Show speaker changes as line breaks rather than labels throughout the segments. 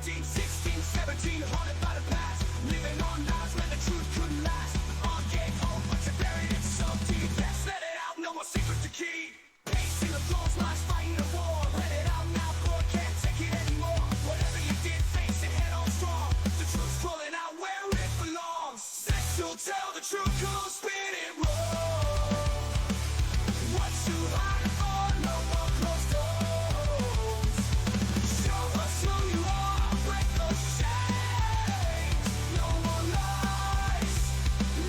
15, 16, 17, haunted by the past. Living on lies where the truth couldn't last. On gave hope, but you buried it so deep. Let's let it out, no more secrets to keep. Pacing the floors, lies fighting the war. Let it out now, boy, can't take it anymore. Whatever you did, face it head on strong. The truth's crawling out where it belongs. Cecil, tell the truth, cool, spin it wrong. What's too hard for? No more closed doors. Show us who you are, break those chains. No more lies,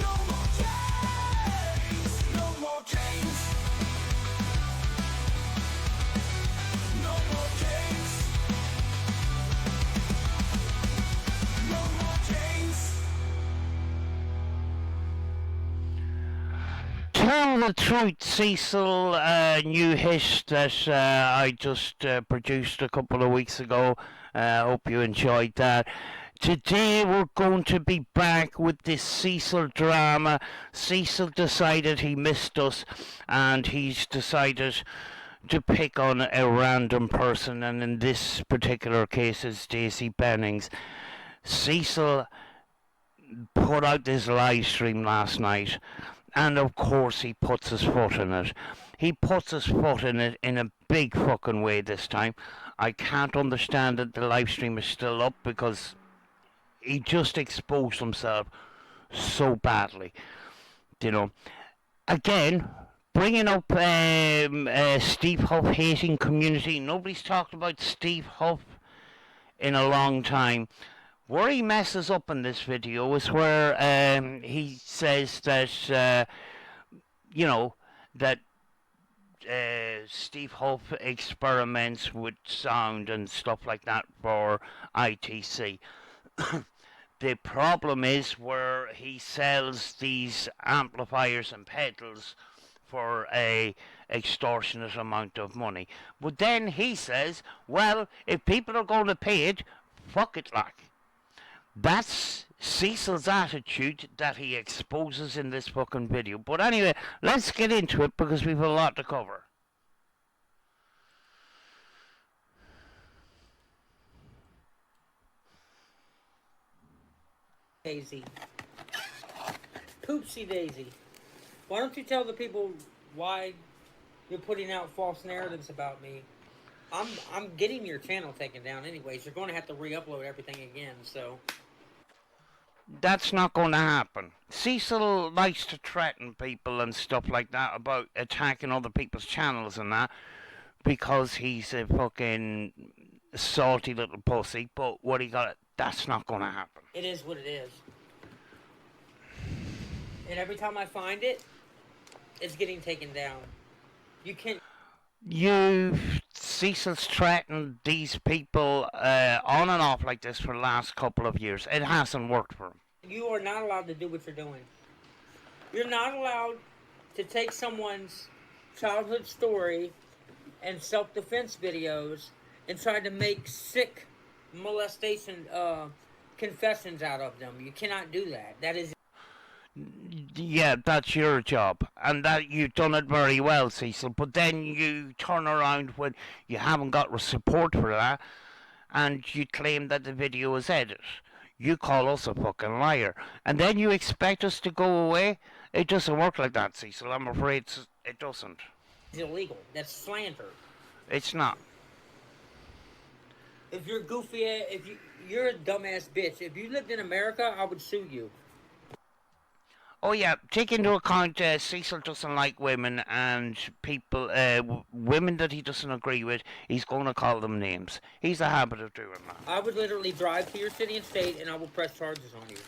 no more games, no more games. No more games. No more games.
Tell the truth, Cecil, new hit that I just produced a couple of weeks ago. Hope you enjoyed that. Today we're going to be back with this Cecil drama. Cecil decided he missed us, and he's decided to pick on a random person, and in this particular case it's Daisy Bennings. Cecil put out this live stream last night, and of course he puts his foot in it. He puts his foot in it in a big fucking way this time. I can't understand that the live stream is still up, because he just exposed himself so badly. You know, again, bringing up Steve Huff hating community. Nobody's talked about Steve Huff in a long time. Where he messes up in this video is where he says that, you know, that Steve Huff experiments with sound and stuff like that for ITC. The problem is where he sells these amplifiers and pedals for a extortionate amount of money. But then he says, well, if people are going to pay it, fuck it, like. That's Cecil's attitude that he exposes in this fucking video. But anyway, let's get into it, because we've a lot to cover.
Daisy. Poopsie Daisy. Why don't you tell the people why you're putting out false narratives about me? I'm getting your channel taken down anyways. You're going to have to re-upload everything again, so...
That's not going to happen. Cecil likes to threaten people and stuff like that about attacking other people's channels and that, because he's a fucking salty little pussy. But what he got, that's not going to happen.
It is what it is. And every time I find it, it's getting taken down. You can't...
Cecil's threatened these people on and off like this for the last couple of years. It hasn't worked for him.
You are not allowed to do what you're doing. You're not allowed to take someone's childhood story and self-defense videos and try to make sick molestation confessions out of them. You cannot do that. That is...
Yeah, that's your job, and that you've done it very well, Cecil. But then you turn around when you haven't got support for that, and you claim that the video is edited. You call us a fucking liar, and then you expect us to go away. It doesn't work like that, Cecil. I'm afraid it doesn't.
It's illegal. That's slander.
It's not.
If you're goofy, you're a dumbass bitch. If you lived in America, I would sue you.
Oh yeah, take into account Cecil doesn't like women, and people, women that he doesn't agree with, he's going to call them names. He's a habit of doing that.
I would literally drive to your city and state, and I will press charges on you.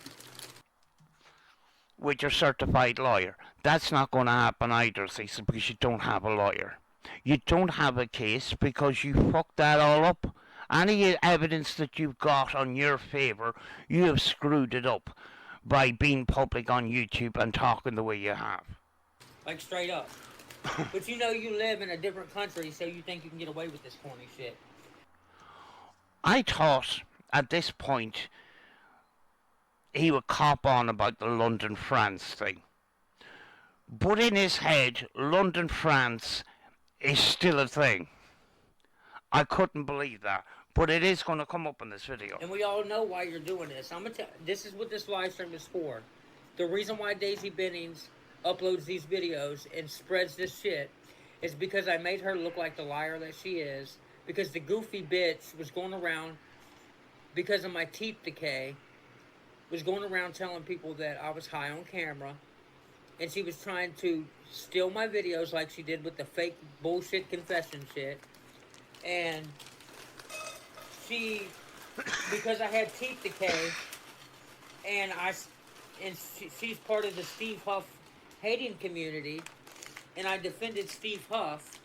With your certified lawyer. That's not going to happen either, Cecil, because you don't have a lawyer. You don't have a case because you fucked that all up. Any evidence that you've got on your favour, you have screwed it up by being public on YouTube and talking the way you have.
Like, straight up. But you know you live in a different country, so you think you can get away with this corny shit.
I thought, at this point, he would cop on about the London, France thing. But in his head, London, France is still a thing. I couldn't believe that. But it is going to come up in this video.
And we all know why you're doing this. I'm gonna tell. This is what this live stream is for. The reason why Daisy Bennings uploads these videos and spreads this shit is because I made her look like the liar that she is. Because the goofy bitch was going around, because of my teeth decay, was going around telling people that I was high on camera. And she was trying to steal my videos like she did with the fake bullshit confession shit. And she, because I had teeth decay, and she's part of the Steve Huff hating community, and I defended Steve Huff,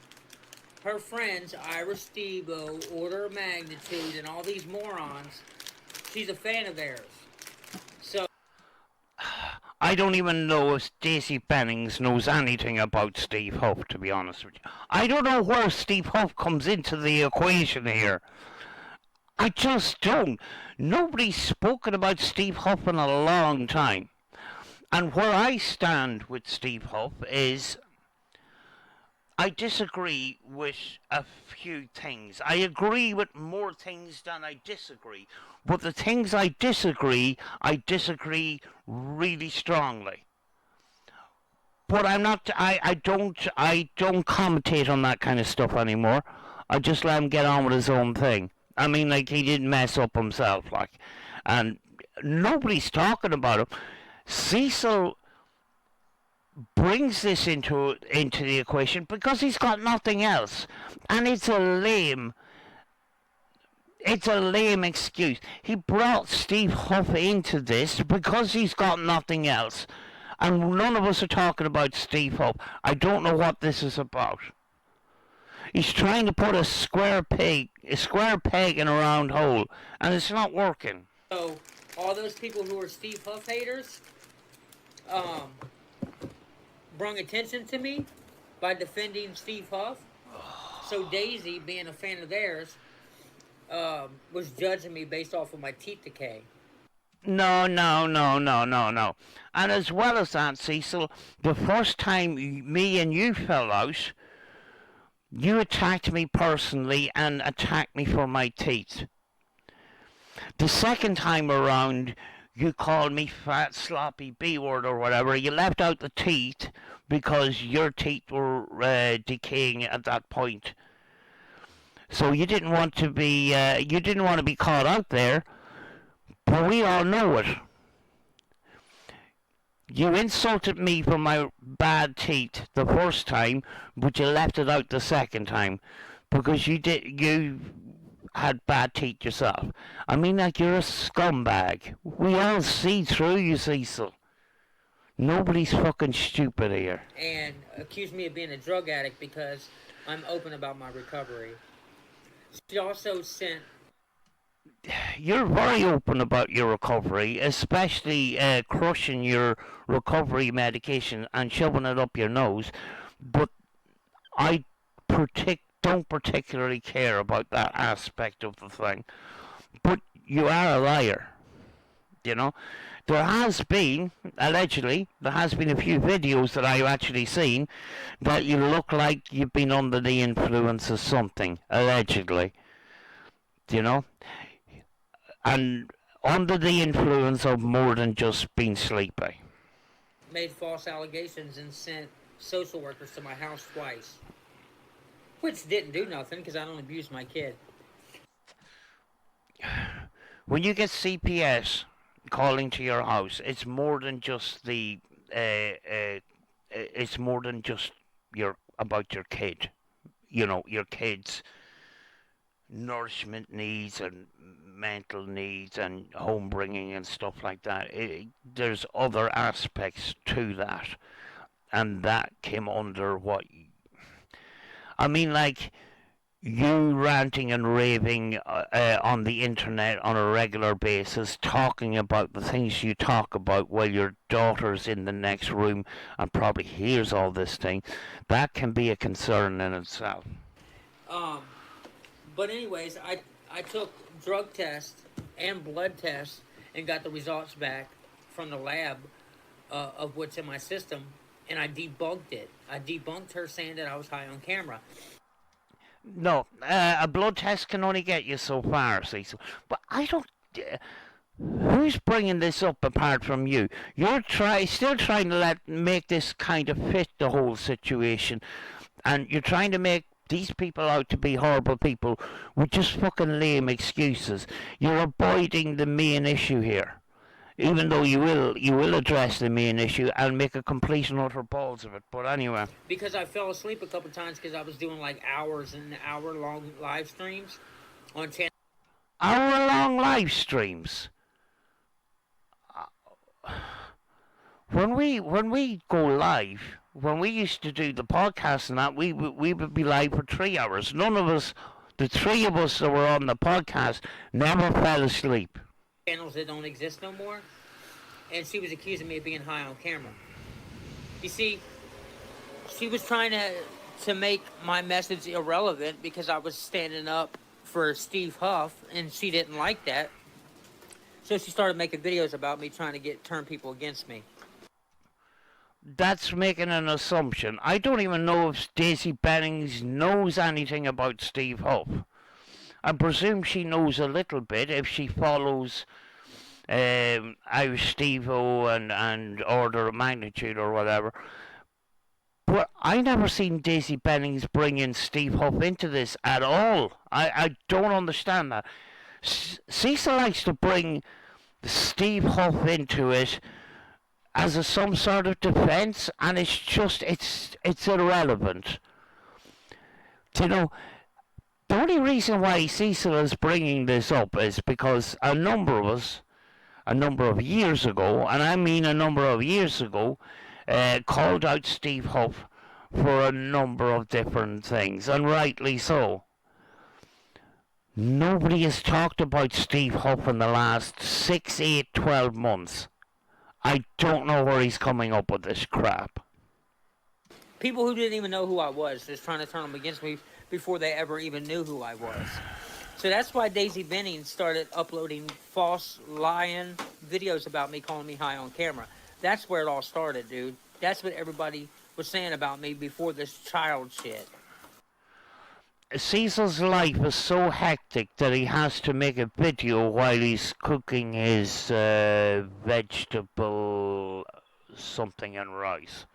her friends, Ira Stebo, Order of Magnitude, and all these morons. She's a fan of theirs. So
I don't even know if Daisy Bennings knows anything about Steve Huff, to be honest with you. I don't know where Steve Huff comes into the equation here. I just don't. Nobody's spoken about Steve Huff in a long time. And where I stand with Steve Huff is I disagree with a few things. I agree with more things than I disagree. But the things I disagree really strongly. But I'm not. I don't commentate on that kind of stuff anymore. I just let him get on with his own thing. I mean, like, he didn't mess up himself, like, and nobody's talking about him. Cecil brings this into the equation because he's got nothing else, and it's a lame excuse. He brought Steve Huff into this because he's got nothing else, and none of us are talking about Steve Huff. I don't know what this is about. He's trying to put a square peg in a round hole, and it's not working.
So all those people who are Steve Huff haters, brung attention to me by defending Steve Huff. So Daisy, being a fan of theirs, was judging me based off of my teeth decay.
No. And as well as that, Cecil, the first time me and you fell out, you attacked me personally and attacked me for my teeth. The second time around, you called me fat, sloppy B-word or whatever. You left out the teeth because your teeth were decaying at that point. So you didn't want to be caught out there, but we all know it. You insulted me for my bad teeth the first time, but you left it out the second time because you had bad teeth yourself. I mean, like, you're a scumbag. We all see through you, Cecil. Nobody's fucking stupid here.
And accused me of being a drug addict because I'm open about my recovery. She also sent...
You're very open about your recovery, especially crushing your recovery medication and shoving it up your nose. But I don't particularly care about that aspect of the thing. But you are a liar. You know, allegedly, there has been a few videos that I've actually seen that you look like you've been under the influence of something, allegedly. You know? And under the influence of more than just being sleepy.
Made false allegations and sent social workers to my house twice. Which didn't do nothing because I don't abuse my kid.
When you get CPS calling to your house, it's more than just it's more than just about your kid. You know, your kid's nourishment needs and mental needs and home bringing and stuff like that. There's other aspects to that, and that came under what I mean, like you ranting and raving on the internet on a regular basis, talking about the things you talk about while your daughter's in the next room and probably hears all this thing. That can be a concern in itself.
But anyways, I took drug tests and blood tests and got the results back from the lab of what's in my system, and I debunked it. I debunked her saying that I was high on camera.
No, a blood test can only get you so far, Cecil. But I don't. Who's bringing this up apart from you? You're still trying to make this kind of fit the whole situation, and you're trying to make these people out to be horrible people with just fucking lame excuses. You're avoiding the main issue here, even though you will address the main issue and make a complete and utter balls of it. But anyway,
Because I fell asleep a couple times because I was doing like hours and hour long live streams on channel.
hour-long live streams. When we go live, when we used to do the podcast and that, we would be live for 3 hours. None of us, the three of us that were on the podcast, never fell asleep.
Channels that don't exist no more, and she was accusing me of being high on camera. You see, she was trying to make my message irrelevant because I was standing up for Steve Huff, and she didn't like that. So she started making videos about me trying to turn people against me.
That's making an assumption. I don't even know if Daisy Bennings knows anything about Steve Huff. I presume she knows a little bit if she follows Irish Steve-O and Order of Magnitude or whatever. But I never seen Daisy Bennings bring in Steve Huff into this at all. I don't understand that. Cecil likes to bring Steve Huff into it as some sort of defense, and it's irrelevant. You know, the only reason why Cecil is bringing this up is because a number of us, a number of years ago, and I mean a number of years ago, called out Steve Huff for a number of different things, and rightly so. Nobody has talked about Steve Huff in the last 6, 8, 12 months. I don't know where he's coming up with this crap.
People who didn't even know who I was, just trying to turn them against me before they ever even knew who I was. So that's why Daisy Bennings started uploading false, lying videos about me, calling me high on camera. That's where it all started, dude. That's what everybody was saying about me before this child shit.
Cecil's life is so hectic that he has to make a video while he's cooking his vegetable something and rice.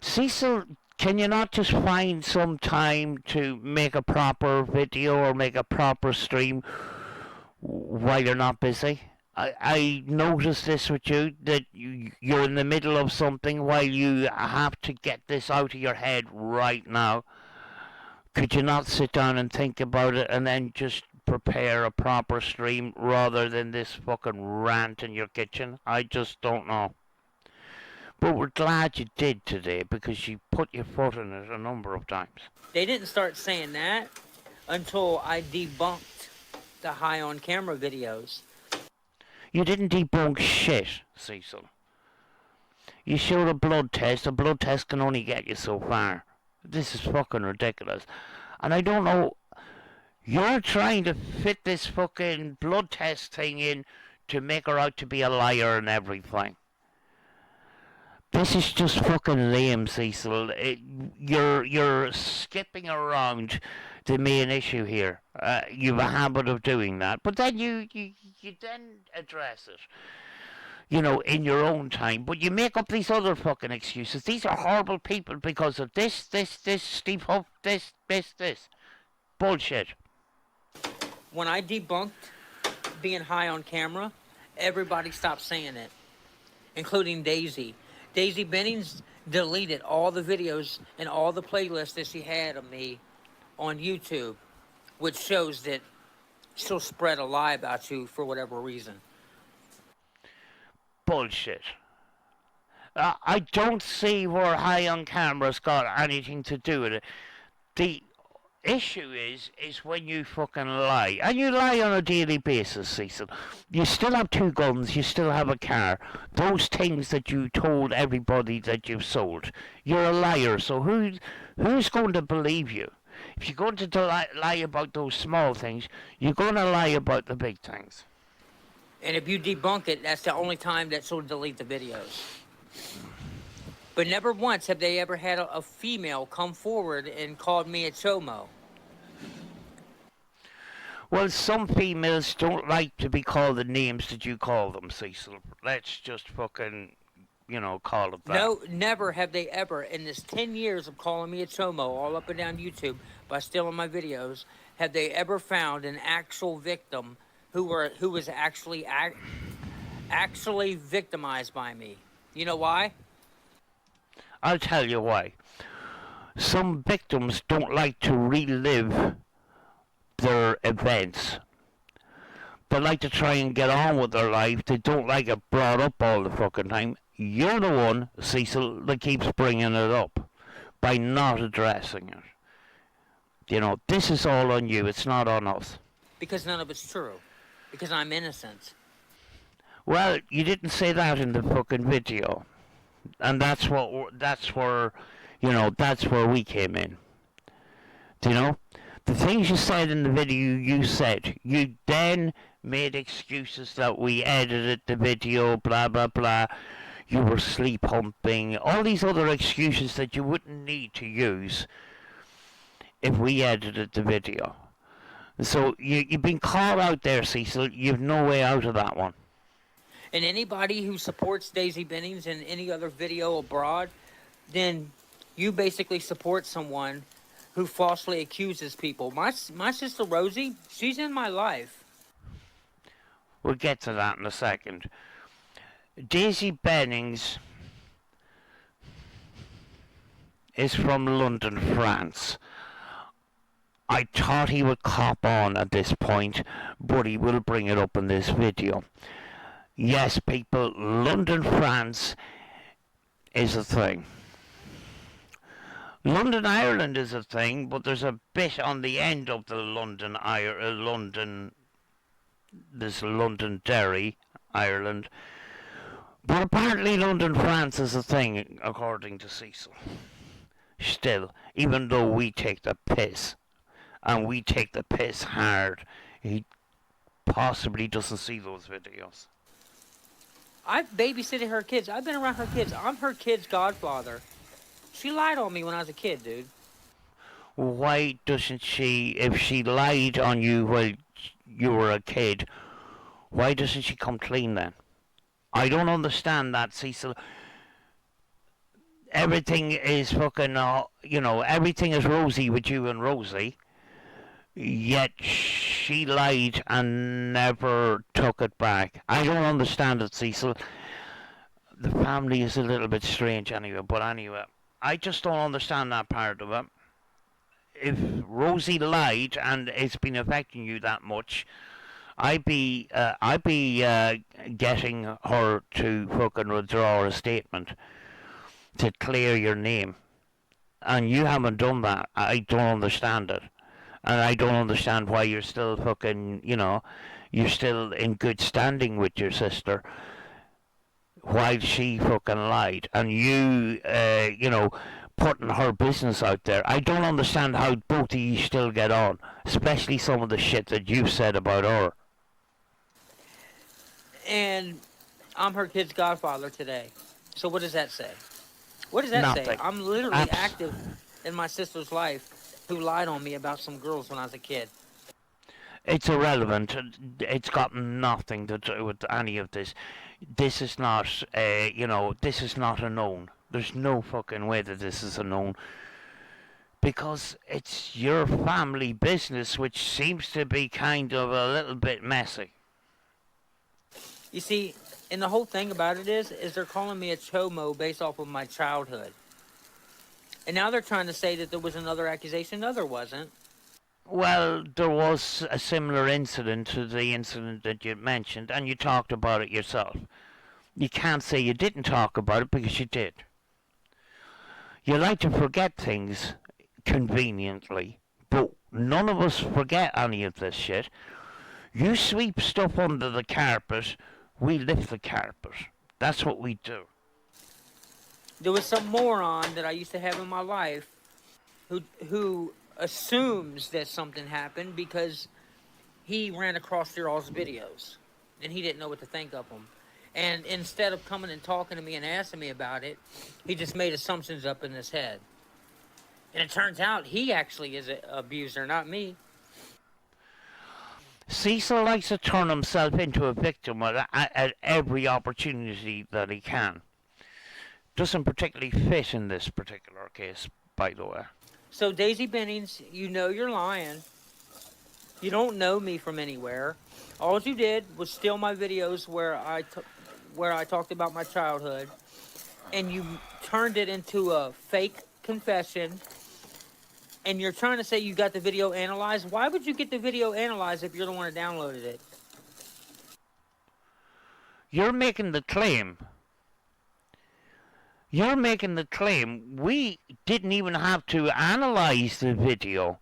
Cecil, can you not just find some time to make a proper video or make a proper stream while you're not busy? I noticed this with you, that you're in the middle of something while you have to get this out of your head right now. Could you not sit down and think about it and then just prepare a proper stream rather than this fucking rant in your kitchen? I just don't know. But we're glad you did today because you put your foot in it a number of times.
They didn't start saying that until I debunked the high on camera videos.
You didn't debunk shit, Cecil. You showed a blood test. A blood test can only get you so far. This is fucking ridiculous. And I don't know, you're trying to fit this fucking blood test thing in to make her out to be a liar and everything. This is just fucking lame, Cecil. You're skipping around the main issue here. You have a habit of doing that. But then you then address it, you know, in your own time. But you make up these other fucking excuses. These are horrible people because of this, Steve Huff, this. Bullshit.
When I debunked being high on camera, everybody stopped saying it, including Daisy. Daisy Bennings deleted all the videos and all the playlists that she had of me on YouTube, which shows that she'll spread a lie about you for whatever reason.
Bullshit. I don't see where high on camera's got anything to do with it. The issue is when you fucking lie. And you lie on a daily basis, Cecil. You still have 2 guns, you still have a car. Those things that you told everybody that you've sold. You're a liar, so who's going to believe you? If you're going to lie about those small things, you're going to lie about the big things. And
if you debunk it, that's the only time that she'll delete the videos. But never once have they ever had a female come forward and called me a chomo.
Well, some females don't like to be called the names that you call them, Cecil. Let's just fucking, call it that.
No, never have they ever, in this 10 years of calling me a chomo all up and down YouTube by stealing my videos, have they ever found an actual victim who was actually victimized by me. You know why?
I'll tell you why. Some victims don't like to relive their events. They like to try and get on with their life. They don't like it brought up all the fucking time. You're the one, Cecil, that keeps bringing it up by not addressing it. This is all on you. It's not on us.
Because none of it's true. Because I'm innocent.
Well, you didn't say that in the fucking video. And that's where we came in. Do you know? The things you said in the video, you said. You then made excuses that we edited the video, blah, blah, blah. You were sleep humping. All these other excuses that you wouldn't need to use if we edited the video. So you've been called out there, Cecil. You've no way out of that one.
And anybody who supports Daisy Bennings in any other video abroad, then you basically support someone who falsely accuses people. My sister Rosie, she's in my life.
We'll get to that in a second. Daisy Bennings is from London, France. I thought he would cop on at this point, but he will bring it up in this video. Yes, people, London, France is a thing. London, Ireland is a thing, but there's a bit on the end of the Londonderry, Ireland. But apparently London, France is a thing, according to Cecil. Still, even though we take the piss, and we take the piss hard, he possibly doesn't see those videos.
I've babysitted her kids. I've been around her kids. I'm her kid's godfather. She lied on me when I was a kid, dude.
Why doesn't she, if she lied on you while you were a kid, why doesn't she come clean then? I don't understand that, Cecil. Everything is fucking, everything is rosy with you and Rosie. Yet she lied and never took it back. I don't understand it, Cecil. The family is a little bit strange anyway, but anyway, I just don't understand that part of it. If Rosie lied and it's been affecting you that much, I'd be getting her to fucking withdraw a statement to clear your name. And you haven't done that. I don't understand it. And I don't understand why you're still fucking, you're still in good standing with your sister while she fucking lied. And you, putting her business out there. I don't understand how both of you still get on, especially some of the shit that you've said about her.
And I'm her kid's godfather today. So what does that say? What does that say? I'm literally active in my sister's life who lied on me about some girls when I was a kid.
It's irrelevant. It's got nothing to do with any of this. This is not, this is not a known. There's no fucking way that this is a known. Because it's your family business, which seems to be kind of a little bit messy.
You see, and the whole thing about it is they're calling me a chomo based off of my childhood. And now they're trying to say that there was another accusation. No, there wasn't.
Well, there was a similar incident to the incident that you mentioned, and you talked about it yourself. You can't say you didn't talk about it because you did. You like to forget things conveniently, but none of us forget any of this shit. You sweep stuff under the carpet, we lift the carpet. That's what we do.
There was some moron that I used to have in my life who assumes that something happened because he ran across your all's videos and he didn't know what to think of them. And instead of coming and talking to me and asking me about it, he just made assumptions up in his head. And it turns out he actually is an abuser, not me.
Cecil likes to turn himself into a victim at every opportunity that he can. Doesn't particularly fit in this particular case, by the way.
So, Daisy Bennings, you know you're lying. You don't know me from anywhere. All you did was steal my videos where I talked about my childhood, and you turned it into a fake confession. And you're trying to say you got the video analyzed. Why would you get the video analyzed if you're the one that downloaded it?
You're making the claim. You're making the claim. We didn't even have to analyze the video.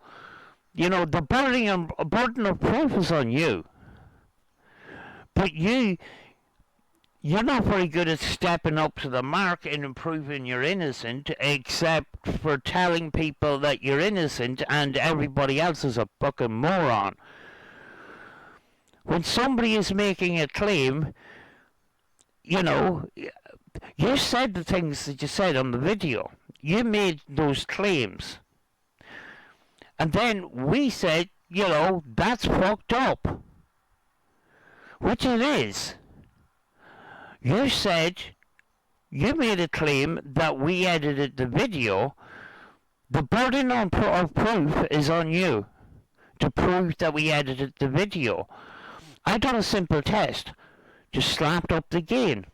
You know, the burden of proof is on you. But you're not very good at stepping up to the mark and proving you're innocent, except for telling people that you're innocent and everybody else is a fucking moron. When somebody is making a claim, you know, you said the things that you said on the video. You made those claims. And then we said, you know, that's fucked up. Which it is. You said, you made a claim that we edited the video. The burden of proof is on you to prove that we edited the video. I done a simple test. Just slapped up the gain.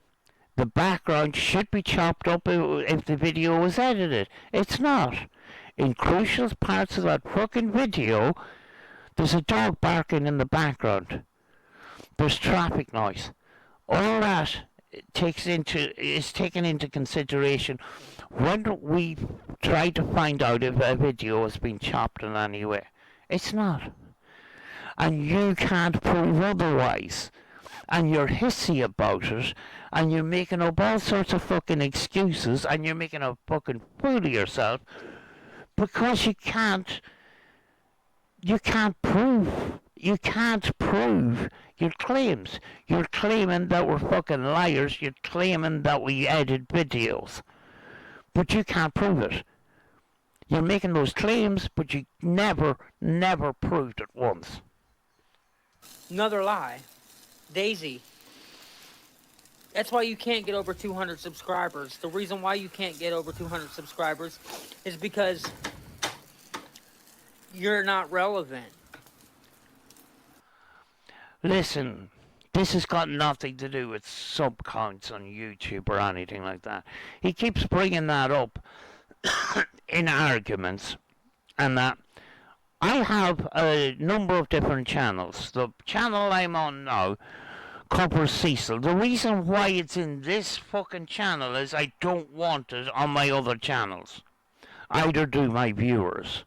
The background should be chopped up if the video was edited. It's not. In crucial parts of that fucking video, there's a dog barking in the background. There's traffic noise. All that is taken into consideration when we try to find out if a video has been chopped in any way. It's not. And you can't prove otherwise. And you're hissy about it, and you're making up all sorts of fucking excuses, and you're making a fucking fool of yourself because you can't prove your claims. You're claiming that we're fucking liars. You're claiming that we edit videos. But you can't prove it. You're making those claims, but you never proved it once.
Another lie. Daisy. That's why you can't get over 200 subscribers. The reason why you can't get over 200 subscribers is because you're not relevant.
Listen, this has got nothing to do with sub counts on YouTube or anything like that. He keeps bringing that up in arguments, and that I have a number of different channels. The channel I'm on now covers Cecil. The reason why it's in this fucking channel is I don't want it on my other channels. Either do my viewers.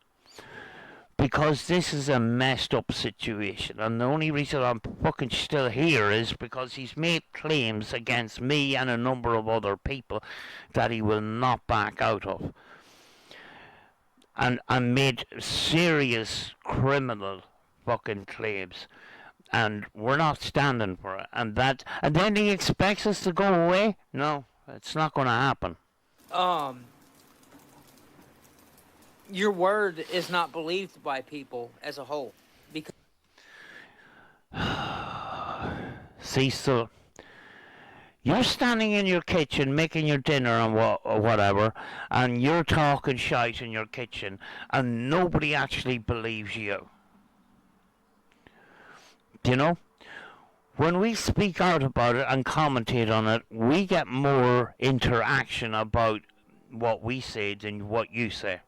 Because this is a messed up situation, and the only reason I'm fucking still here is because he's made claims against me and a number of other people that he will not back out of. And made serious criminal fucking claims. And we're not standing for it. And then he expects us to go away? No, it's not going to happen.
Your word is not believed by people as a whole. Because
Cecil, you're standing in your kitchen making your dinner and whatever, and you're talking shite in your kitchen, and nobody actually believes you. Do you know? When we speak out about it and commentate on it, we get more interaction about what we say than what you say.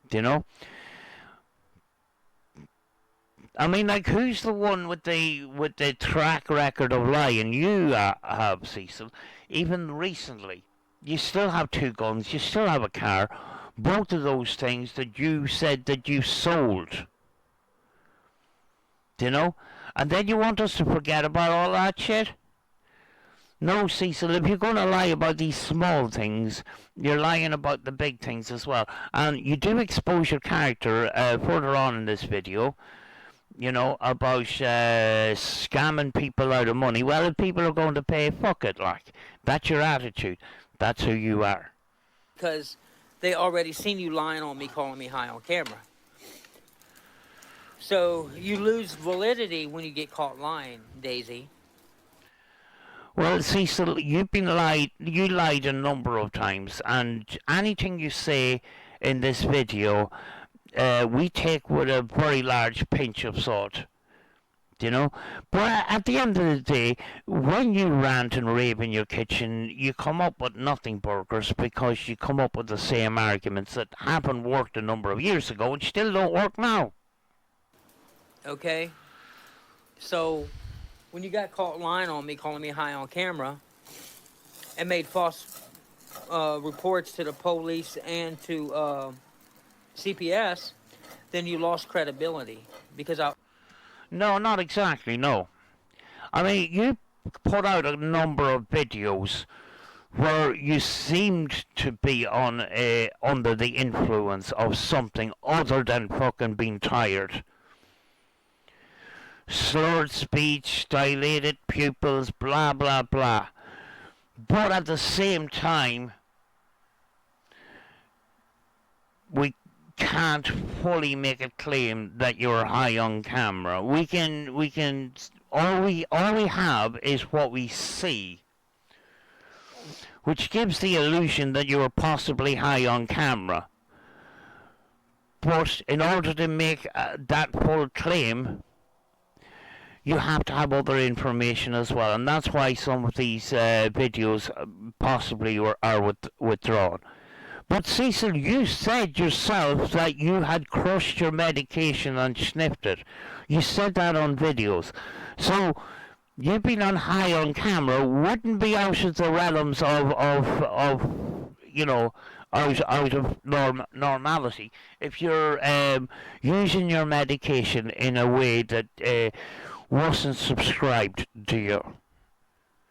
Do you know? I mean, like, who's the one with the track record of lying? You have, Cecil. Even recently, you still have 2 guns. You still have a car. Both of those things that you said that you sold. Do you know? And then you want us to forget about all that shit? No, Cecil, if you're going to lie about these small things, you're lying about the big things as well. And you do expose your character further on in this video. about scamming people out of money. Well, if people are going to pay, fuck it, like. That's your attitude. That's who you are.
Because they already seen you lying on me, calling me high on camera. So you lose validity when you get caught lying, Daisy.
Well, Cecil, you lied a number of times, and anything you say in this video, we take with a very large pinch of salt. But at the end of the day, when you rant and rave in your kitchen, you come up with nothing burgers, because you come up with the same arguments that haven't worked a number of years ago and still don't work now.
Okay? So, when you got caught lying on me, calling me high on camera, and made false reports to the police and to CPS, then you lost credibility. Because
No, not exactly, no. I mean, you put out a number of videos where you seemed to be under the influence of something other than fucking being tired. Slurred speech, dilated pupils, blah, blah, blah. But at the same time, we can't fully make a claim that you're high on camera. All we have is what we see, which gives the illusion that you are possibly high on camera. But in order to make that full claim, you have to have other information as well, and that's why some of these videos possibly are withdrawn. But Cecil, you said yourself that you had crushed your medication and sniffed it. You said that on videos. So, you've been on high on camera, wouldn't be out of the realms of normality if you're using your medication in a way that wasn't subscribed to you,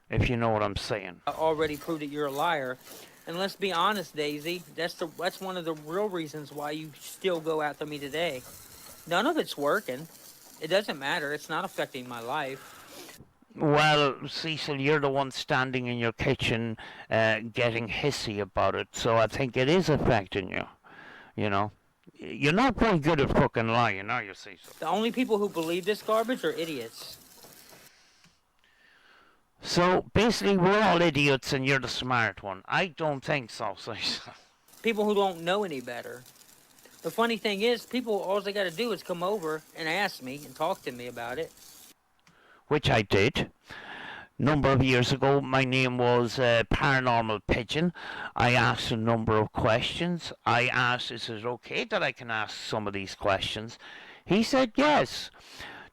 if you know what I'm saying.
I already proved that you're a liar. And let's be honest, Daisy, that's one of the real reasons why you still go after me today. None of it's working. It doesn't matter. It's not affecting my life.
Well, Cecil, you're the one standing in your kitchen getting hissy about it, so I think it is affecting you, You're not very good at fucking lying, are you, Cecil?
The only people who believe this garbage are idiots.
So, basically, we're all idiots and you're the smart one. I don't think so, Cecil.
People who don't know any better. The funny thing is, people, all they got to do is come over and ask me and talk to me about it.
Which I did. Number of years ago, my name was Paranormal Pigeon. I asked a number of questions. I asked, is it okay that I can ask some of these questions? He said yes.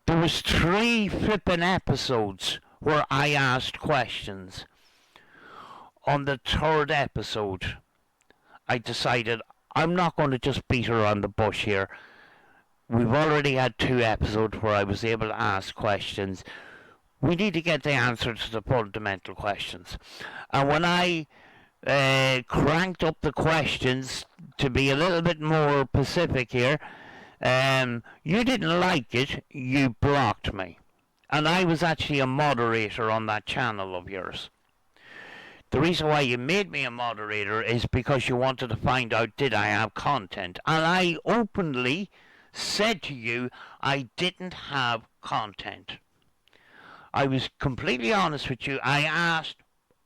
There was 3 flipping episodes where I asked questions. On the 3rd episode, I decided I'm not going to just beat around the bush here. We've already had 2 episodes where I was able to ask questions. We need to get the answer to the fundamental questions. And when I cranked up the questions to be a little bit more specific here, you didn't like it, you blocked me. And I was actually a moderator on that channel of yours. The reason why you made me a moderator is because you wanted to find out, did I have content? And I openly said to you, I didn't have content. I was completely honest with you. I asked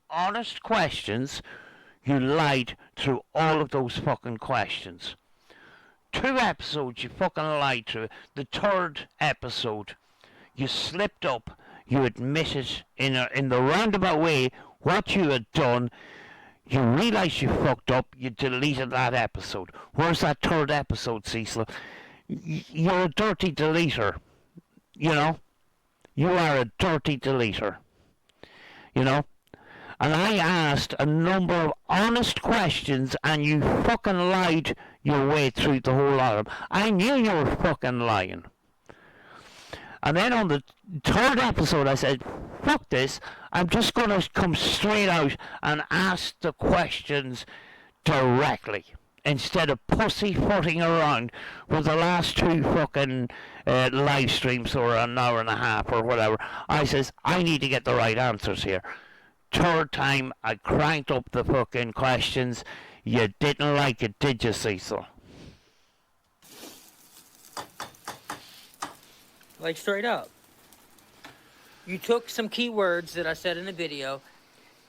honest questions. You lied through all of those fucking questions. 2 episodes you fucking lied through. The 3rd episode, you slipped up. You admitted in the roundabout way what you had done. You realised you fucked up. You deleted that episode. Where's that 3rd episode, Cecil? You're a dirty deleter. You are a dirty deleter. And I asked a number of honest questions and you fucking lied your way through the whole lot of them. I knew you were fucking lying. And then on the 3rd episode I said, fuck this, I'm just going to come straight out and ask the questions directly. instead of pussyfooting around with the last two fucking live streams or an hour and a half or whatever. I says, I need to get the right answers here. Third time, I cranked up the fucking questions. You didn't like it, did you, Cecil?
Like, straight up. You took some keywords that I said in the video.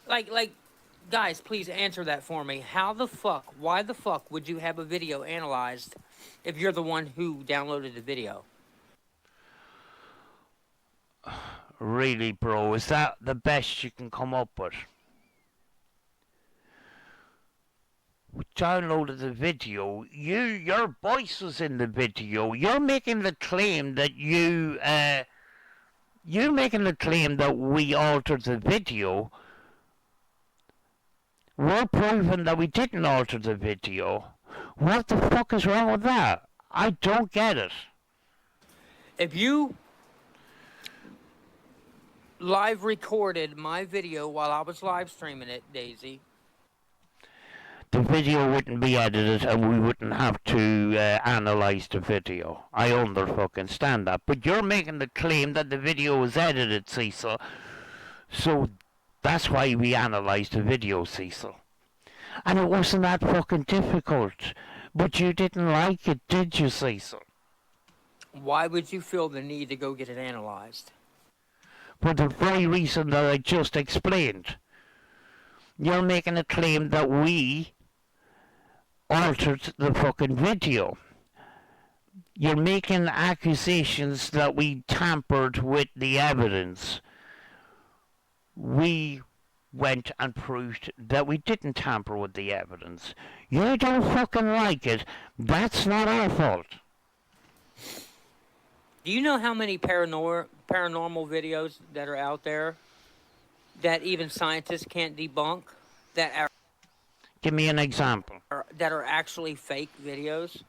Like, guys, please answer that for me. How the fuck, why the fuck would you have a video analyzed if you're the one who downloaded the video?
Really, bro, is that the best you can come up with? We downloaded the video. Your voice was in the video. You're making the claim that you're making the claim that we altered the video. We're proving that we didn't alter the video. What the fuck is wrong with that? I don't get it.
If you live recorded my video while I was live streaming it, Daisy,
the video wouldn't be edited and we wouldn't have to analyze the video. I understand that. But you're making the claim that the video was edited, Cecil. So that's why we analyzed the video, Cecil. And it wasn't that fucking difficult. But you didn't like it, did you, Cecil?
why would you feel the need to go get it analyzed?
For the very reason that I just explained. You're making a claim that we altered the fucking video. You're making accusations that we tampered with the evidence. We went and proved that we didn't tamper with the evidence. You don't fucking like it. That's not our fault.
Do you know how many paranormal videos that are out there that even scientists can't debunk, that are
Give me an example.
that are actually fake videos?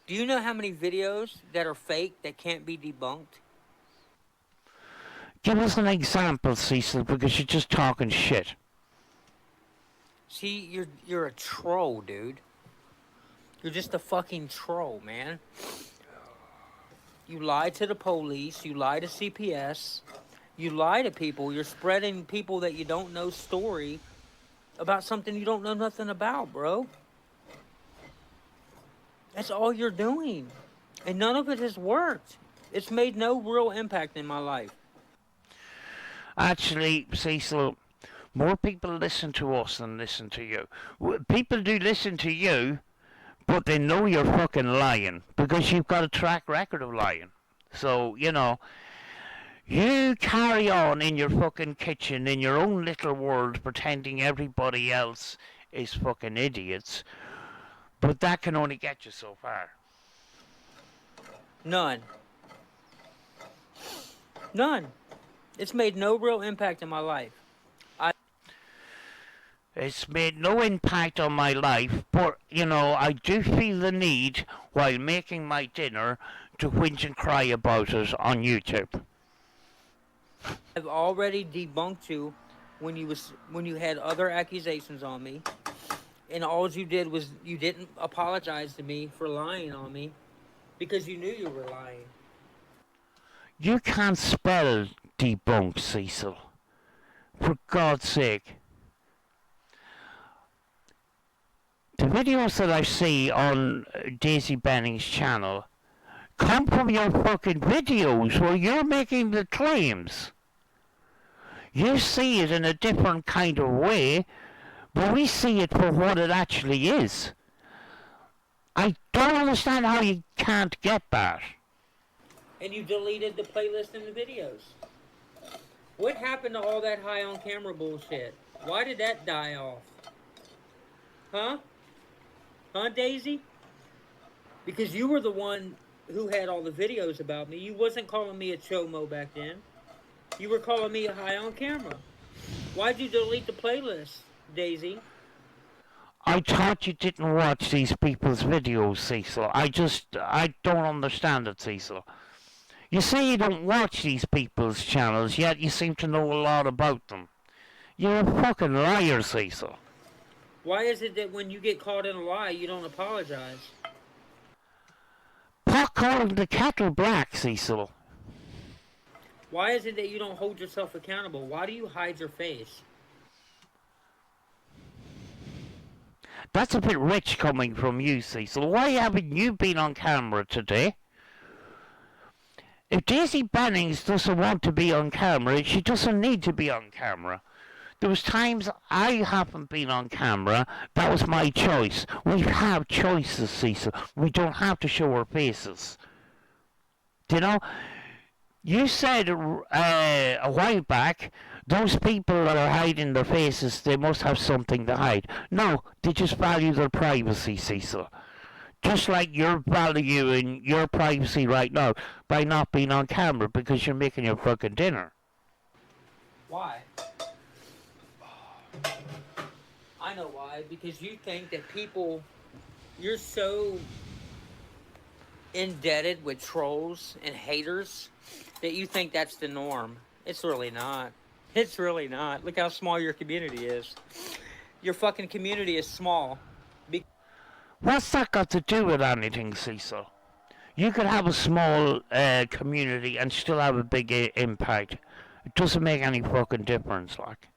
Do you know how many videos that are fake that can't be debunked?
Give us an example, Cecil, because you're just talking shit.
See, you're a troll, dude. You're just a fucking troll, man. You lie to the police, you lie to CPS, you lie to people, you're spreading people that you don't know story about something you don't know nothing about, bro. That's all you're doing. And none of it has worked. It's made no real impact in my life.
Actually, Cecil, more people listen to us than listen to you. People do listen to you, but they know you're fucking lying because you've got a track record of lying. So, you know, you carry on in your fucking kitchen, in your own little world, pretending everybody else is fucking idiots. But that can only get you so far.
None. None. It's made no real impact in my life.
It's made no impact on my life, but, you know, I do feel the need, while making my dinner, to whinge and cry about it on YouTube.
I've already debunked you when you had other accusations on me, and all you did was you didn't apologize to me for lying on me because you knew you were lying.
You can't spell debunk, Cecil. For God's sake. The videos that I see on Daisy Bennings' channel come from your fucking videos where you're making the claims. You see it in a different kind of way, but we see it for what it actually is. I don't understand how you can't get that.
And you deleted the playlist and the videos. What happened to all that high on camera bullshit? Why did that die off? Huh? Huh, Daisy? Because you were the one who had all the videos about me. You wasn't calling me a chomo back then. You were calling me a high on camera. Why'd you delete the playlist, Daisy?
I thought you didn't watch these people's videos, Cecil. I don't understand it, Cecil. You say you don't watch these people's channels, yet you seem to know a lot about them. You're a fucking liar, Cecil.
Why is it that when you get caught in a lie, you don't apologize?
Pot calling the kettle black, Cecil.
Why is it that you don't hold yourself accountable? Why do you hide your face?
That's a bit rich coming from you, Cecil. Why haven't you been on camera today? If Daisy Bennings doesn't want to be on camera, she doesn't need to be on camera. There was times I haven't been on camera. That was my choice. We have choices, Cecil. We don't have to show our faces. You know, you said a while back, those people that are hiding their faces, they must have something to hide. No, they just value their privacy, Cecil. Just like you're valuing your privacy right now by not being on camera because you're making your fucking dinner.
Why? I know why. Because you think that people, you're so indebted with trolls and haters that you think that's the norm. It's really not. It's really not. Look how small your community is. Your fucking community is small.
What's that got to do with anything, Cecil? You could have a small community and still have a big impact. It doesn't make any fucking difference, like.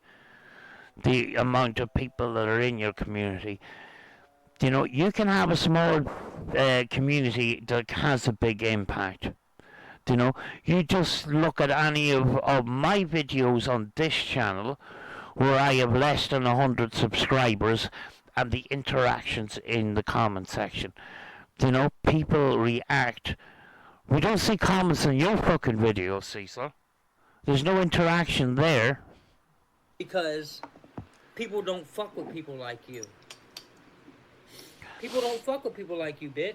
The amount of people that are in your community. You know, you can have a small community that has a big impact. You know, you just look at any of my videos on this channel where I have less than 100 subscribers and the interactions in the comment section. You know, people react. We don't see comments on your fucking videos, Cecil. There's no interaction there.
Because people don't fuck with people like you. People don't fuck with people like you, bitch.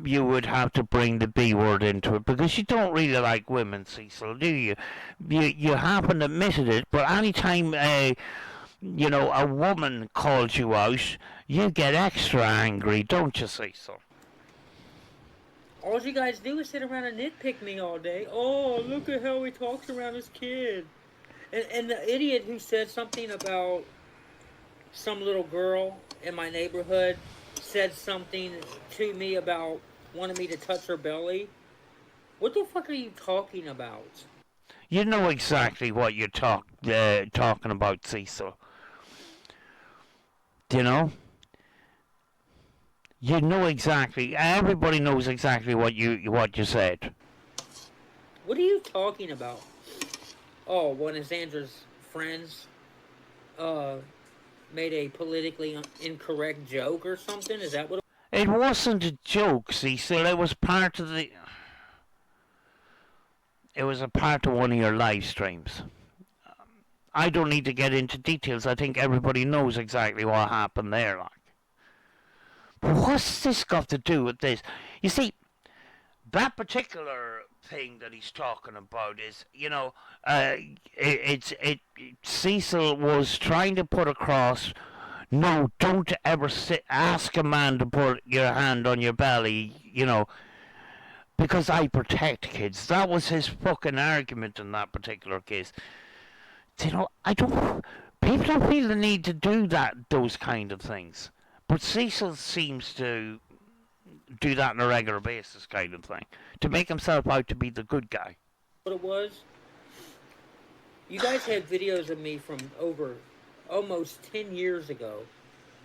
You would have to bring the B word into it because you don't really like women, Cecil, do you? You haven't admitted it, but anytime you know, a woman calls you out, you get extra angry, don't you, Cecil?
All you guys do is sit around and nitpick me all day. Oh, look at how he talks around his kid. And the idiot who said something about some little girl in my neighborhood said something to me about wanting me to touch her belly. What the fuck are you talking about?
You know exactly what you're talking about, Cecil. You know? You know exactly. Everybody knows exactly what you said.
What are you talking about? Oh, one of Sandra's friends made a politically incorrect joke or something? Is that what
It wasn't a joke, Cecil. It was part of the... It was a part of one of your live streams. I don't need to get into details. I think everybody knows exactly what happened there, like. But what's this got to do with this? You see, that particular thing that he's talking about is, you know, Cecil was trying to put across, no, don't ever ask a man to put your hand on your belly, you know, because I protect kids. That was his fucking argument in that particular case. You know, people don't feel the need to do those kind of things. But Cecil seems to do that on a regular basis kind of thing. To make himself out to be the good guy.
it was? You guys had videos of me from over almost 10 years ago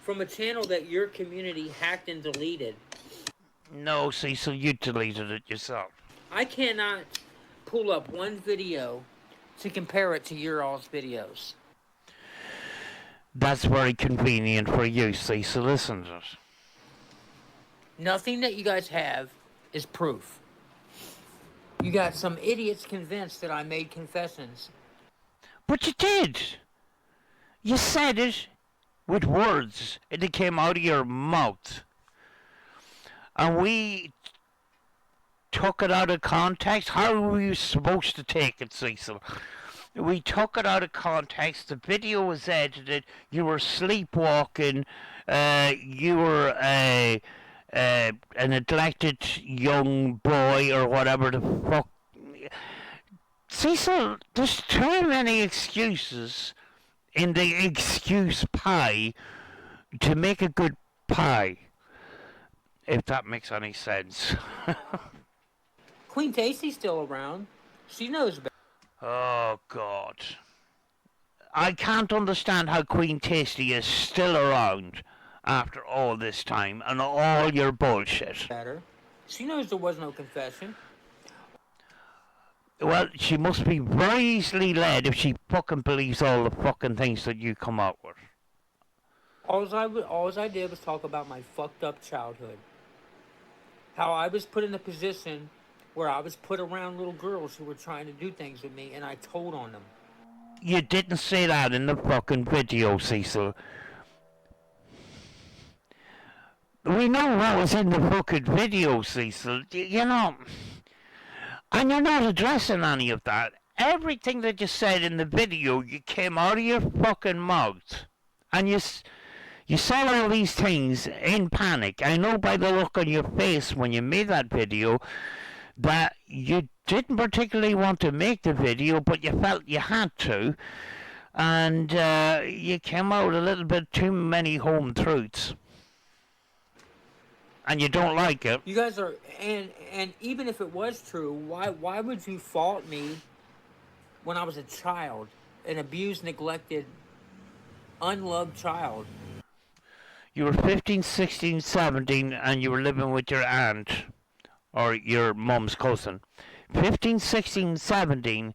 from a channel that your community hacked and deleted.
No, Cecil, you deleted it yourself.
I cannot pull up one video to compare it to your all's videos.
That's very convenient for you, Cecil, isn't it?
Nothing that you guys have is proof. You got some idiots convinced that I made confessions.
But you did. You said it with words, and it came out of your mouth. And we took it out of context. How were you supposed to take it, Cecil? We took it out of context. The video was edited. You were sleepwalking. You were a neglected young boy or whatever the fuck. Cecil, there's too many excuses in the excuse pie to make a good pie, if that makes any sense.
Queen Tasty's still around. She knows better.
Oh, God. I can't understand how Queen Tasty is still around after all this time and all your bullshit.
She knows there was no confession.
Well, she must be very easily led if she fucking believes all the fucking things that you come up with.
All I did was talk about my fucked up childhood. How I was put in a position where I was put around little girls who were trying to do things with me, and I told on them.
You didn't say that in the fucking video, Cecil. We know what was in the fucking video, Cecil. You know, and you're not addressing any of that. Everything that you said in the video, you came out of your fucking mouth. And you said all these things in panic. I know by the look on your face when you made that video that you didn't particularly want to make the video, but you felt you had to. And you came out a little bit too many home truths. And you don't like it.
You guys are, and even if it was true, why would you fault me when I was a child, an abused, neglected, unloved child?
You were 15, 16, 17, and you were living with your aunt, or your mum's cousin. 15, 16, 17,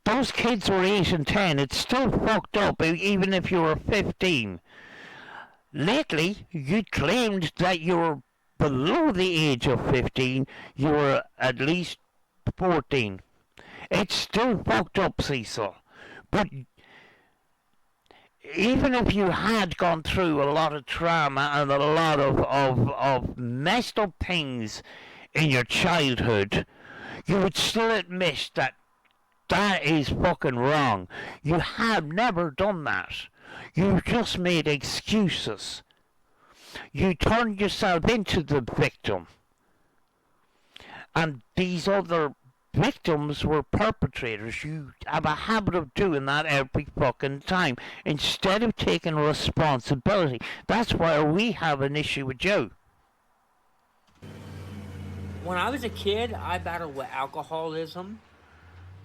those kids were 8 and 10. It's still fucked up, even if you were 15. Lately, you claimed that you were below the age of 15, you were at least 14. It's still fucked up, Cecil. But even if you had gone through a lot of trauma and a lot of messed up things in your childhood, you would still admit that that is fucking wrong. You have never done that. You just made excuses. You turned yourself into the victim. And these other victims were perpetrators. You have a habit of doing that every fucking time instead of taking responsibility. That's why we have an issue with you.
When I was a kid, I battled with alcoholism,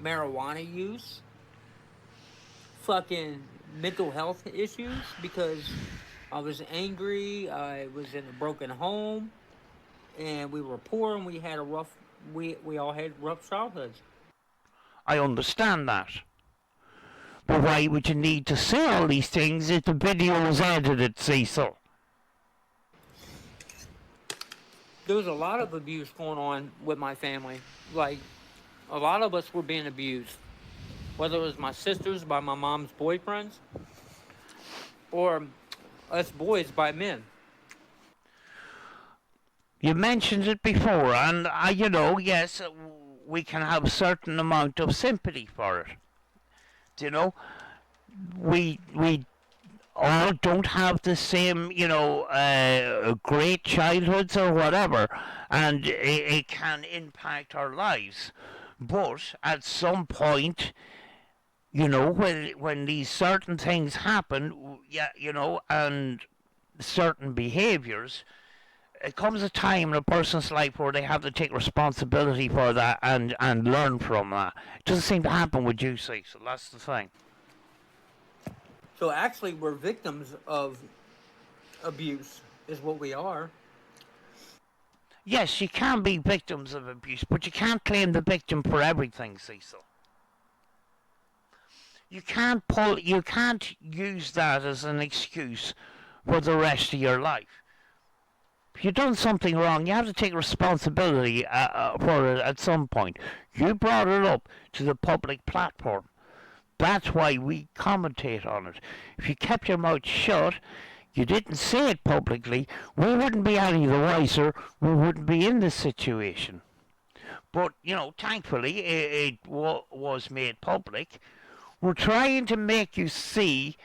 marijuana use, fucking mental health issues because I was angry, I was in a broken home, and we were poor, and we had a rough, we all had rough childhoods.
I understand that. But why would you need to say all these things if the video was edited, Cecil?
There was a lot of abuse going on with my family. Like, a lot of us were being abused. Whether it was my sisters by my mom's boyfriends, or us boys by men.
You mentioned it before, and yes, we can have a certain amount of sympathy for it. You know, we all don't have the same, great childhoods or whatever, and it can impact our lives. But at some point, when these certain things happen, and certain behaviors, it comes a time in a person's life where they have to take responsibility for that and learn from that. It doesn't seem to happen with you, Cecil. That's the thing.
So actually, we're victims of abuse, is what we are.
Yes, you can be victims of abuse, but you can't claim the victim for everything, Cecil. You can't use that as an excuse for the rest of your life. If you've done something wrong, you have to take responsibility for it at some point. You brought it up to the public platform. That's why we commentate on it. If you kept your mouth shut, you didn't say it publicly, we wouldn't be any the wiser, we wouldn't be in this situation. But, thankfully, it was made public. We're trying to make you see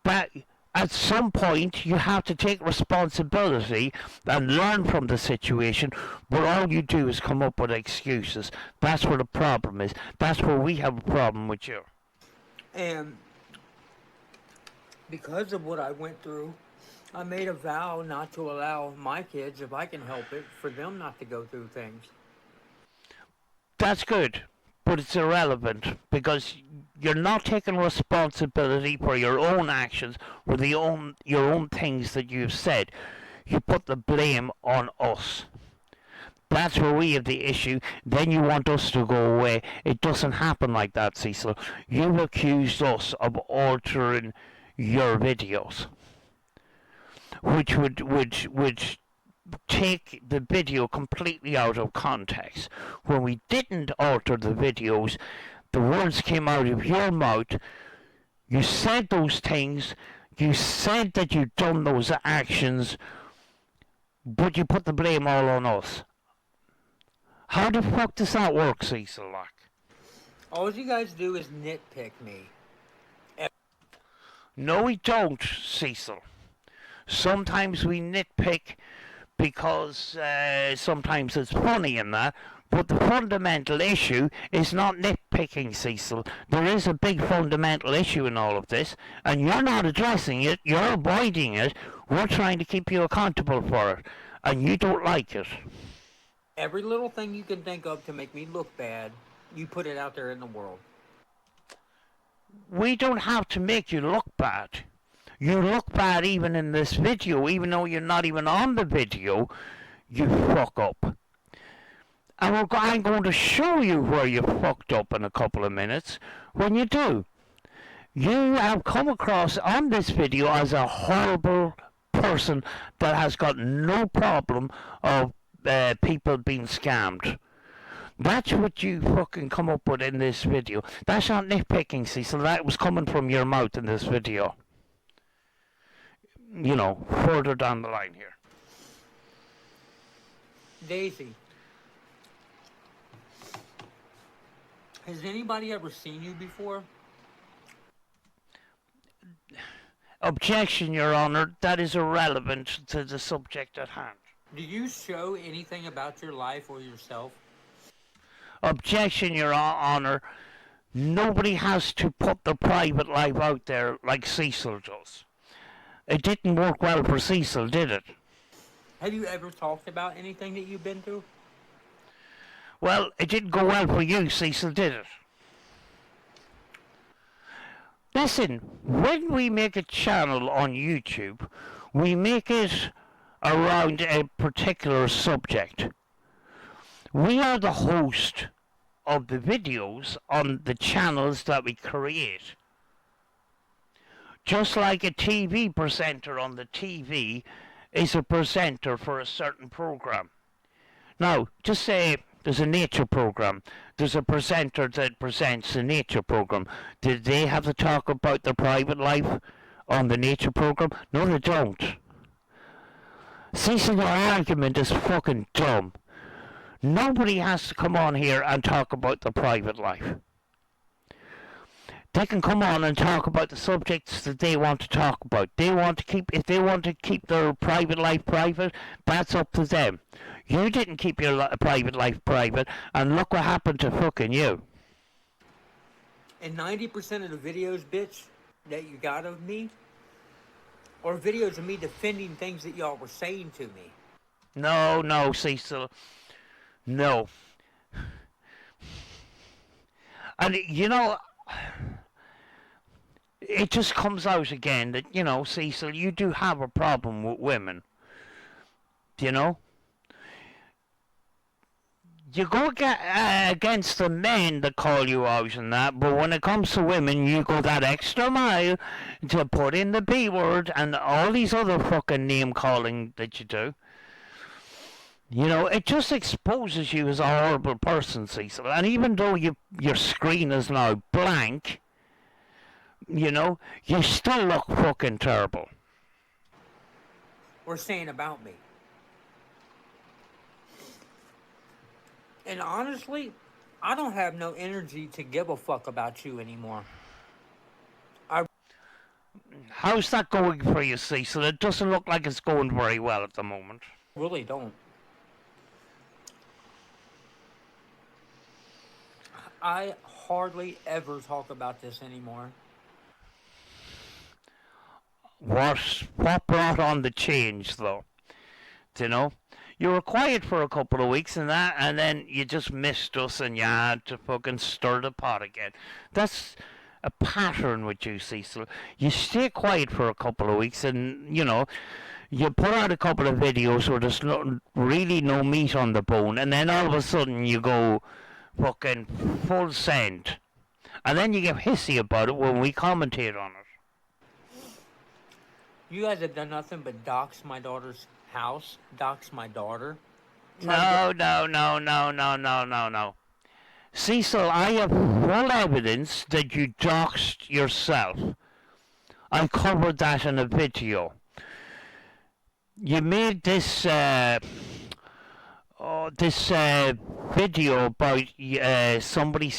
that at some point you have to take responsibility and learn from the situation, but all you do is come up with excuses. That's where the problem is. That's where we have a problem with you.
And Because of what I went through, I made a vow not to allow my kids, if I can help it, for them not to go through things.
That's good, but it's irrelevant because you're not taking responsibility for your own actions or your own things that you've said. You put the blame on us. That's where we have the issue. Then you want us to go away. It doesn't happen like that, Cecil. You've accused us of altering your videos, which would take the video completely out of context. When we didn't alter the videos, the words came out of your mouth. You said those things. You said that you'd done those actions, but you put the blame all on us. How the fuck does that work, Cecil? Like?
All you guys do is nitpick me.
No, we don't, Cecil. Sometimes we nitpick because sometimes it's funny and that, but the fundamental issue is not nitpicking, Cecil. There is a big fundamental issue in all of this, and you're not addressing it, you're avoiding it. We're trying to keep you accountable for it, and you don't like it.
Every little thing you can think of to make me look bad, you put it out there in the world.
We don't have to make you look bad. You look bad even in this video, even though you're not even on the video, you fuck up. And I'm going to show you where you fucked up in a couple of minutes when you do. You have come across on this video as a horrible person that has got no problem of people being scammed. That's what you fucking come up with in this video. That's not nitpicking, Cecil. That was coming from your mouth in this video. You know, further down the line here.
Daisy, has anybody ever seen you before?
Objection, Your Honor. That is irrelevant to the subject at hand.
Do you show anything about your life or yourself?
Objection, Your Honor. Nobody has to put their private life out there like Cecil does. It didn't work well for Cecil, did it?
Have you ever talked about anything that you've been through?
Well, it didn't go well for you, Cecil, did it? Listen, when we make a channel on YouTube, we make it around a particular subject. We are the host of the videos on the channels that we create. Just like a TV presenter on the TV is a presenter for a certain program. Now, just say there's a nature program. There's a presenter that presents a nature program. Did they have to talk about their private life on the nature program? No, they don't. Cecil, your argument is fucking dumb. Nobody has to come on here and talk about their private life. They can come on and talk about the subjects that they want to talk about. If they want to keep their private life private, that's up to them. You didn't keep your private life private, and look what happened to fucking you.
And 90% of the videos, bitch, that you got of me are videos of me defending things that y'all were saying to me.
No, Cecil. No. And, you know, it just comes out again that, you know, Cecil, you do have a problem with women. You know? You go against the men that call you out and that, but when it comes to women, you go that extra mile to put in the B word and all these other fucking name calling that you do. You know, it just exposes you as a horrible person, Cecil. And even though your screen is now blank, you know, you still look fucking terrible.
Or saying about me. And honestly, I don't have no energy to give a fuck about you anymore.
How's that going for you, Cecil? It doesn't look like it's going very well at the moment.
Really don't. I hardly ever talk about this anymore.
what brought on the change, though? You know? You were quiet for a couple of weeks and that, and then you just missed us and you had to fucking stir the pot again. That's a pattern with you, Cecil. You stay quiet for a couple of weeks and, you put out a couple of videos where there's really no meat on the bone, and then all of a sudden you go fucking full send. And then you get hissy about it when we commentate on it.
You guys have done nothing but dox my daughter's house, dox my daughter.
No. Cecil, I have full evidence that you doxed yourself. I covered that in a video. You made this video about somebody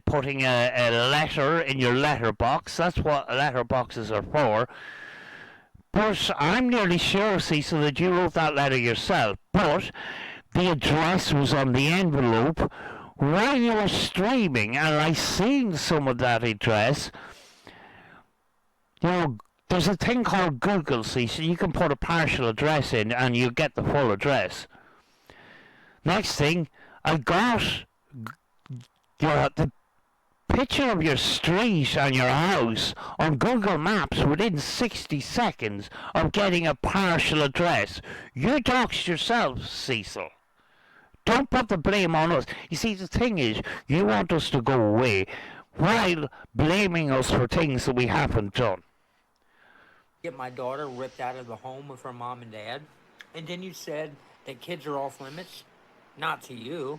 putting a letter in your letterbox. That's what letterboxes are for. But I'm nearly sure, Cecil, that you wrote that letter yourself. But the address was on the envelope while you were streaming, and I seen some of that address. There's a thing called Google, Cecil. You can put a partial address in, and you get the full address. Next thing, I got the picture of your street and your house on Google Maps within 60 seconds of getting a partial address. You doxed yourself, Cecil. Don't put the blame on us. You see, the thing is, you want us to go away while blaming us for things that we haven't done.
Get my daughter ripped out of the home with her mom and dad, and then you said that kids are off limits. Not to you.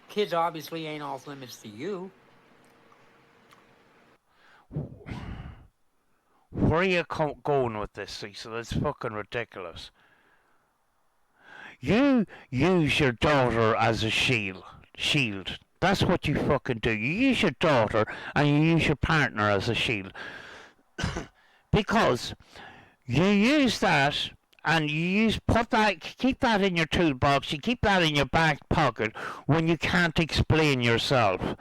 Kids obviously ain't off limits to you.
Where are you going with this, Cecil? It's fucking ridiculous. You use your daughter as a shield. That's what you fucking do. You use your daughter and you use your partner as a shield. Because you use that and keep that in your toolbox, you keep that in your back pocket when you can't explain yourself.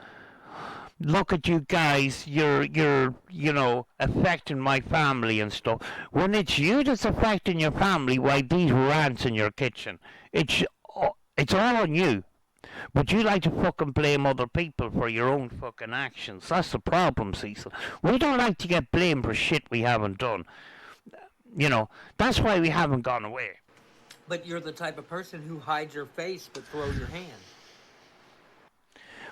Look at you guys, you're affecting my family and stuff. When it's you that's affecting your family, why these rants in your kitchen? It's all on you. But you like to fucking blame other people for your own fucking actions. That's the problem, Cecil. We don't like to get blamed for shit we haven't done. That's why we haven't gone away.
But you're the type of person who hides your face but throws your hand.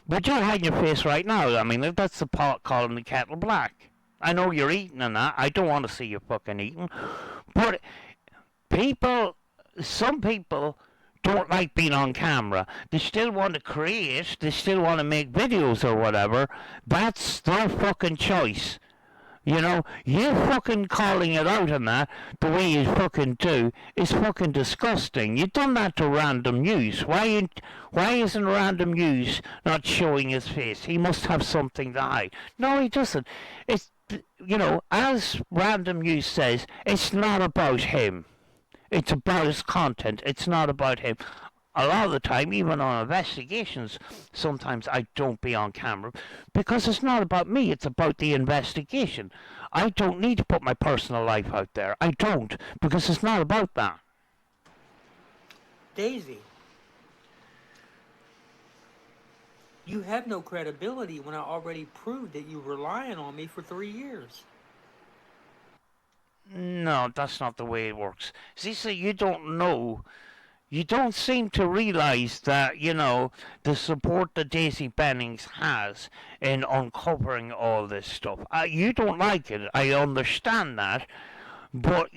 But you're hiding your face right now. I mean, that's the pot calling the kettle black. I know you're eating and that. I don't want to see you fucking eating. But some people don't like being on camera. They still want to create. They still want to make videos or whatever. That's their fucking choice. You fucking calling it out on that, the way you fucking do, is fucking disgusting. You've done that to Random News. Why isn't Random News not showing his face? He must have something to hide. No, he doesn't. It's, as Random News says, it's not about him. It's about his content. It's not about him. A lot of the time, even on investigations, sometimes I don't be on camera because it's not about me, it's about the investigation. I don't need to put my personal life out there. I don't, because it's not about that.
Daisy, you have no credibility when I already proved that you were relying on me for 3 years.
No, that's not the way it works. See, so you don't know. You don't seem to realize that, the support that Daisy Bennings has in uncovering all this stuff. You don't like it. I understand that. But,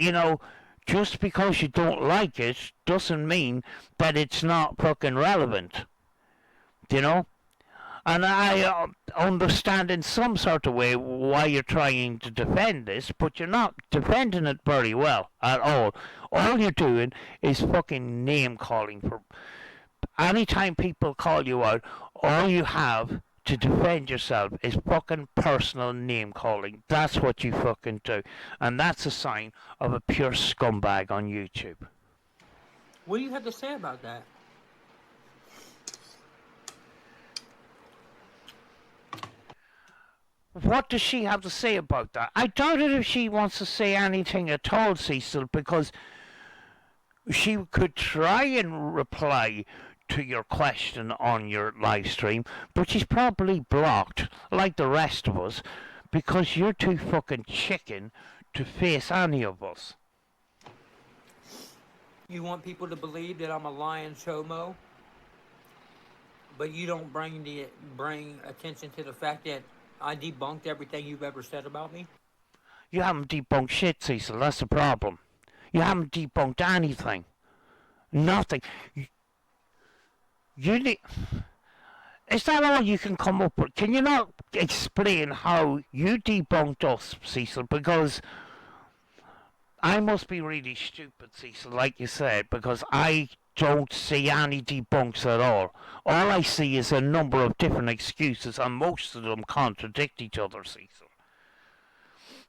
just because you don't like it doesn't mean that it's not fucking relevant. And I understand in some sort of way why you're trying to defend this, but you're not defending it very well at all. All you're doing is fucking name calling. For anytime people call you out, all you have to defend yourself is fucking personal name calling. That's what you fucking do. And that's a sign of a pure scumbag on YouTube.
What do you have to say about that?
What does she have to say about that? I doubt it if she wants to say anything at all, Cecil, because she could try and reply to your question on your live stream, but she's probably blocked, like the rest of us, because you're too fucking chicken to face any of us.
You want people to believe that I'm a lying chomo, but you don't bring attention to the fact that I debunked everything you've ever said about me?
You haven't debunked shit, Cecil, that's the problem. You haven't debunked anything. Nothing. You need... Is that all you can come up with? Can you not explain how you debunked us, Cecil? Because I must be really stupid, Cecil, like you said, because I don't see any debunks at all. All I see is a number of different excuses, and most of them contradict each other, Cecil.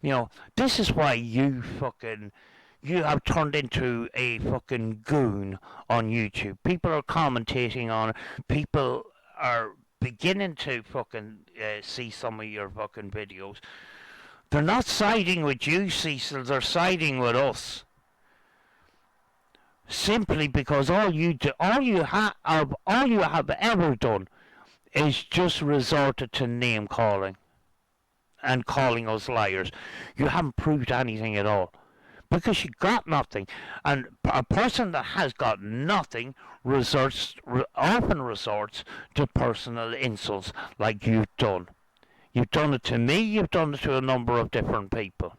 You know, this is why you have turned into a fucking goon on YouTube. People are commentating on it. People are beginning to fucking see some of your fucking videos. They're not siding with you, Cecil. They're siding with us. Simply because all you have ever done is just resorted to name calling and calling us liars. You haven't proved anything at all. Because you got nothing. And a person that has got nothing often resorts to personal insults like you've done. You've done it to me, you've done it to a number of different people.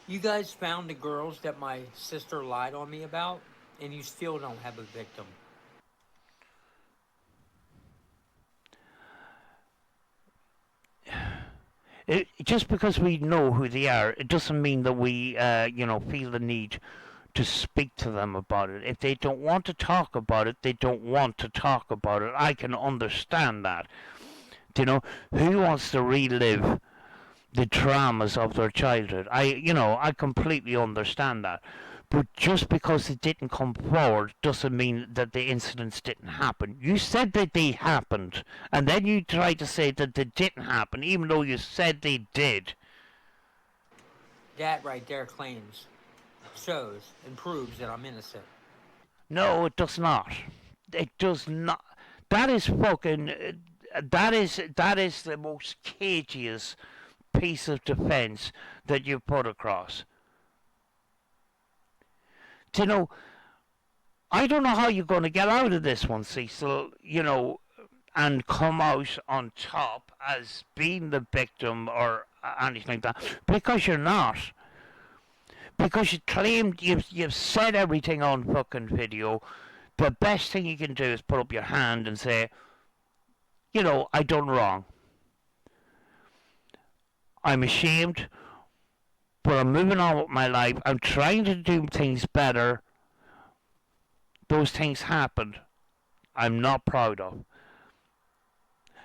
You guys found the girls that my sister lied on me about, and you still don't have a victim.
Just because we know who they are, it doesn't mean that we, feel the need to speak to them about it. If they don't want to talk about it, they don't want to talk about it. I can understand that. You know, who wants to relive the traumas of their childhood? I completely understand that. But just because it didn't come forward doesn't mean that the incidents didn't happen. You said that they happened, and then you tried to say that they didn't happen, even though you said they did.
That right there shows and proves that I'm innocent.
No, it does not. It does not. That is fucking. That is the most cagiest piece of defense that you've put across. You know, I don't know how you're going to get out of this one, Cecil, and come out on top as being the victim or anything like that, because you're not. Because you claimed, you've said everything on fucking video. The best thing you can do is put up your hand and say, I done wrong. I'm ashamed, but I'm moving on with my life. I'm trying to do things better. Those things happened. I'm not proud of.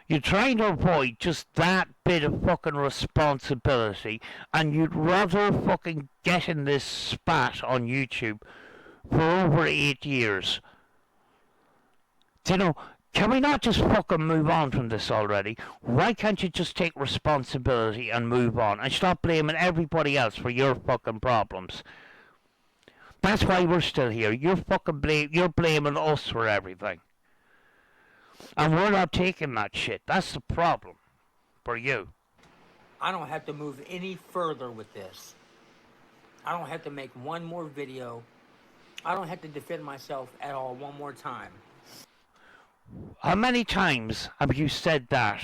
You're trying to avoid just that bit of fucking responsibility, and you'd rather fucking get in this spat on YouTube for over 8 years. Can we not just fucking move on from this already? Why can't you just take responsibility and move on and stop blaming everybody else for your fucking problems? That's why we're still here. You're blaming us for everything. And we're not taking that shit. That's the problem for you.
I don't have to move any further with this. I don't have to make one more video. I don't have to defend myself at all one more time.
How many times have you said that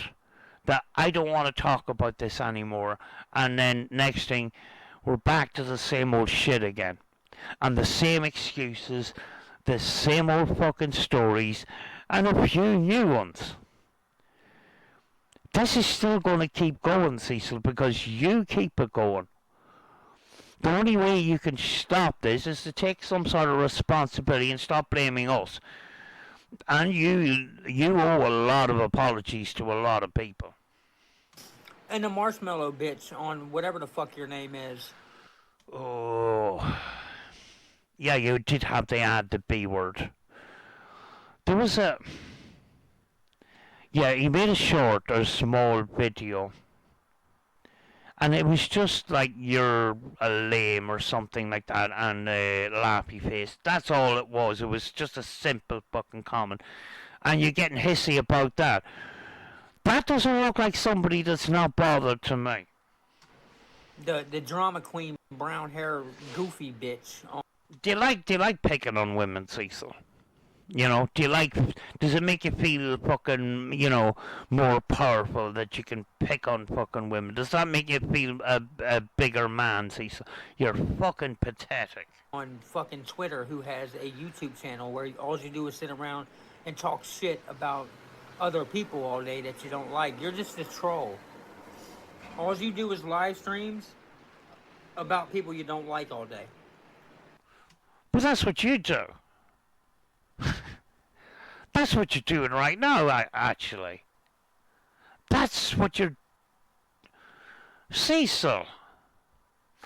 I don't want to talk about this anymore, and then next thing we're back to the same old shit again, and the same excuses, the same old fucking stories, and a few new ones. This is still going to keep going, Cecil, because you keep it going. The only way you can stop this is to take some sort of responsibility and stop blaming us. And you owe a lot of apologies to a lot of people.
And the marshmallow bitch on whatever the fuck your name is.
Oh. Yeah, you did have to add the B word. There was a... Yeah, he made a short or small video. And it was just like you're a lame or something like that and a laughy face. That's all it was. It was just a simple fucking comment. And you're getting hissy about that. That doesn't look like somebody that's not bothered to me.
The drama queen, brown hair, goofy bitch.
Do you like picking on women, Cecil? You know, does it make you feel fucking, more powerful that you can pick on fucking women? Does that make you feel a bigger man, Cecil? You're fucking pathetic.
On fucking Twitter who has a YouTube channel where all you do is sit around and talk shit about other people all day that you don't like. You're just a troll. All you do is live streams about people you don't like all day.
But that's what you do. That's what you're doing right now, actually. That's what you're... Cecil,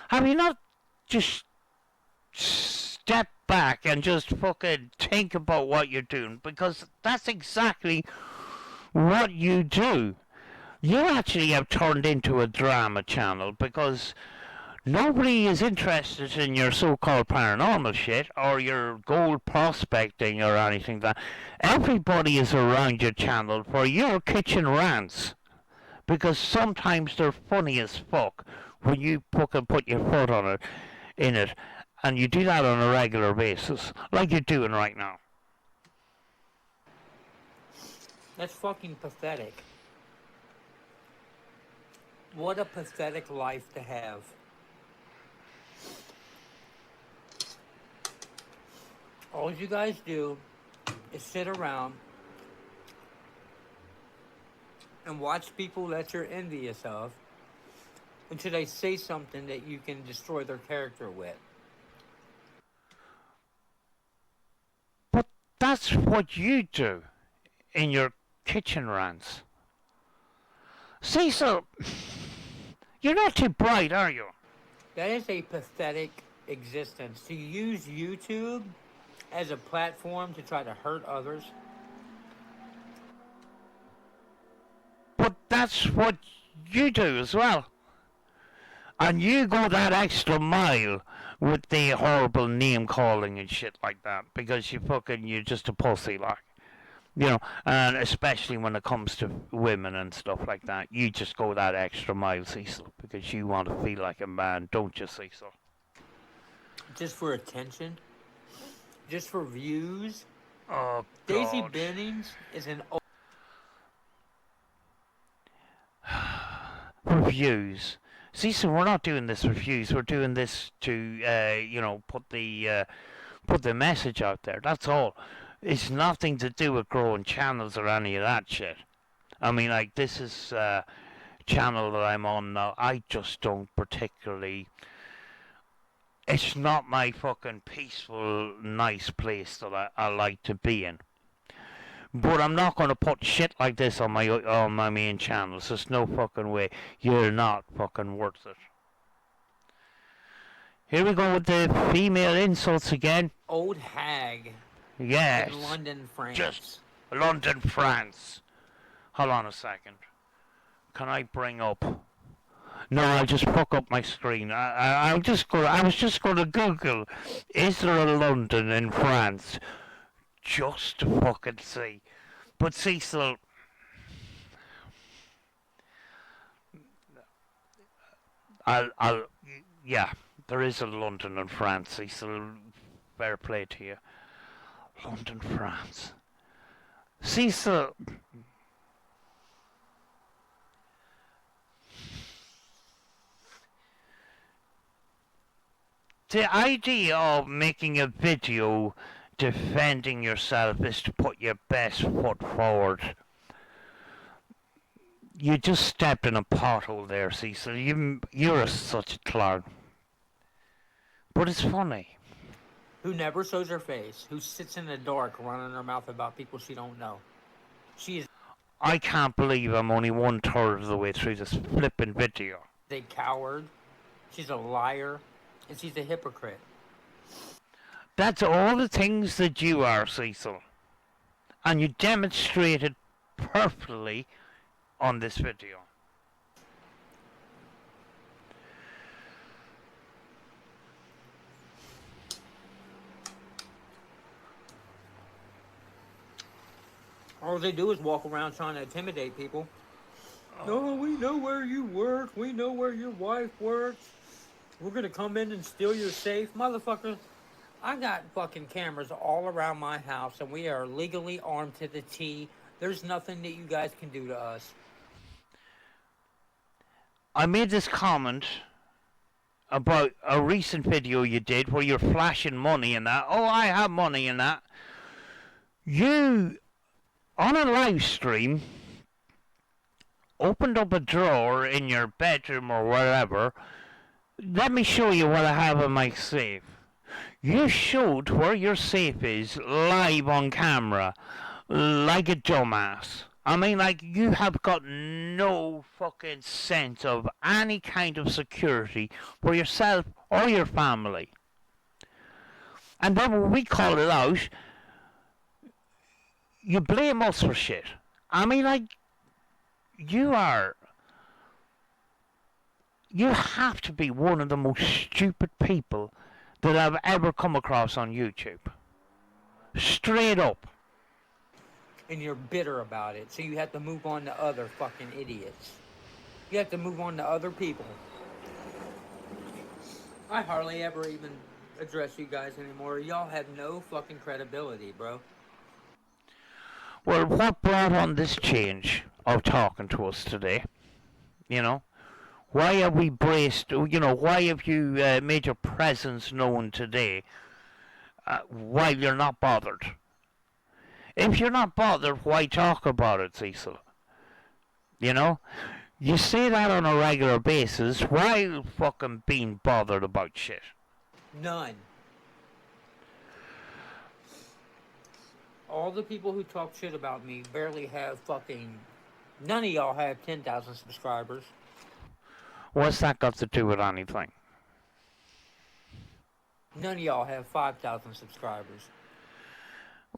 have you not just step back and just fucking think about what you're doing? Because that's exactly what you do. You actually have turned into a drama channel because nobody is interested in your so-called paranormal shit or your gold prospecting or anything like that. Everybody is around your channel for your kitchen rants because sometimes they're funny as fuck when you fucking put your foot on it, in it, and you do that on a regular basis, like you're doing right now.
That's fucking pathetic. What a pathetic life to have. All you guys do is sit around and watch people that you're envious of until they say something that you can destroy their character with.
But that's what you do in your kitchen rants. Cecil, you're not too bright, are you?
That is a pathetic existence. To use YouTube as a platform to try to hurt others.
But that's what you do as well. And you go that extra mile with the horrible name calling and shit like that because you're just a pussy, like. And especially when it comes to women and stuff like that, you just go that extra mile, Cecil, because you want to feel like a man, don't you, Cecil?
Just for attention? Just for views?
Oh, God.
Daisy Bennings is an
Reviews. Cecil, we're not doing this for views. We're doing this to, put the message out there. That's all. It's nothing to do with growing channels or any of that shit. I mean, like, this is a channel that I'm on now. I just don't particularly... It's not my fucking peaceful, nice place that I like to be in. But I'm not going to put shit like this on my main channels. There's no fucking way. You're not fucking worth it. Here we go with the female insults again.
old hag
Yes.
in London, France.
Just London, France. Hold on a second. Can I bring up? No, I'll just fuck up my screen. I was just going to Google, is there a London in France? Just to fucking see. But Cecil, yeah, there is a London in France, Cecil. Fair play to you. London, France. Cecil. The idea of making a video defending yourself is to put your best foot forward. You just stepped in a pothole there, Cecil. You're such a clown. But it's funny.
Who never shows her face, who sits in the dark running her mouth about people she don't know. She is
I can't believe I'm only 1/3 of the way through this flippin' video.
a coward, she's a liar, and she's a hypocrite.
That's all the things that you are, Cecil. And you demonstrated perfectly on this video.
All they do is walk around trying to intimidate people. No, we know where you work. We know where your wife works. We're gonna come in and steal your safe. Motherfucker, I got fucking cameras all around my house and we are legally armed to the T. There's nothing that you guys can do to us.
I made this comment about a recent video you did where you're flashing money and that. Oh, I have money and that. You, on a live stream, opened up a drawer in your bedroom or wherever. Let me show you what I have in my safe. You showed where your safe is live on camera, like a dumbass. I mean, like, you have got no fucking sense of any kind of security for yourself or your family. And then when we call it out, you blame us for shit. I mean, like, you have to be one of the most stupid people that I've ever come across on YouTube. Straight up.
And you're bitter about it, so you have to move on to other fucking idiots. You have to move on to other people. I hardly ever even address you guys anymore. Y'all have no fucking credibility, bro.
Well, what brought on this change of talking to us today? You know? Why have we braced, why have you made your presence known today while you're not bothered? If you're not bothered, why talk about it, Cecil? You know? You say that on a regular basis while fucking being bothered about shit.
None. All the people who talk shit about me barely have fucking... None of y'all have 10,000 subscribers.
What's that got to do with anything?
None of y'all have 5,000 subscribers.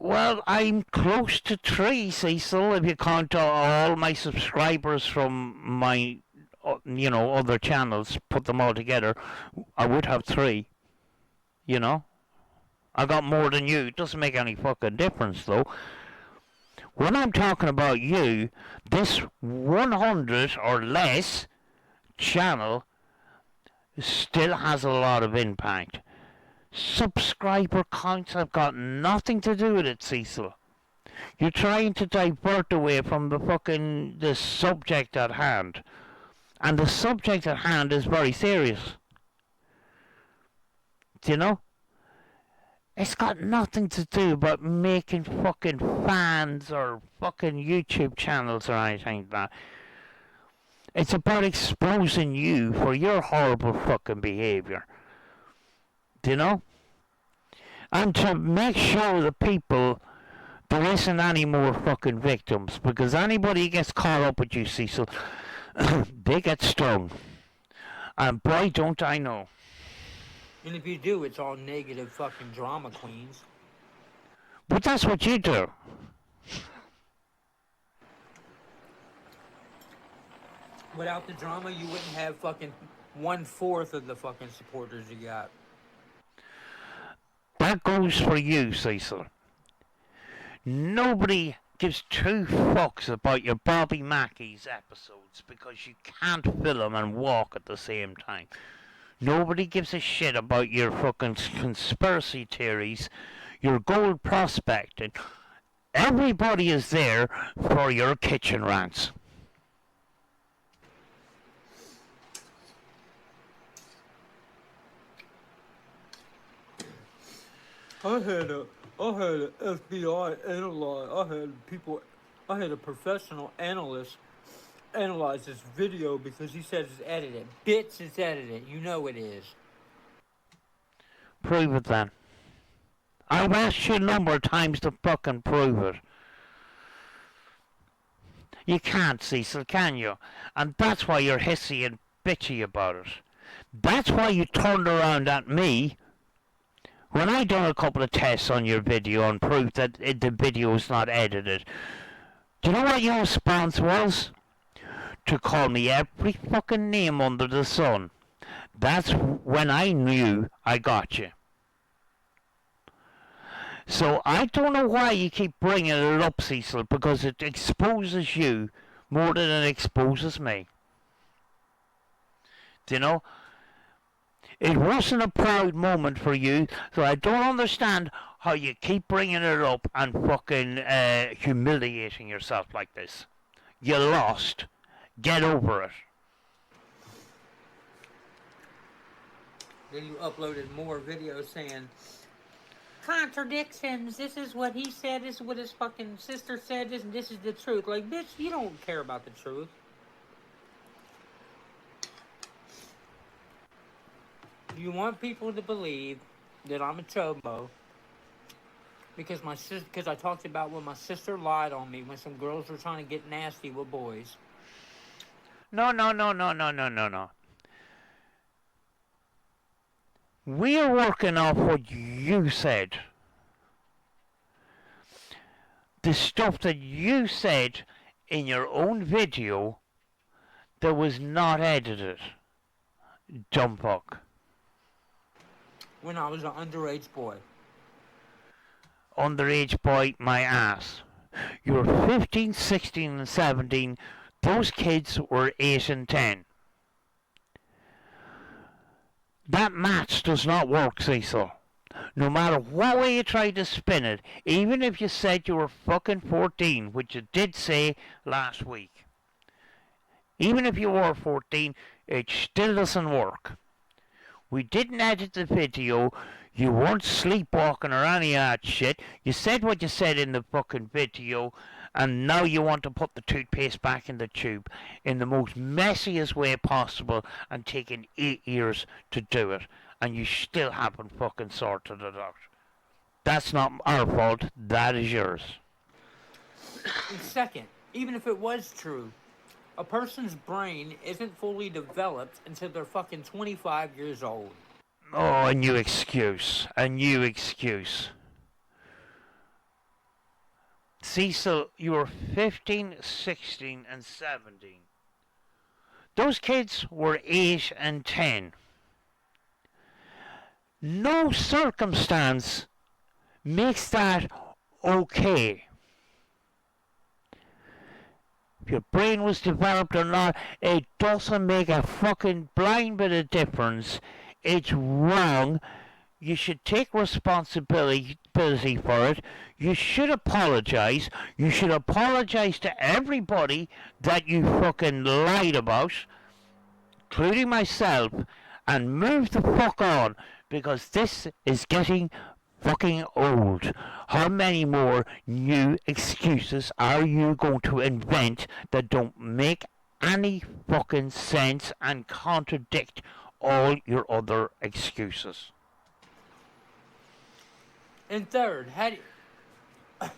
Well, I'm close to 3, Cecil, if you count all my subscribers from my, other channels, put them all together. I would have 3, you know? I got more than you. It doesn't make any fucking difference, though. When I'm talking about you, this 100 or less channel still has a lot of impact. Subscriber counts have got nothing to do with it, Cecil. You're trying to divert away from the subject at hand. And the subject at hand is very serious. Do you know? It's got nothing to do about making fucking fans or fucking YouTube channels or anything like that. It's about exposing you for your horrible fucking behaviour. Do you know? And to make sure the people, there isn't any more fucking victims. Because anybody who gets caught up with you, Cecil, they get stung. And boy, don't I know.
And if you do, it's all negative fucking drama queens.
But that's what you do.
Without the drama, you wouldn't have fucking 1/4 of the fucking supporters you got.
That goes for you, Cecil. Nobody gives 2 fucks about your Bobby Mackey's episodes because you can't film and walk at the same time. Nobody gives a shit about your fucking conspiracy theories, your gold prospecting. Everybody is there for your kitchen rants.
I had a FBI analyze. I had a professional analyst analyze this video because he says it's edited. Bits, it's edited. You know it is.
Prove it then. I've asked you a number of times to fucking prove it. You can't, Cecil, can you? And that's why you're hissy and bitchy about it. That's why you turned around at me when I done a couple of tests on your video and proved that the video is not edited. Do you know what your response was? To call me every fucking name under the sun. That's when I knew I got you. So I don't know why you keep bringing it up, Cecil, because it exposes you more than it exposes me. Do you know? It wasn't a proud moment for you, so I don't understand how you keep bringing it up and fucking humiliating yourself like this. You lost. Get over it.
Then you uploaded more videos saying, contradictions, this is what he said, this is what his fucking sister said, this is the truth. Like, bitch, you don't care about the truth. You want people to believe that I'm a chobo because I talked about when my sister lied on me when some girls were trying to get nasty with boys.
No. We're working off what you said. The stuff that you said in your own video that was not edited. Dumb fuck.
When I was an underage boy.
Underage boy, my ass. You were 15, 16, and 17. Those kids were 8 and 10. That match does not work, Cecil. No matter what way you try to spin it, even if you said you were fucking 14, which you did say last week. Even if you were 14, it still doesn't work. We didn't edit the video. You weren't sleepwalking or any of that shit. You said what you said in the fucking video, and now you want to put the toothpaste back in the tube in the most messiest way possible and taking 8 years to do it, and you still haven't fucking sorted it out. That's not our fault. That is yours.
And second, even if it was true, a person's brain isn't fully developed until they're fucking 25 years old.
Oh, a new excuse. A new excuse. Cecil, you were 15, 16, and 17. Those kids were 8 and 10. No circumstance makes that okay. If your brain was developed or not, it doesn't make a fucking blind bit of difference. It's wrong. You should take responsibility for it. You should apologize. You should apologize to everybody that you fucking lied about, including myself, and move the fuck on, because this is getting fucking old. How many more new excuses are you going to invent that don't make any fucking sense and contradict all your other excuses?
And third, do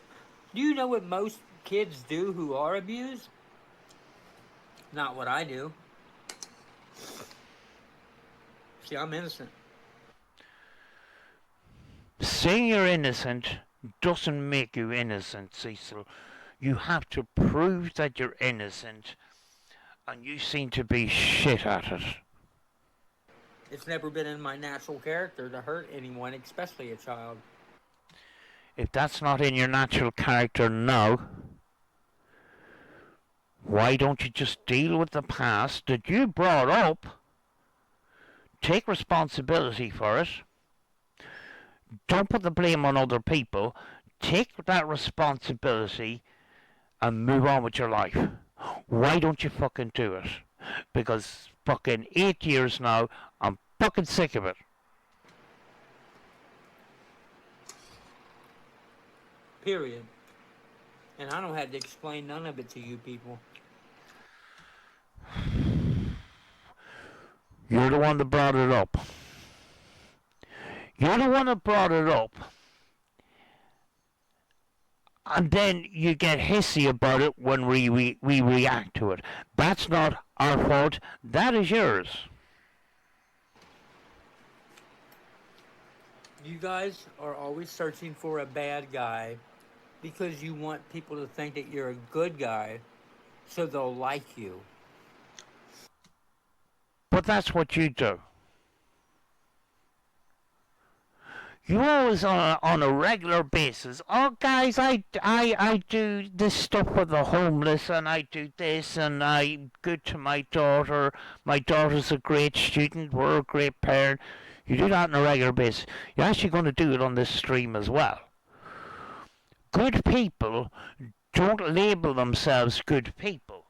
you know what most kids do who are abused? Not what I do. See, I'm innocent.
Saying you're innocent doesn't make you innocent, Cecil. You have to prove that you're innocent, and you seem to be shit at it.
It's never been in my natural character to hurt anyone, especially a child.
If that's not in your natural character now, why don't you just deal with the past that you brought up? Take responsibility for it. Don't put the blame on other people. Take that responsibility and move on with your life. Why don't you fucking do it? Because fucking 8 years now, I'm fucking sick of it.
Period. And I don't have to explain none of it to you people.
You're the one that brought it up. You're the one that brought it up. And then you get hissy about it when we react to it. That's not our fault. That is yours.
You guys are always searching for a bad guy Because you want people to think that you're a good guy, so they'll like you.
But that's what you do. You always on a regular basis. Oh, guys, I do this stuff for the homeless, and I do this, and I'm good to my daughter. My daughter's a great student. We're a great parent. You do that on a regular basis. You're actually going to do it on this stream as well. Good people don't label themselves good people.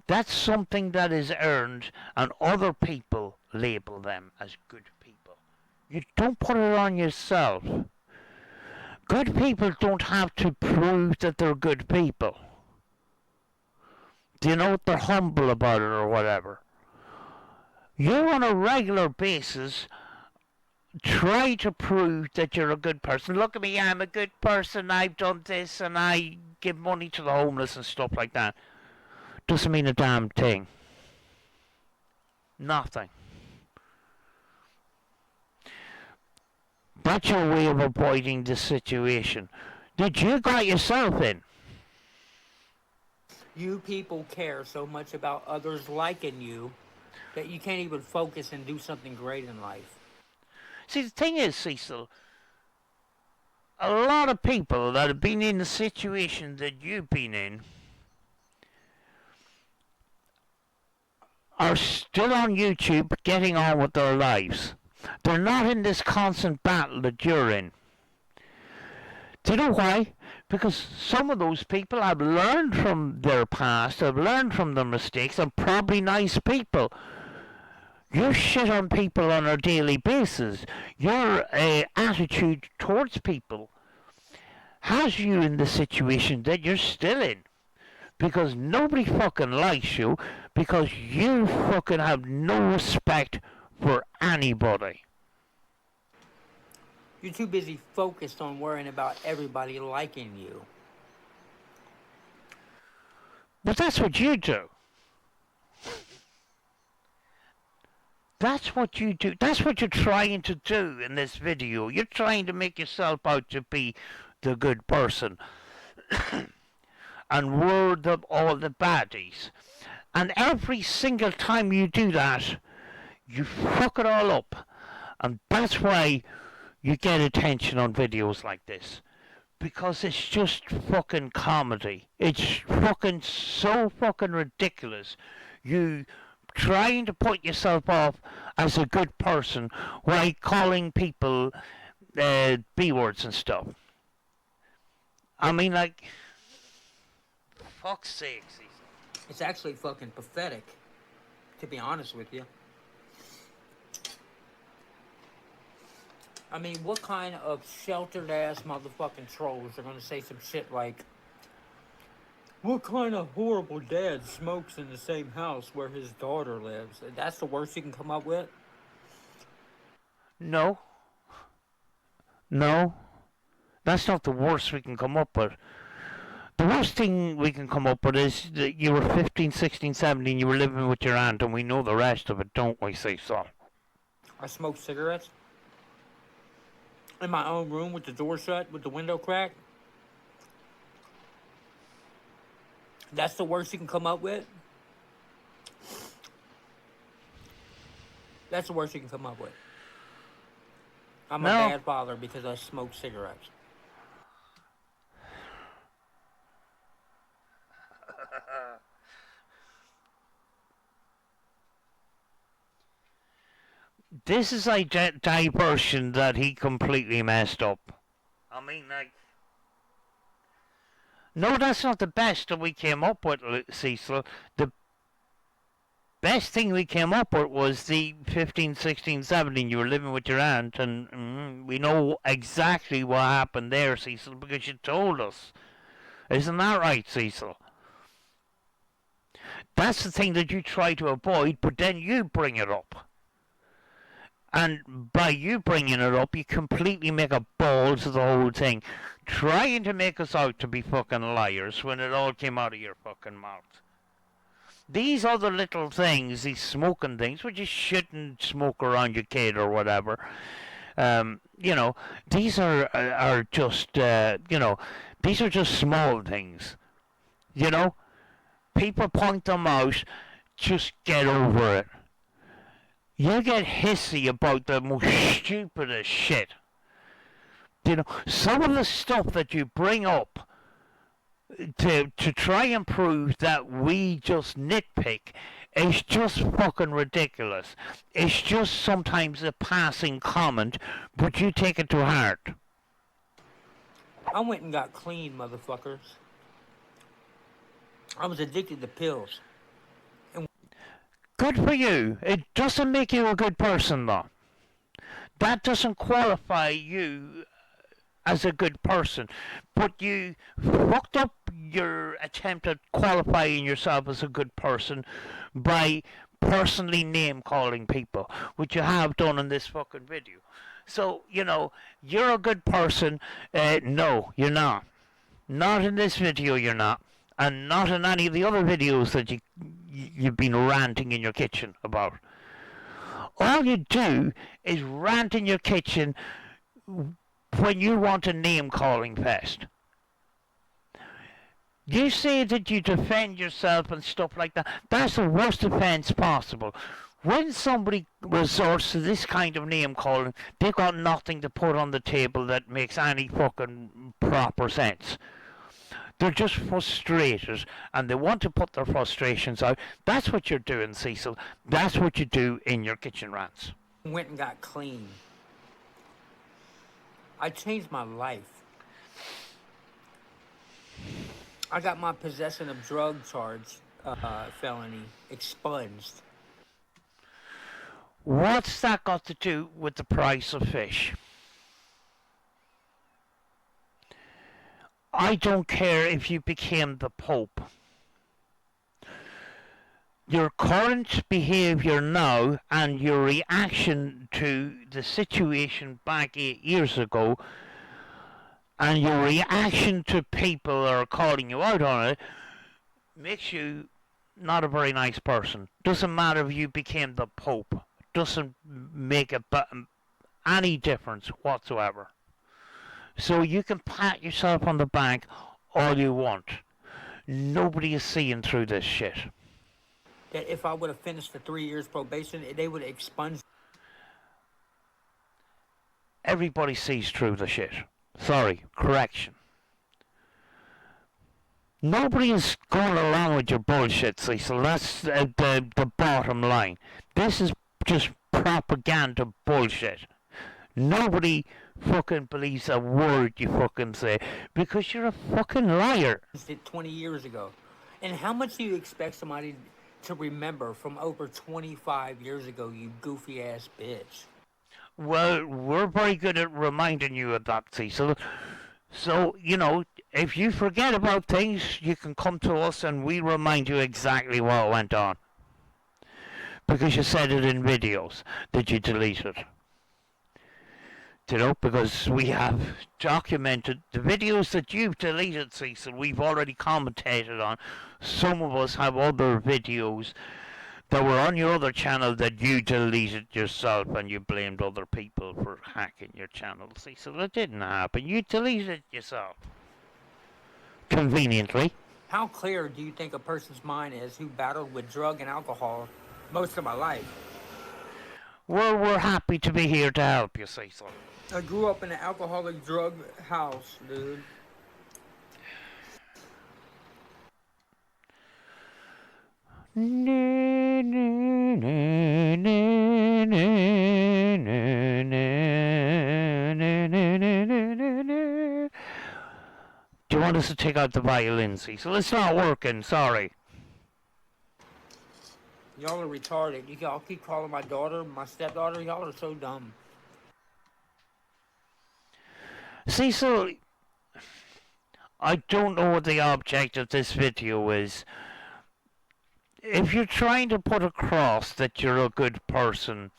That's something that is earned, and other people label them as good people. You don't put it on yourself. Good people don't have to prove that they're good people. Do you know, they're humble about it or whatever. You on a regular basis try to prove that you're a good person. Look at me, I'm a good person, I've done this, and I give money to the homeless and stuff like that. Doesn't mean a damn thing. Nothing. That's your way of avoiding the situation that you got yourself in.
You people care so much about others liking you that you can't even focus and do something great in life.
See, the thing is, Cecil, a lot of people that have been in the situation that you've been in are still on YouTube getting on with their lives. They're not in this constant battle that you're in. Do you know why? Because some of those people have learned from their past, have learned from their mistakes, and probably nice people. You shit on people on a daily basis. Your attitude towards people has you in the situation that you're still in. Because nobody fucking likes you, because you fucking have no respect for anybody.
You're too busy focused on worrying about everybody liking you.
But that's what you do. That's what you do. That's what you're trying to do in this video. You're trying to make yourself out to be the good person. And we're all the baddies. And every single time you do that, you fuck it all up. And that's why you get attention on videos like this. Because it's just fucking comedy. It's fucking so fucking ridiculous. You trying to put yourself off as a good person while calling people B-words and stuff. I mean, like, fuck's sake, Cecil.
It's actually fucking pathetic, to be honest with you. I mean, what kind of sheltered ass motherfucking trolls are gonna say some shit like, what kind of horrible dad smokes in the same house where his daughter lives? That's the worst you can come up with?
No. No. That's not the worst we can come up with. The worst thing we can come up with is that you were 15, 16, 17, you were living with your aunt, and we know the rest of it, don't we, Cecil?
I smoke cigarettes in my own room with the door shut, with the window cracked. That's the worst you can come up with? That's the worst you can come up with. I'm a bad father because I smoke cigarettes.
This is a diversion that he completely messed up. I mean, like... No, that's not the best that we came up with, Cecil. The best thing we came up with was the 15, 16, 17. You were living with your aunt, and we know exactly what happened there, Cecil, because you told us. Isn't that right, Cecil? That's the thing that you try to avoid, but then you bring it up. And by you bringing it up, you completely make a balls of the whole thing. Trying to make us out to be fucking liars when it all came out of your fucking mouth. These other little things, these smoking things, which you shouldn't smoke around your kid or whatever, you know, these are just, these are just small things, you know? People point them out, just get over it. You get hissy about the most stupidest shit. You know, some of the stuff that you bring up to try and prove that we just nitpick is just fucking ridiculous. It's just sometimes a passing comment, but you take it to heart.
I went and got clean, motherfuckers. I was addicted to pills.
Good for you. It doesn't make you a good person, though. That doesn't qualify you as a good person. But you fucked up your attempt at qualifying yourself as a good person by personally name-calling people, which you have done in this fucking video. So, you know, you're a good person. No, you're not. Not in this video, you're not. And not in any of the other videos that you've been ranting in your kitchen about. All you do is rant in your kitchen when you want a name-calling fest. You say that you defend yourself and stuff like that. That's the worst offense possible. When somebody resorts to this kind of name-calling, they've got nothing to put on the table that makes any fucking proper sense. They're just frustrated, and they want to put their frustrations out. That's what you're doing, Cecil. That's what you do in your kitchen rants.
Went and got clean. I changed my life. I got my possession of drug charge felony expunged.
What's that got to do with the price of fish? I don't care if you became the Pope. Your current behaviour now and your reaction to the situation back 8 years ago and your reaction to people that are calling you out on it makes you not a very nice person. Doesn't matter if you became the Pope. Doesn't make any difference whatsoever. So you can pat yourself on the back all you want. Nobody is seeing through this shit.
That if I would have finished the 3 years probation, they would have expunged.
Everybody sees through the shit. Sorry, correction. Nobody is going along with your bullshit, Cecil. That's the bottom line. This is just propaganda bullshit. Nobody fucking believes a word you fucking say because you're a fucking liar.
20 years ago. And how much do you expect somebody to remember from over 25 years ago, you goofy ass bitch?
Well, we're very good at reminding you of that, Cecil. So, you know, if you forget about things, you can come to us and we remind you exactly what went on. Because you said it in videos that you deleted. You know, because we have documented the videos that you've deleted, Cecil, we've already commentated on. Some of us have other videos that were on your other channel that you deleted yourself and you blamed other people for hacking your channel, Cecil. It didn't happen. You deleted it yourself. Conveniently.
How clear do you think a person's mind is who battled with drug and alcohol most of my life?
Well, we're happy to be here to help you, Cecil.
I grew up in an alcoholic drug house, dude.
Do you want us to take out the violin, Cecil? It's not working, sorry.
Y'all are retarded. Y'all keep calling my daughter, my stepdaughter. Y'all are so dumb.
Cecil, I don't know what the object of this video is. If you're trying to put across that you're a good person,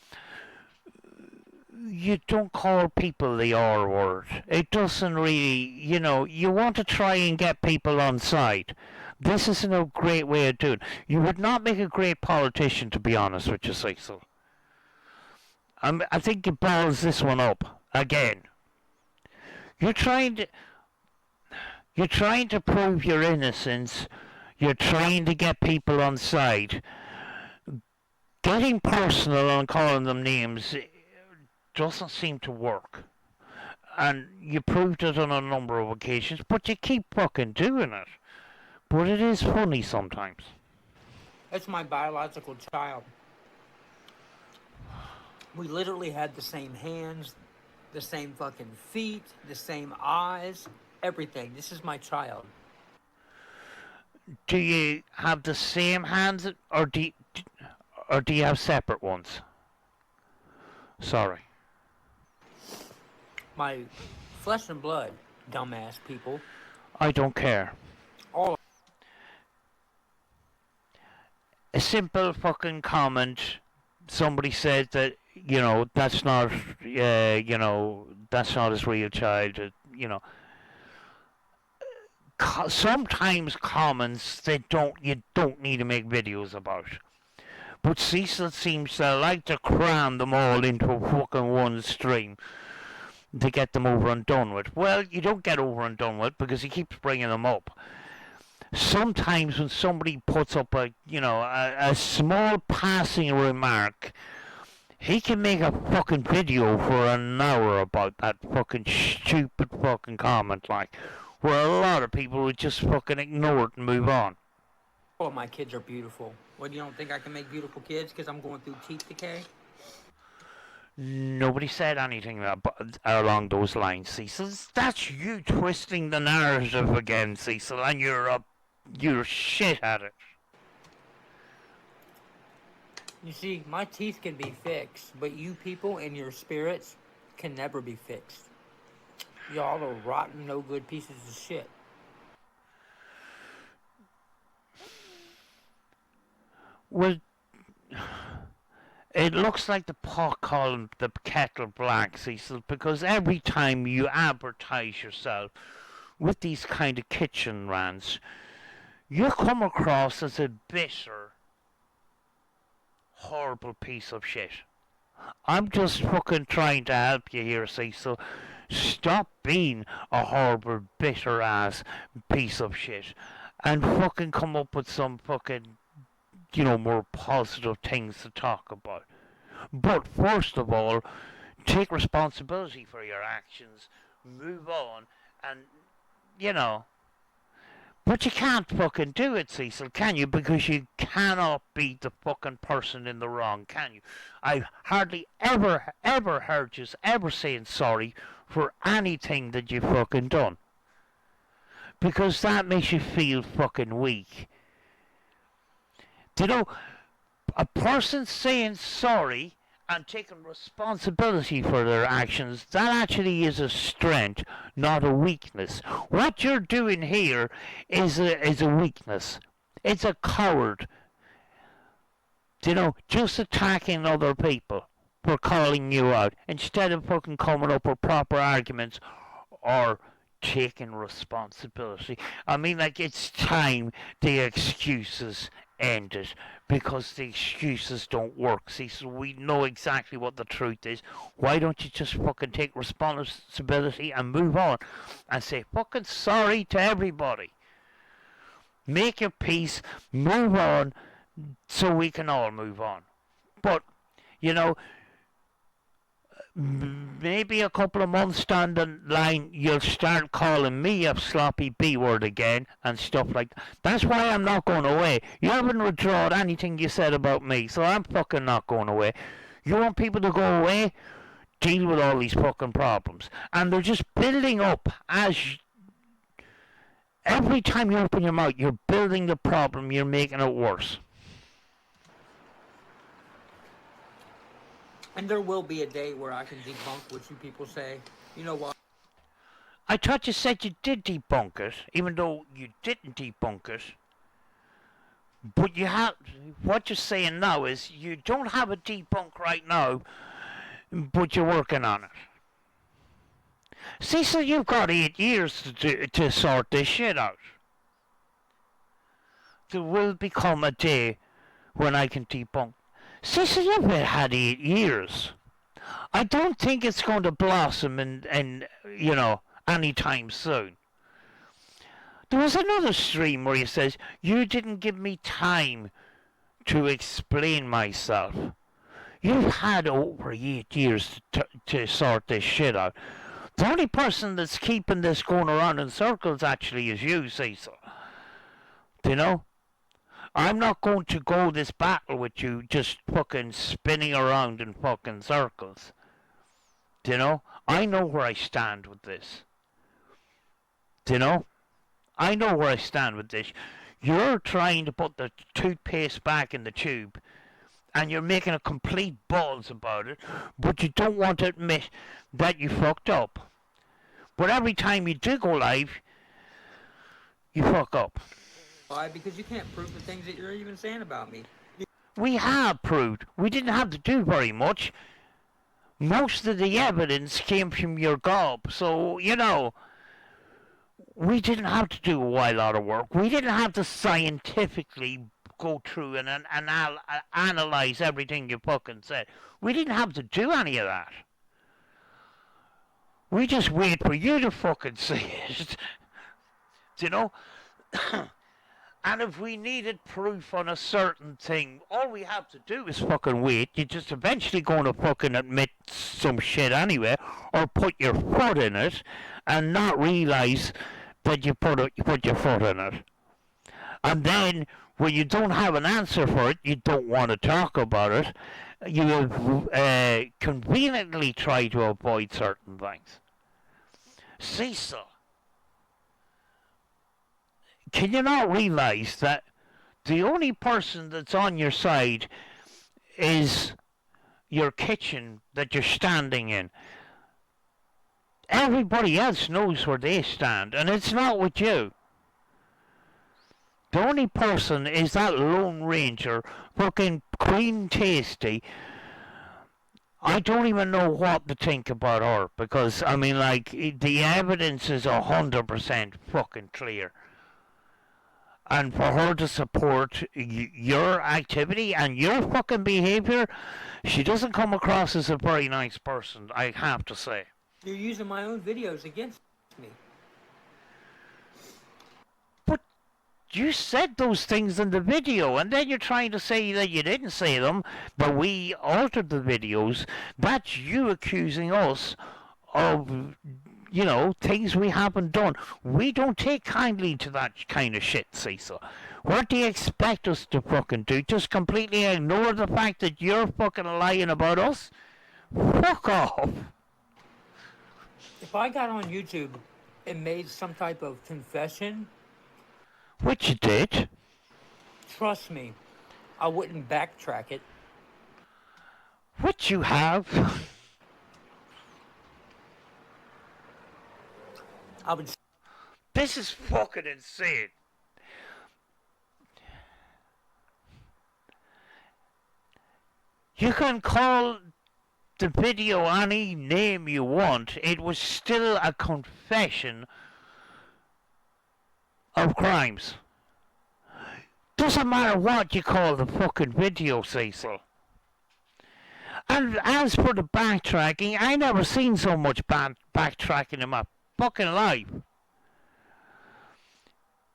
you don't call people the R word. It doesn't really, you know, you want to try and get people on side. This isn't a great way of doing it. You would not make a great politician, to be honest with you, Cecil. I think it balls this one up. again. You're trying to prove your innocence. You're trying to get people on side. Getting personal and calling them names doesn't seem to work. And you proved it on a number of occasions, but you keep fucking doing it. But it is funny sometimes.
It's my biological child. We literally had the same hands, the same fucking feet, the same eyes, everything. This is my child.
Do you have the same hands, or do you have separate ones? Sorry.
My flesh and blood, dumbass people.
I don't care.
All
A simple fucking comment. Somebody said that, that's not, that's not his real child. Sometimes comments you don't need to make videos about. But Cecil seems to like to cram them all into fucking one stream to get them over and done with. Well, you don't get over and done with because he keeps bringing them up. Sometimes when somebody puts up a small passing remark, he can make a fucking video for an hour about that fucking stupid fucking comment, where a lot of people would just fucking ignore it and move on.
of my kids are beautiful. What, you don't think I can make beautiful kids because I'm going through teeth decay?
Nobody said anything along those lines, Cecil. That's you twisting the narrative again, Cecil, and you're shit at it.
You see, my teeth can be fixed, but you people and your spirits can never be fixed. Y'all are rotten, no good pieces of shit.
Well, it looks like the pot calling the kettle black, Cecil, because every time you advertise yourself with these kind of kitchen rants, you come across as a bitter, horrible piece of shit. I'm just fucking trying to help you here, Cecil. Stop being a horrible, bitter ass piece of shit and fucking come up with some fucking, more positive things to talk about. But first of all, take responsibility for your actions, move on, and, But you can't fucking do it, Cecil, can you? Because you cannot be the fucking person in the wrong, can you? I hardly ever heard you ever saying sorry for anything that you've fucking done. Because that makes you feel fucking weak. A person saying sorry and taking responsibility for their actions, that actually is a strength, not a weakness. What you're doing here is a weakness. It's a coward. Just attacking other people for calling you out instead of fucking coming up with proper arguments or taking responsibility. I mean, it's time the excuses ended, because the excuses don't work. See, so we know exactly what the truth is. Why don't you just fucking take responsibility and move on and say fucking sorry to everybody? Make your peace, move on, so we can all move on. But, maybe a couple of months down the line, you'll start calling me a sloppy B word again and stuff like that. That's why I'm not going away. You haven't withdrawn anything you said about me, so I'm fucking not going away. You want people to go away? Deal with all these fucking problems. And they're just building up every time you open your mouth, you're building the problem, you're making it worse.
And there will be a day where I can debunk what you people say. You know what?
I thought you said you did debunk it, even though you didn't debunk it. But what you're saying now is you don't have a debunk right now, but you're working on it. Cecil, you've got 8 years to sort this shit out. There will become a day when I can debunk. Cecil, you've had 8 years. I don't think it's going to blossom in anytime soon. There was another stream where he says, you didn't give me time to explain myself. You've had over 8 years to sort this shit out. The only person that's keeping this going around in circles actually is you, Cecil. Do you know? I'm not going to go this battle with you just fucking spinning around in fucking circles. Do you know? I know where I stand with this. Do you know? I know where I stand with this. You're trying to put the toothpaste back in the tube, and you're making a complete balls about it, but you don't want to admit that you fucked up. But every time you do go live, you fuck up.
Why? Because you can't prove the things that you're even saying about me.
We have proved. We didn't have to do very much. Most of the evidence came from your gob, so, we didn't have to do a whole lot of work. We didn't have to scientifically go through and analyze everything you fucking said. We didn't have to do any of that. We just wait for you to fucking see it. Do you know? And if we needed proof on a certain thing, all we have to do is fucking wait. You're just eventually going to fucking admit some shit anyway, or put your foot in it, and not realise that you put your foot in it. And then, when you don't have an answer for it, you don't want to talk about it, you will conveniently try to avoid certain things. Cecil, can you not realise that the only person that's on your side is your kitchen that you're standing in? Everybody else knows where they stand, and it's not with you. The only person is that Lone Ranger, fucking Queen Tasty. I don't even know what to think about her, because, the evidence is 100% fucking clear. And for her to support your activity and your fucking behaviour, she doesn't come across as a very nice person, I have to say.
You're using my own videos against me.
But you said those things in the video, and then you're trying to say that you didn't say them, but we altered the videos. That's you accusing us of, things we haven't done. We don't take kindly to that kind of shit, Cecil. What do you expect us to fucking do? Just completely ignore the fact that you're fucking lying about us? Fuck off.
If I got on YouTube and made some type of confession,
which you did,
trust me, I wouldn't backtrack it.
Which you have.
I would.
This is fucking insane. You can call the video any name you want. It was still a confession of crimes. Doesn't matter what you call the fucking video, Cecil. And as for the backtracking, I never seen so much backtracking in my fucking life.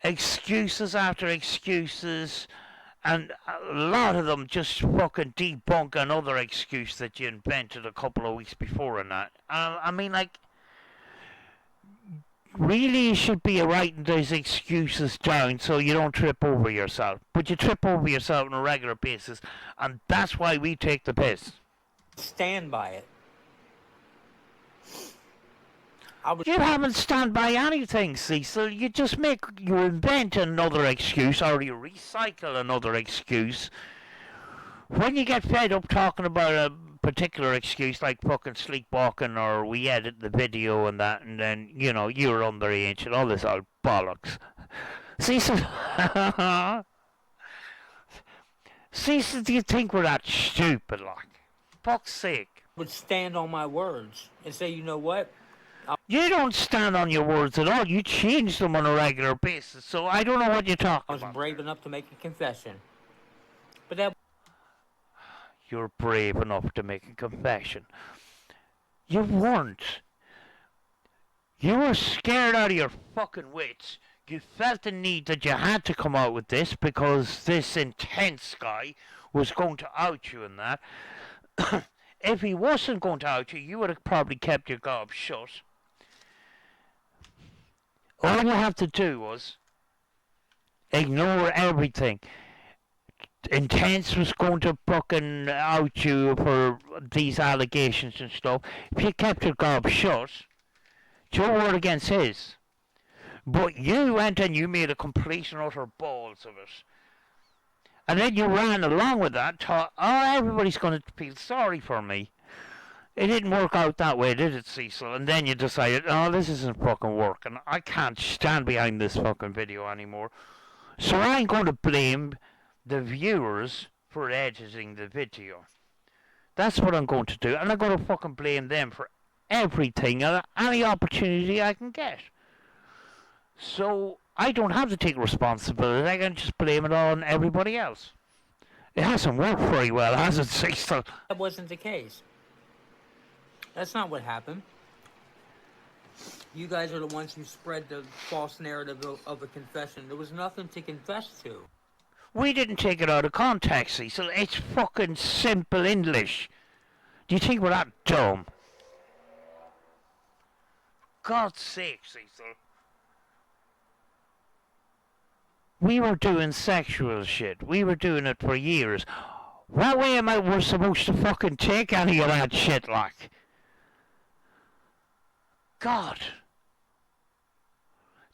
Excuses after excuses, and a lot of them just fucking debunk another excuse that you invented a couple of weeks before and that. Really you should be writing those excuses down so you don't trip over yourself. But you trip over yourself on a regular basis, and that's why we take the piss.
Stand by it.
You haven't stand by anything, Cecil. You invent another excuse, or you recycle another excuse. When you get fed up talking about a particular excuse, like fucking sleepwalking, or we edit the video and that, and then, you're underage and all this old bollocks. Cecil, Cecil, do you think we're that stupid, like? Fuck's sake.
I would stand on my words and say, you know what?
You don't stand on your words at all. You change them on a regular basis. So I don't know what you're talking about.
I was brave enough to make a confession. But that...
you're brave enough to make a confession. You weren't. You were scared out of your fucking wits. You felt the need that you had to come out with this because this intense guy was going to out you and that. If he wasn't going to out you, you would have probably kept your gob shut. All you have to do was ignore everything. Intense was going to fucking out you for these allegations and stuff. If you kept your gob shut, it's your word against his. But you went and you made a complete and utter balls of it. And then you ran along with that, thought, oh, everybody's going to feel sorry for me. It didn't work out that way, did it, Cecil? And then you decided, oh, this isn't fucking working. I can't stand behind this fucking video anymore. So I'm going to blame the viewers for editing the video. That's what I'm going to do. And I'm going to fucking blame them for everything, any opportunity I can get. So I don't have to take responsibility. I can just blame it on everybody else. It hasn't worked very well, has it, Cecil?
That wasn't the case. That's not what happened. You guys are the ones who spread the false narrative of a confession. There was nothing to confess to.
We didn't take it out of context, Cecil. It's fucking simple English. Do you think we're that dumb? God's sake, Cecil. We were doing sexual shit. We were doing it for years. What way am I we're supposed to fucking take any of that shit, like? God.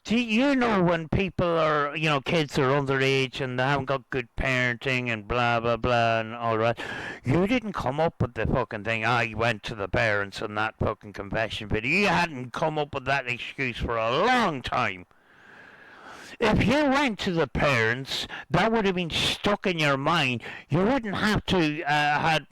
Do you know when people are, kids are underage and they haven't got good parenting and blah, blah, blah and all that? You didn't come up with the fucking thing, I went to the parents in that fucking confession video. You hadn't come up with that excuse for a long time. If you went to the parents, that would have been stuck in your mind. You wouldn't have to had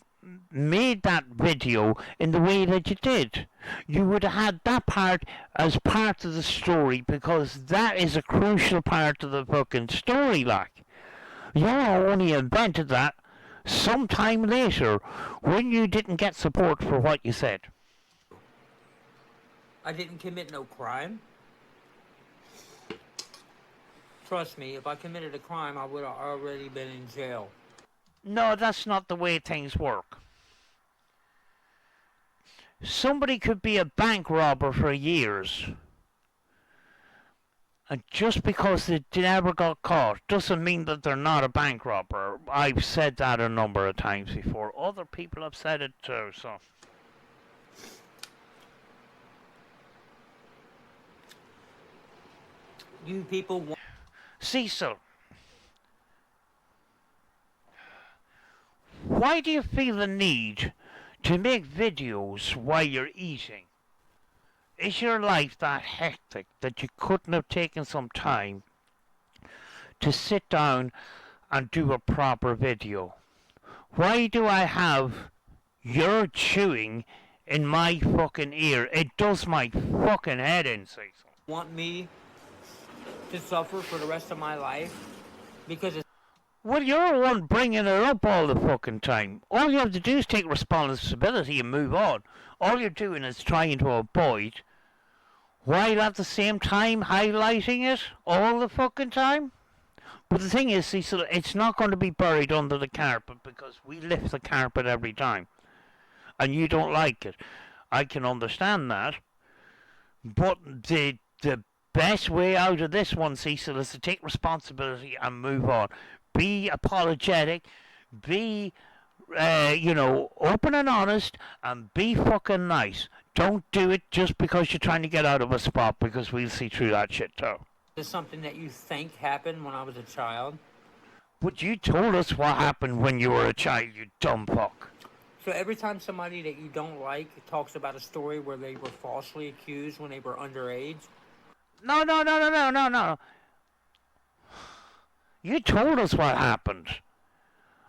made that video in the way that you did. You would have had that part as part of the story because that is a crucial part of the fucking story, like. You only invented that sometime later when you didn't get support for what you said.
I didn't commit no crime. Trust me, if I committed a crime, I would have already been in jail.
No, that's not the way things work. Somebody could be a bank robber for years. And just because they never got caught doesn't mean that they're not a bank robber. I've said that a number of times before. Other people have said it too, so.
You people want...
Cecil, why do you feel the need to make videos while you're eating? Is your life that hectic that you couldn't have taken some time to sit down and do a proper video? Why do I have your chewing in my fucking ear? It does my fucking head in, Cecil.
Want me to suffer for the rest of my life? Because it's...
Well, you're the one bringing it up all the fucking time. All you have to do is take responsibility and move on. All you're doing is trying to avoid, while at the same time highlighting it all the fucking time. But the thing is, Cecil, it's not going to be buried under the carpet because we lift the carpet every time. And you don't like it. I can understand that. But the best way out of this one, Cecil, is to take responsibility and move on. Be apologetic, be, open and honest, and be fucking nice. Don't do it just because you're trying to get out of a spot, because we'll see through that shit too.
Is something that you think happened when I was a child?
But you told us what happened when you were a child, you dumb fuck.
So every time somebody that you don't like talks about a story where they were falsely accused when they were underage...
No. You told us what happened.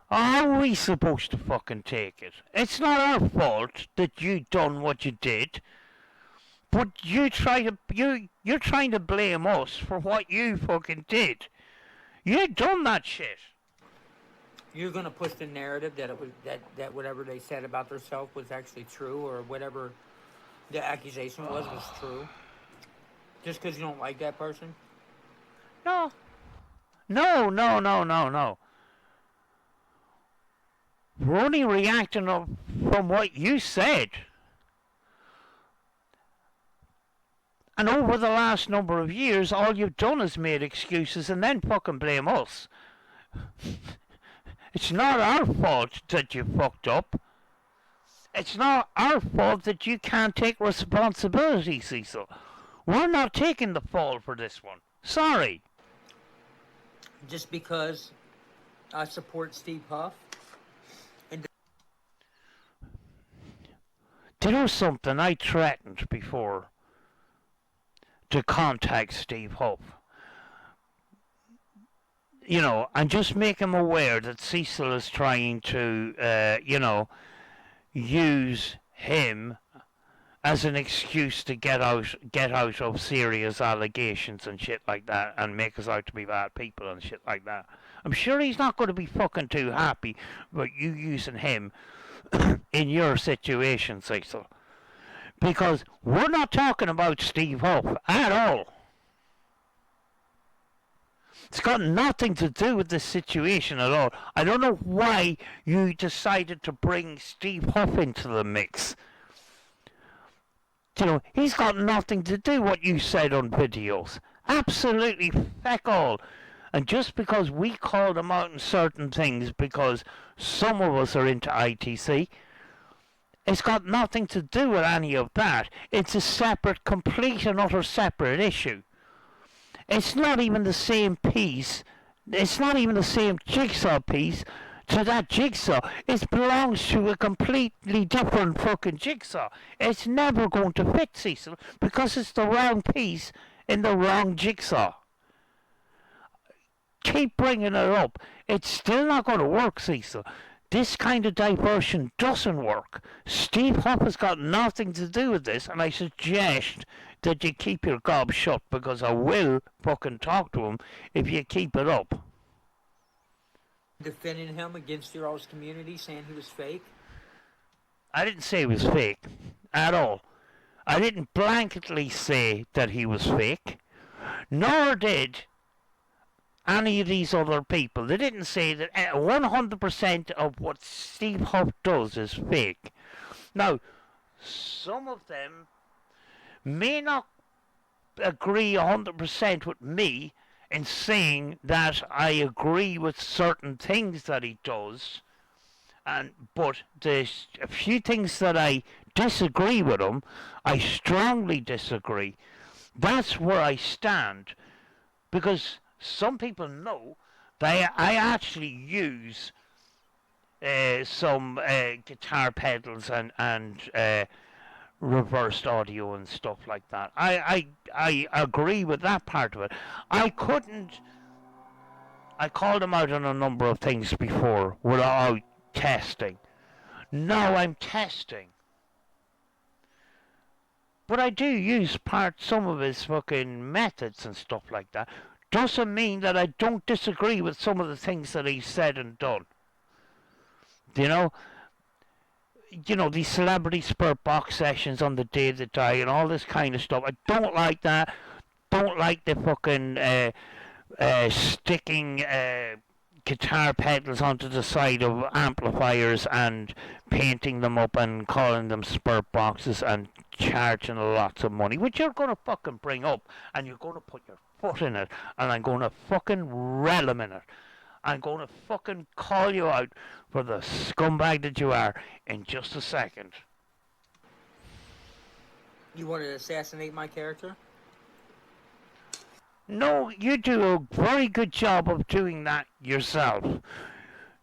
How are we supposed to fucking take it? It's not our fault that you done what you did. But you're trying to blame us for what you fucking did. You done that shit.
You're gonna push the narrative that it was that whatever they said about themselves was actually true, or whatever the accusation was true, just because you don't like that person.
No, no, no, no, no, no. We're only reacting from what you said. And over the last number of years, all you've done is made excuses and then fucking blame us. It's not our fault that you fucked up. It's not our fault that you can't take responsibility, Cecil. We're not taking the fall for this one. Sorry.
Just because I support Steve Huff. And
Do you know something? I threatened before to contact Steve Huff. You know, and just make him aware that Cecil is trying to, use him as an excuse to get out of serious allegations and shit like that, and make us out to be bad people and shit like that. I'm sure he's not going to be fucking too happy about you using him in your situation, Cecil. Because we're not talking about Steve Huff at all. It's got nothing to do with this situation at all. I don't know why you decided to bring Steve Huff into the mix. You know, he's got nothing to do with what you said on videos. Absolutely feck all. And just because we called him out on certain things because some of us are into ITC, it's got nothing to do with any of that. It's a separate, complete and utter separate issue. It's not even the same piece. It's not even the same jigsaw piece to that jigsaw. It belongs to a completely different fucking jigsaw. It's never going to fit, Cecil, because it's the wrong piece in the wrong jigsaw. Keep bringing it up. It's still not going to work, Cecil. This kind of diversion doesn't work. Steve Huff has got nothing to do with this, and I suggest that you keep your gob shut, because I will fucking talk to him if you keep it up.
defending him against your all's community, saying he was fake.
I didn't say he was fake at all. I didn't blanketly say that he was fake, nor did any of these other people. They didn't say that 100% of what Steve Huff does is fake. Now, some of them may not agree 100% with me in saying that I agree with certain things that he does, but there's a few things that I disagree with him. I strongly disagree. That's where I stand, because some people know that I actually use some guitar pedals and reversed audio and stuff like that. I agree with that part of it. I called him out on a number of things before without testing. Now I'm testing. But I do use some of his fucking methods and stuff like that. Doesn't mean that I don't disagree with some of the things that he's said and done. You know, these celebrity spirit box sessions on the day they die and all this kind of stuff. I don't like that. Don't like the fucking sticking guitar pedals onto the side of amplifiers and painting them up and calling them spirit boxes and charging lots of money, which you're going to fucking bring up, and you're going to put your foot in it, and I'm going to fucking relish in it. I'm going to fucking call you out for the scumbag that you are in just a second.
You want to assassinate my character?
No, you do a very good job of doing that yourself.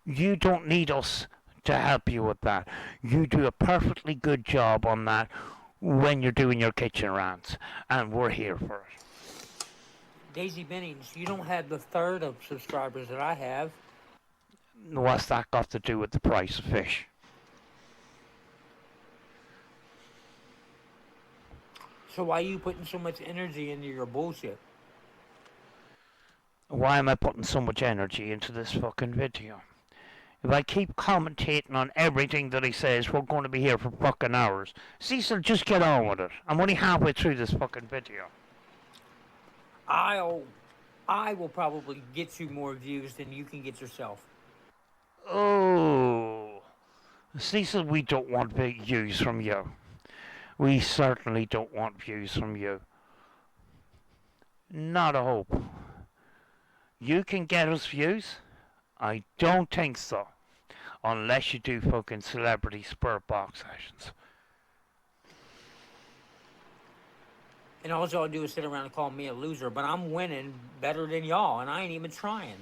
You don't need us to help you with that. You do a perfectly good job on that when you're doing your kitchen rants, and we're here for it.
Daisy Bennings, you don't have the third of subscribers that I have.
What's that got to do with the price of fish?
So why are you putting so much energy into your bullshit?
Why am I putting so much energy into this fucking video? If I keep commentating on everything that he says, we're going to be here for fucking hours. Cecil, just get on with it. I'm only halfway through this fucking video.
I will probably get you more views than you can get yourself.
Oh. Cecil, we don't want big views from you. We certainly don't want views from you. Not a hope. You can get us views? I don't think so. Unless you do fucking celebrity spirit box sessions.
And all y'all do is sit around and call me a loser, but I'm winning better than y'all, and I ain't even trying.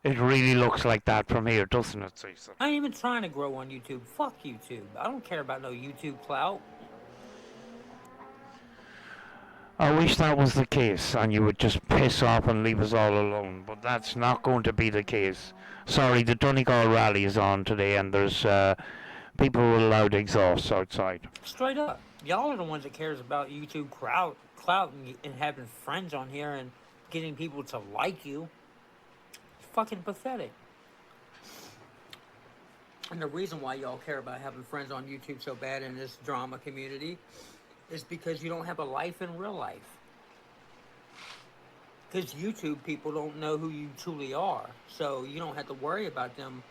It really looks like that from here, doesn't it, Cecil?
I ain't even trying to grow on YouTube. Fuck YouTube. I don't care about no YouTube clout.
I wish that was the case and you would just piss off and leave us all alone, but that's not going to be the case. Sorry, the Donegal rally is on today and there's people with loud exhausts outside.
Straight up. Y'all are the ones that cares about YouTube clout and having friends on here and getting people to like you. It's fucking pathetic. And the reason why y'all care about having friends on YouTube so bad in this drama community is because you don't have a life in real life. Because YouTube people don't know who you truly are. So you don't have to worry about them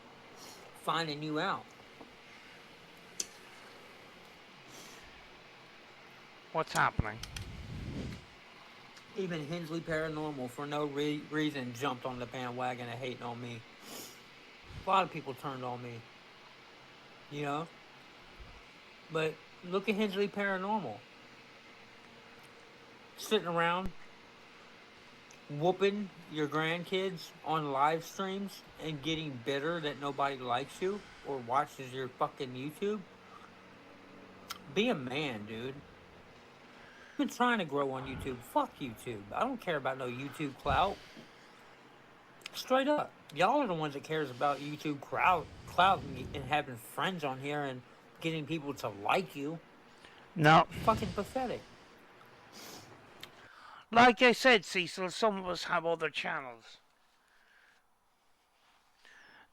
finding you out.
What's happening?
Even Highstreet Paranormal, for no reason, jumped on the bandwagon of hating on me. A lot of people turned on me. You know? But look at Highstreet Paranormal. Sitting around, whooping your grandkids on live streams and getting bitter that nobody likes you or watches your fucking YouTube. Be a man, dude. I've been trying to grow on YouTube. Fuck YouTube. I don't care about no YouTube clout. Straight up. Y'all are the ones that cares about YouTube clout and having friends on here and getting people to like you.
No.
Fucking pathetic.
Like I said, Cecil, some of us have other channels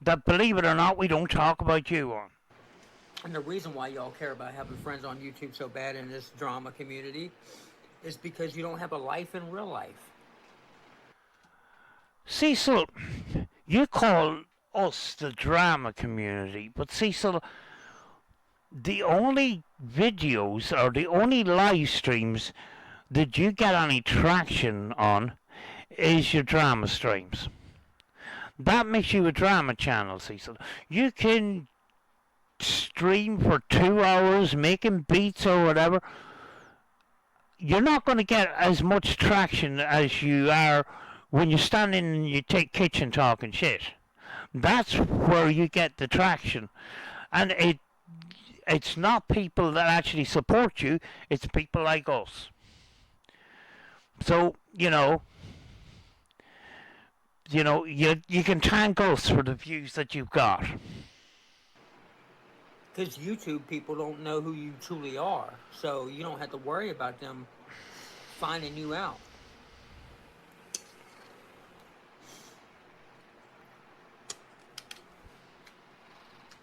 that, believe it or not, we don't talk about you on.
And the reason why y'all care about having friends on YouTube so bad in this drama community is because you don't have a life in real life.
Cecil, you call us the drama community, but Cecil, the only videos or the only live streams that you get any traction on is your drama streams. That makes you a drama channel, Cecil. You can stream for 2 hours making beats or whatever. You're not going to get as much traction as you are when you're standing and you take Kitchen talking shit. That's where you get the traction. And it's not people that actually support you, it's people like us. So, you can thank us for the views that you've got.
Because YouTube people don't know who you truly are. So you don't have to worry about them finding you out.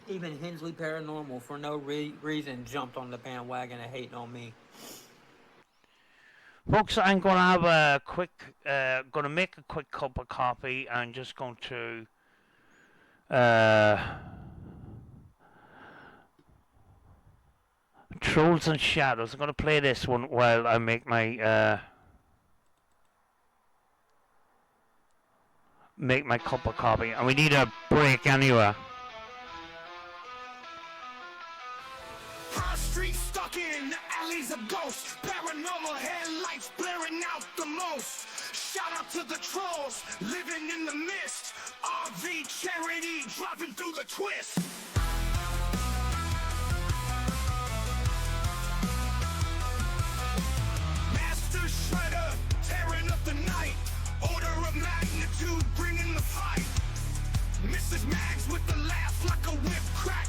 Even Highstreet Paranormal, for no reason, jumped on the bandwagon of hating on me.
Folks, I'm going to have a quick, going to make a quick cup of coffee. I'm just going to, Trolls and Shadows. I'm going to play this one while I make my, cup of coffee. And we need a break anyway.
Highstreet stuck in the alleys of ghosts. Paranormal headlights blaring out the most. Shout out to the trolls living in the mist. RV charity driving through the twist. Master Shredder tearing up the night. Order of magnitude bringing the fight. Mrs. Mags with the laugh like a whip crack.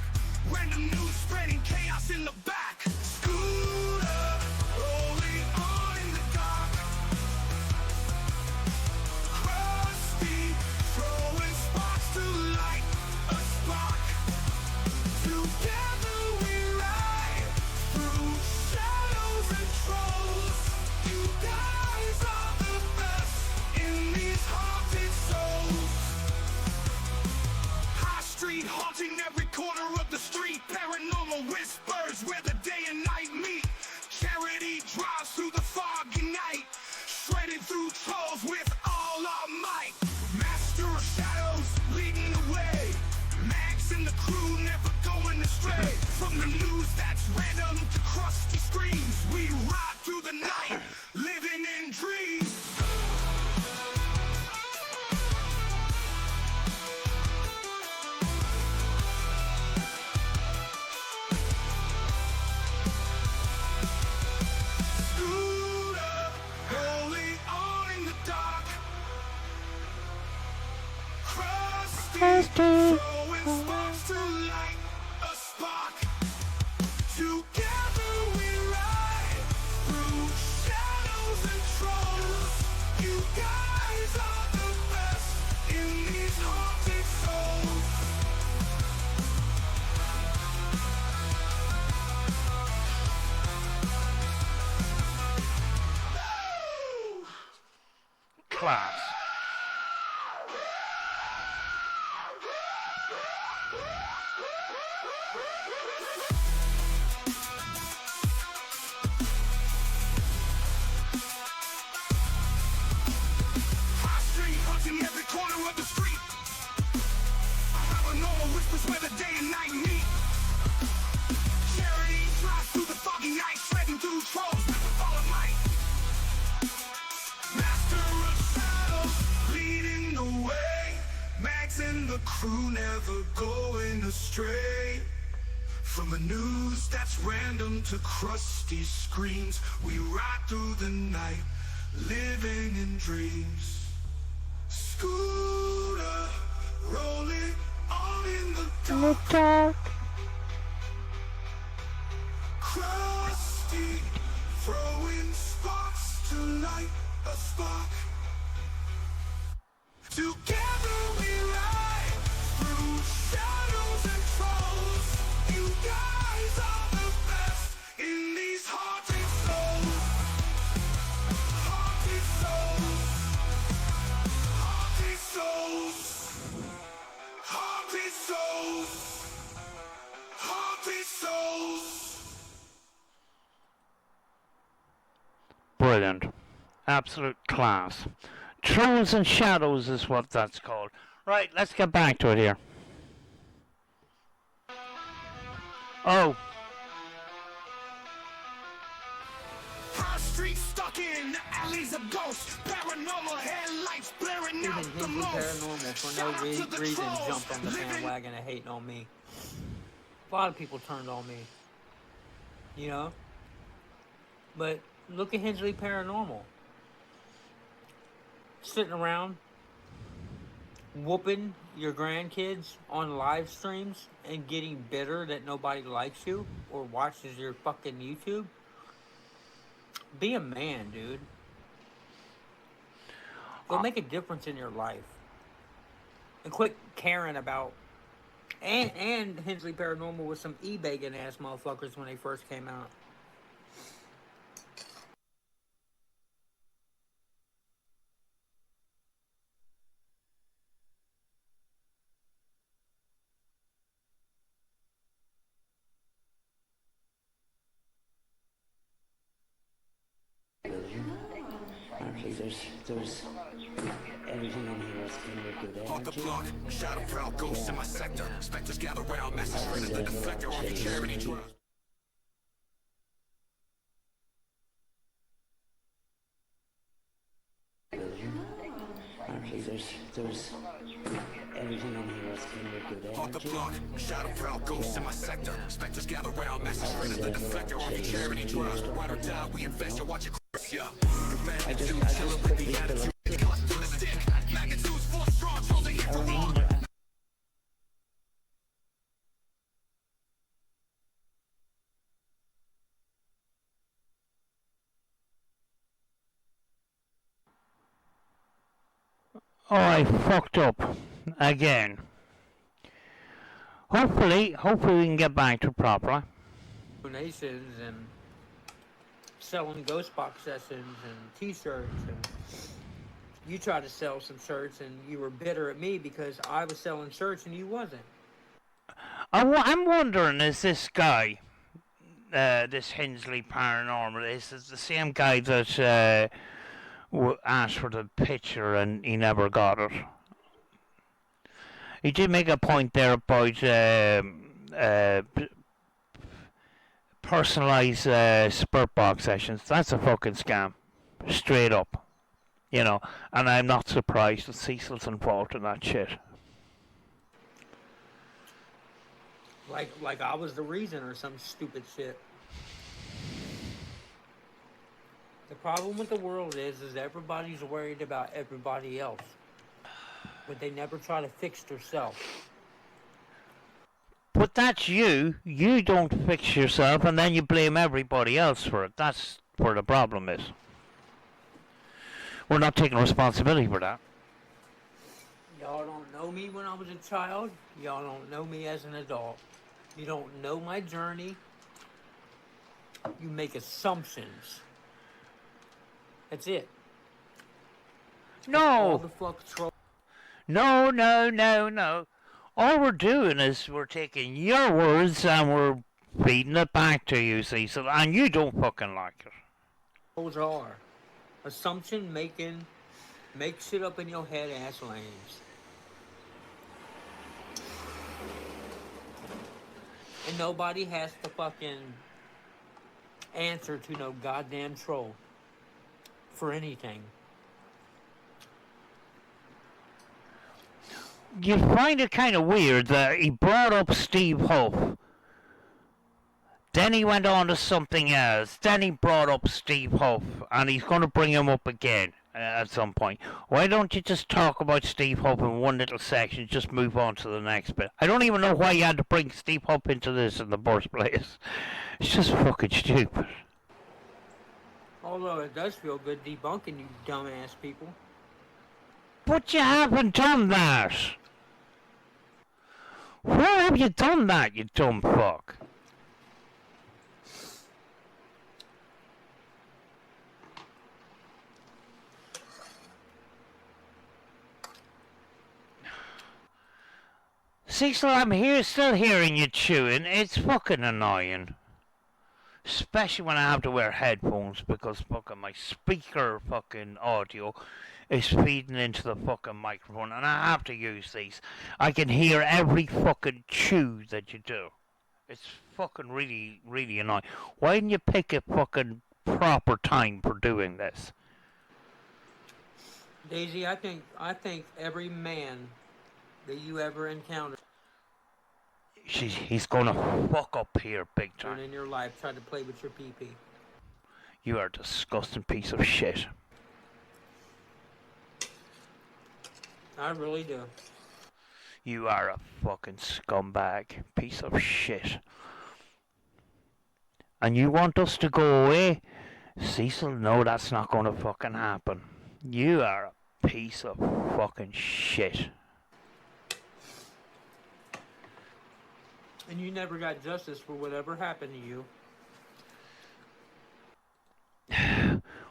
Random news spreading chaos in the back. Scooter rolling on in the dark. Krusty throwing sparks.
Steve
Throwing
Huff.
sparks to light a spark. Together we ride through shadows and trolls. You guys are the best in these haunted souls.
Class.
Highstreet hunting every corner of the street. Paranormal whispers where the day and night meet. Charity drives through the foggy night, shredding through trolls with the fall of light. Master of shadows, leading the way. Max and the crew never going astray. From the news that's random to crusty screams, we ride through the night, living in dreams. Scooter, rolling on in the
In the
dark.
dark.
Crusty, throwing sparks to light a spark. Together we ride through shadows and trolls. You guys are the best in these haunted souls. Haunted souls. Haunted souls. Haunted souls. Haunted souls.
Brilliant. Absolute class. Trolls and Shadows is what that's called. Right, let's get back to it here. Oh,
Highstreet stuck in the alleys of ghosts. Paranormal headlights blaring
Even
out the
Hinckley
most.
Paranormal, for no
Shout out to the
reason,
trolls
jumped on the
living
bandwagon of hating on me. A lot of people turned on me. You know? But look at Hinckley Paranormal. Sitting around, whooping your grandkids on live streams and getting bitter that nobody likes you or watches your fucking YouTube. Be a man, dude. Go make a difference in your life. And quit caring about... And Hinckley Paranormal was some e-begging ass motherfuckers when they first came out.
Actually, there's everything in here is filled with good
Off the
energy.
block, shadow proud ghosts in my sector. Specters gather round, message printed the deflector off your charity drive.
Actually, there's everything in here is filled with good
Off the
energy.
block, shadow proud ghosts in my sector. Specters gather round, message printed the deflector off your charity drive. Ride or die, we invest, you watch it cross ya.
I just quickly feel like
Magnitudes full strong, trolls they hit
I
the wall.
remember
oh, I fucked up again. Hopefully we can get back to it properly.
Donations and selling ghost box sessions and t-shirts, and you tried to sell some shirts and you were bitter at me because I was selling shirts and you wasn't.
I'm wondering, is this guy, this Hinckley Paranormal, is this the same guy that asked for the picture and he never got it? He did make a point there about personalized spirit box sessions. That's a fucking scam, straight up. You know, and I'm not surprised that Cecil's involved in that shit.
Like I was the reason or some stupid shit. The problem with the world is everybody's worried about everybody else. but they never try to fix themselves.
But that's you. You don't fix yourself, and then you blame everybody else for it. That's where the problem is. We're not taking responsibility for that.
Y'all don't know me when I was a child. Y'all don't know me as an adult. You don't know my journey. You make assumptions. That's it. All the
No.
fuck troll.
No. All we're doing is we're taking your words and we're feeding it back to you, Cecil, and you don't fucking like it.
Trolls are. Assumption making, make shit up in your head ass lanes. And nobody has to fucking answer to no goddamn troll for anything.
You find it kind of weird that he brought up Steve Huff. Then he went on to something else. Then he brought up Steve Huff, and he's going to bring him up again at some point. Why don't you just talk about Steve Huff in one little section, just move on to the next bit? I don't even know why you had to bring Steve Huff into this in the first place. It's just fucking stupid.
Although it does feel good debunking you dumbass people.
But you haven't done that. Where have you done that, you dumb fuck? Cecil, I'm still hearing you chewing. It's fucking annoying. Especially when I have to wear headphones because fucking my speaker fucking audio is feeding into the fucking microphone and I have to use these. I can hear every fucking chew that you do. It's fucking really, really annoying. Why didn't you pick a fucking proper time for doing this?
Daisy, I think every man that you ever encountered
He's gonna fuck up here big time.
in your life tried to play with your pee-pee.
You are a disgusting piece of shit.
I really do.
You are a fucking scumbag piece of shit. And you want us to go away? Cecil, no, that's not gonna fucking happen. You are a piece of fucking shit.
And you never got justice for whatever happened to you.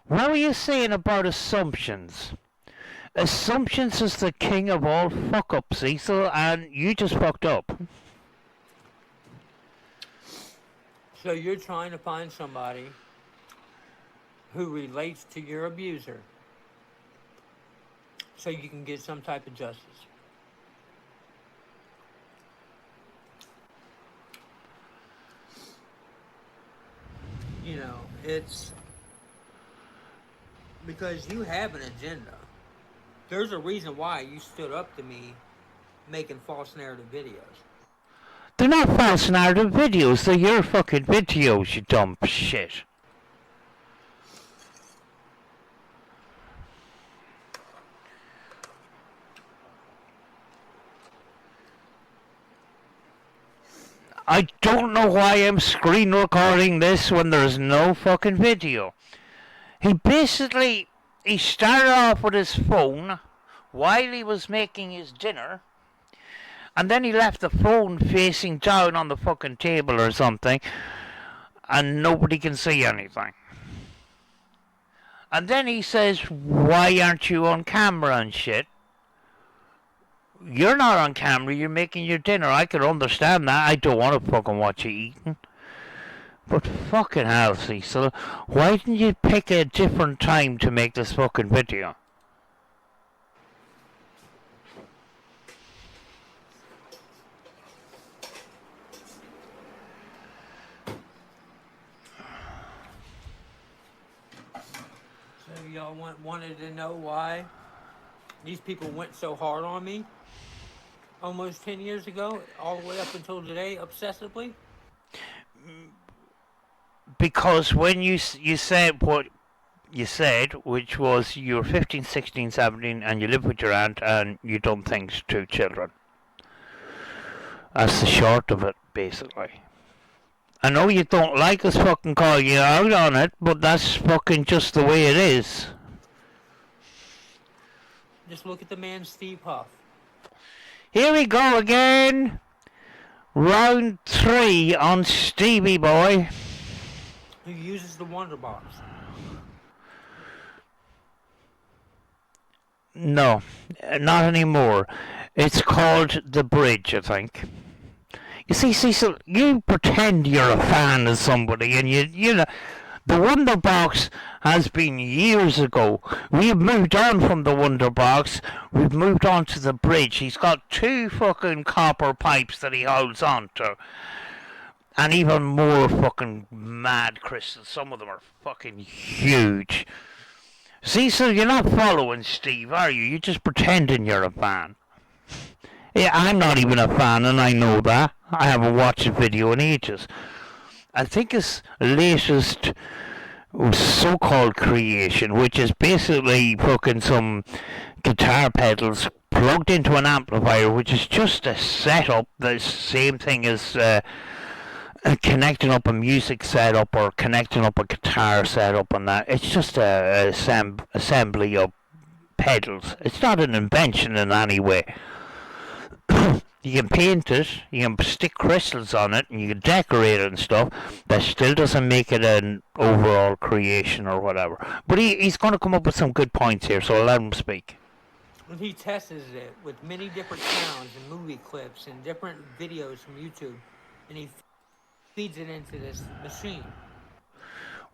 What were you saying about assumptions? Assumptions is the king of all fuck-ups, Cecil, and you just fucked up.
So you're trying to find somebody who relates to your abuser so you can get some type of justice. You know, it's because you have an agenda. There's a reason why you stood up to me making false narrative videos.
They're not false narrative videos, they're your fucking videos, you dumb shit. I don't know why I'm screen recording this when there's no fucking video. He started off with his phone while he was making his dinner, and then he left the phone facing down on the fucking table or something, and nobody can see anything. And then he says, why aren't you on camera and shit? You're not on camera, you're making your dinner. I can understand that. I don't want to fucking watch you eating. But fucking hell, Cecil, why didn't you pick a different time to make this fucking video?
So y'all wanted to know why these people went so hard on me almost 10 years ago, all the way up until today, obsessively?
Because when you said what you said, which was you're 15, 16, 17, and you live with your aunt and you done things to children. That's the short of it, basically. I know you don't like us fucking calling you out on it, but that's fucking just the way it is.
Just look at the man Steve Huff.
Here we go again. Round 3 on Stevie Boy.
Who uses the Wonder Box.
No, not anymore. It's called The Bridge, I think. You see, Cecil, you pretend you're a fan of somebody, and you know, the Wonder Box has been years ago. We've moved on from the Wonder Box. We've moved on to The Bridge. He's got 2 fucking copper pipes that he holds on to. And even more fucking mad crystals. Some of them are fucking huge. Cecil, you're not following Steve, are you? You're just pretending you're a fan. Yeah, I'm not even a fan, and I know that. I haven't watched a video in ages. I think his latest so-called creation, which is basically fucking some guitar pedals plugged into an amplifier, which is just a setup, the same thing as connecting up a music setup or connecting up a guitar setup and that. It's just a assembly of pedals. It's not an invention in any way. You can paint it, you can stick crystals on it, and you can decorate it and stuff. That still doesn't make it an overall creation or whatever. But he's going to come up with some good points here, so I'll let him speak.
And he tests it with many different sounds and movie clips and different videos from YouTube. And he feeds it into this machine.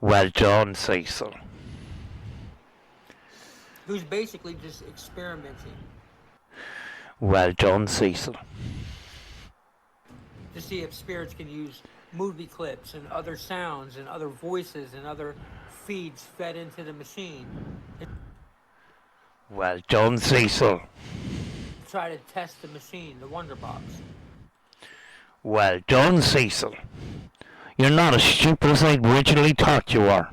Well done, Cecil.
Who's basically just experimenting.
Well done, Cecil.
To see if spirits can use movie clips and other sounds and other voices and other feeds fed into the machine.
Well done, Cecil.
Try to test the machine, the Wonder Box.
Well done, Cecil. You're not as stupid as I originally thought you were.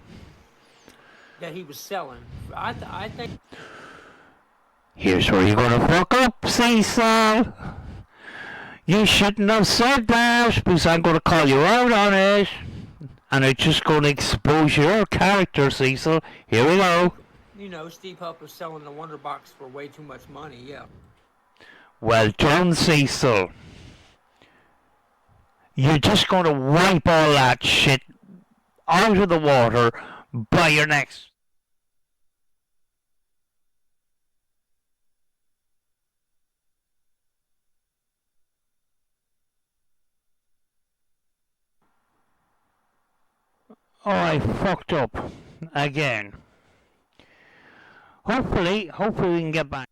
That he was selling. I think...
Here's where you're gonna fuck up, Cecil. You shouldn't have said that, because I'm gonna call you out on it. And I'm just gonna expose your character, Cecil. Here we go.
You know, Steve Huff was selling the Wonder Box for way too much money, yeah.
Well done, Cecil. You're just gonna wipe all that shit out of the water by your next... Oh, I fucked up again. Hopefully we can get back.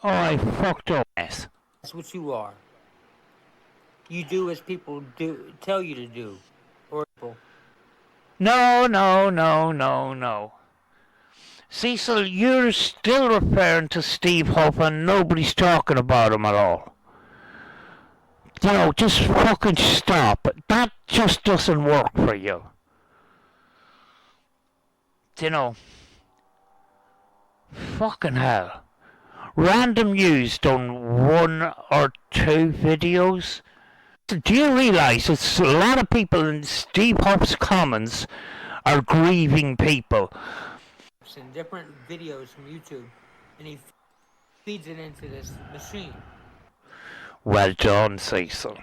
Oh, I fucked up. Yes.
That's what you are. You do as people do tell you to do. Or
No. Cecil, you're still referring to Steve Huff and nobody's talking about him at all. You know, just fucking stop. That just doesn't work for you. You know, fucking hell. Random News done 1 or 2 videos. Do you realise it's a lot of people in Steve Huff's comments are grieving people?
and different videos from YouTube, and he feeds it into this machine.
Well done, Cecil.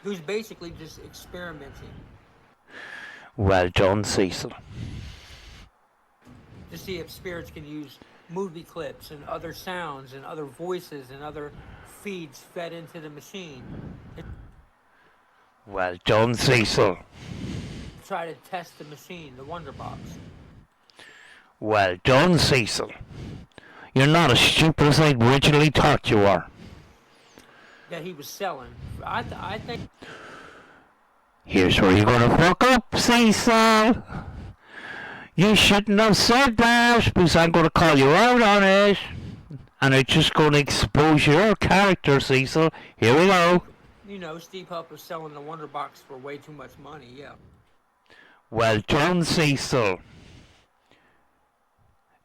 Who's basically just experimenting.
Well done, Cecil.
To see if spirits can use movie clips and other sounds and other voices and other feeds fed into the machine.
Well done, Cecil.
Try to test the machine, the Wonder Box.
Well done, Cecil. You're not as stupid as I originally thought you were.
That he was selling. I think...
Here's where you're gonna fuck up, Cecil. You shouldn't have said that, because I'm gonna call you out on it. And I'm just going to expose your character, Cecil. Here we go.
You know, Steve Huff was selling the Wonder Box for way too much money, yeah.
Well done, Cecil.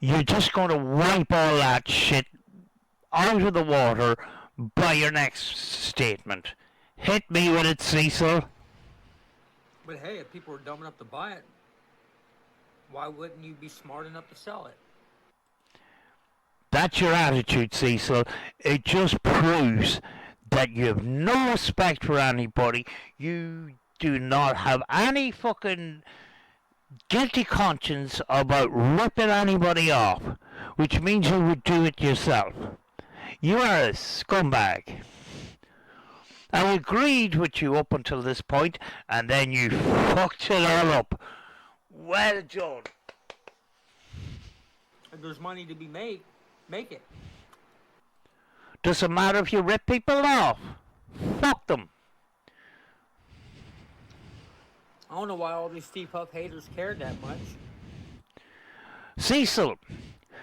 You're just going to wipe all that shit out of the water by your next statement. Hit me with it, Cecil.
But hey, if people are dumb enough to buy it, why wouldn't you be smart enough to sell it?
That's your attitude, Cecil. It just proves that you have no respect for anybody. You do not have any fucking guilty conscience about ripping anybody off, which means you would do it yourself. You are a scumbag. I agreed with you up until this point, and then you fucked it all up. Well done.
If there's money to be made, make it.
Doesn't matter if you rip people off. Fuck them.
I don't know why all these Steve Huff haters cared that much.
Cecil,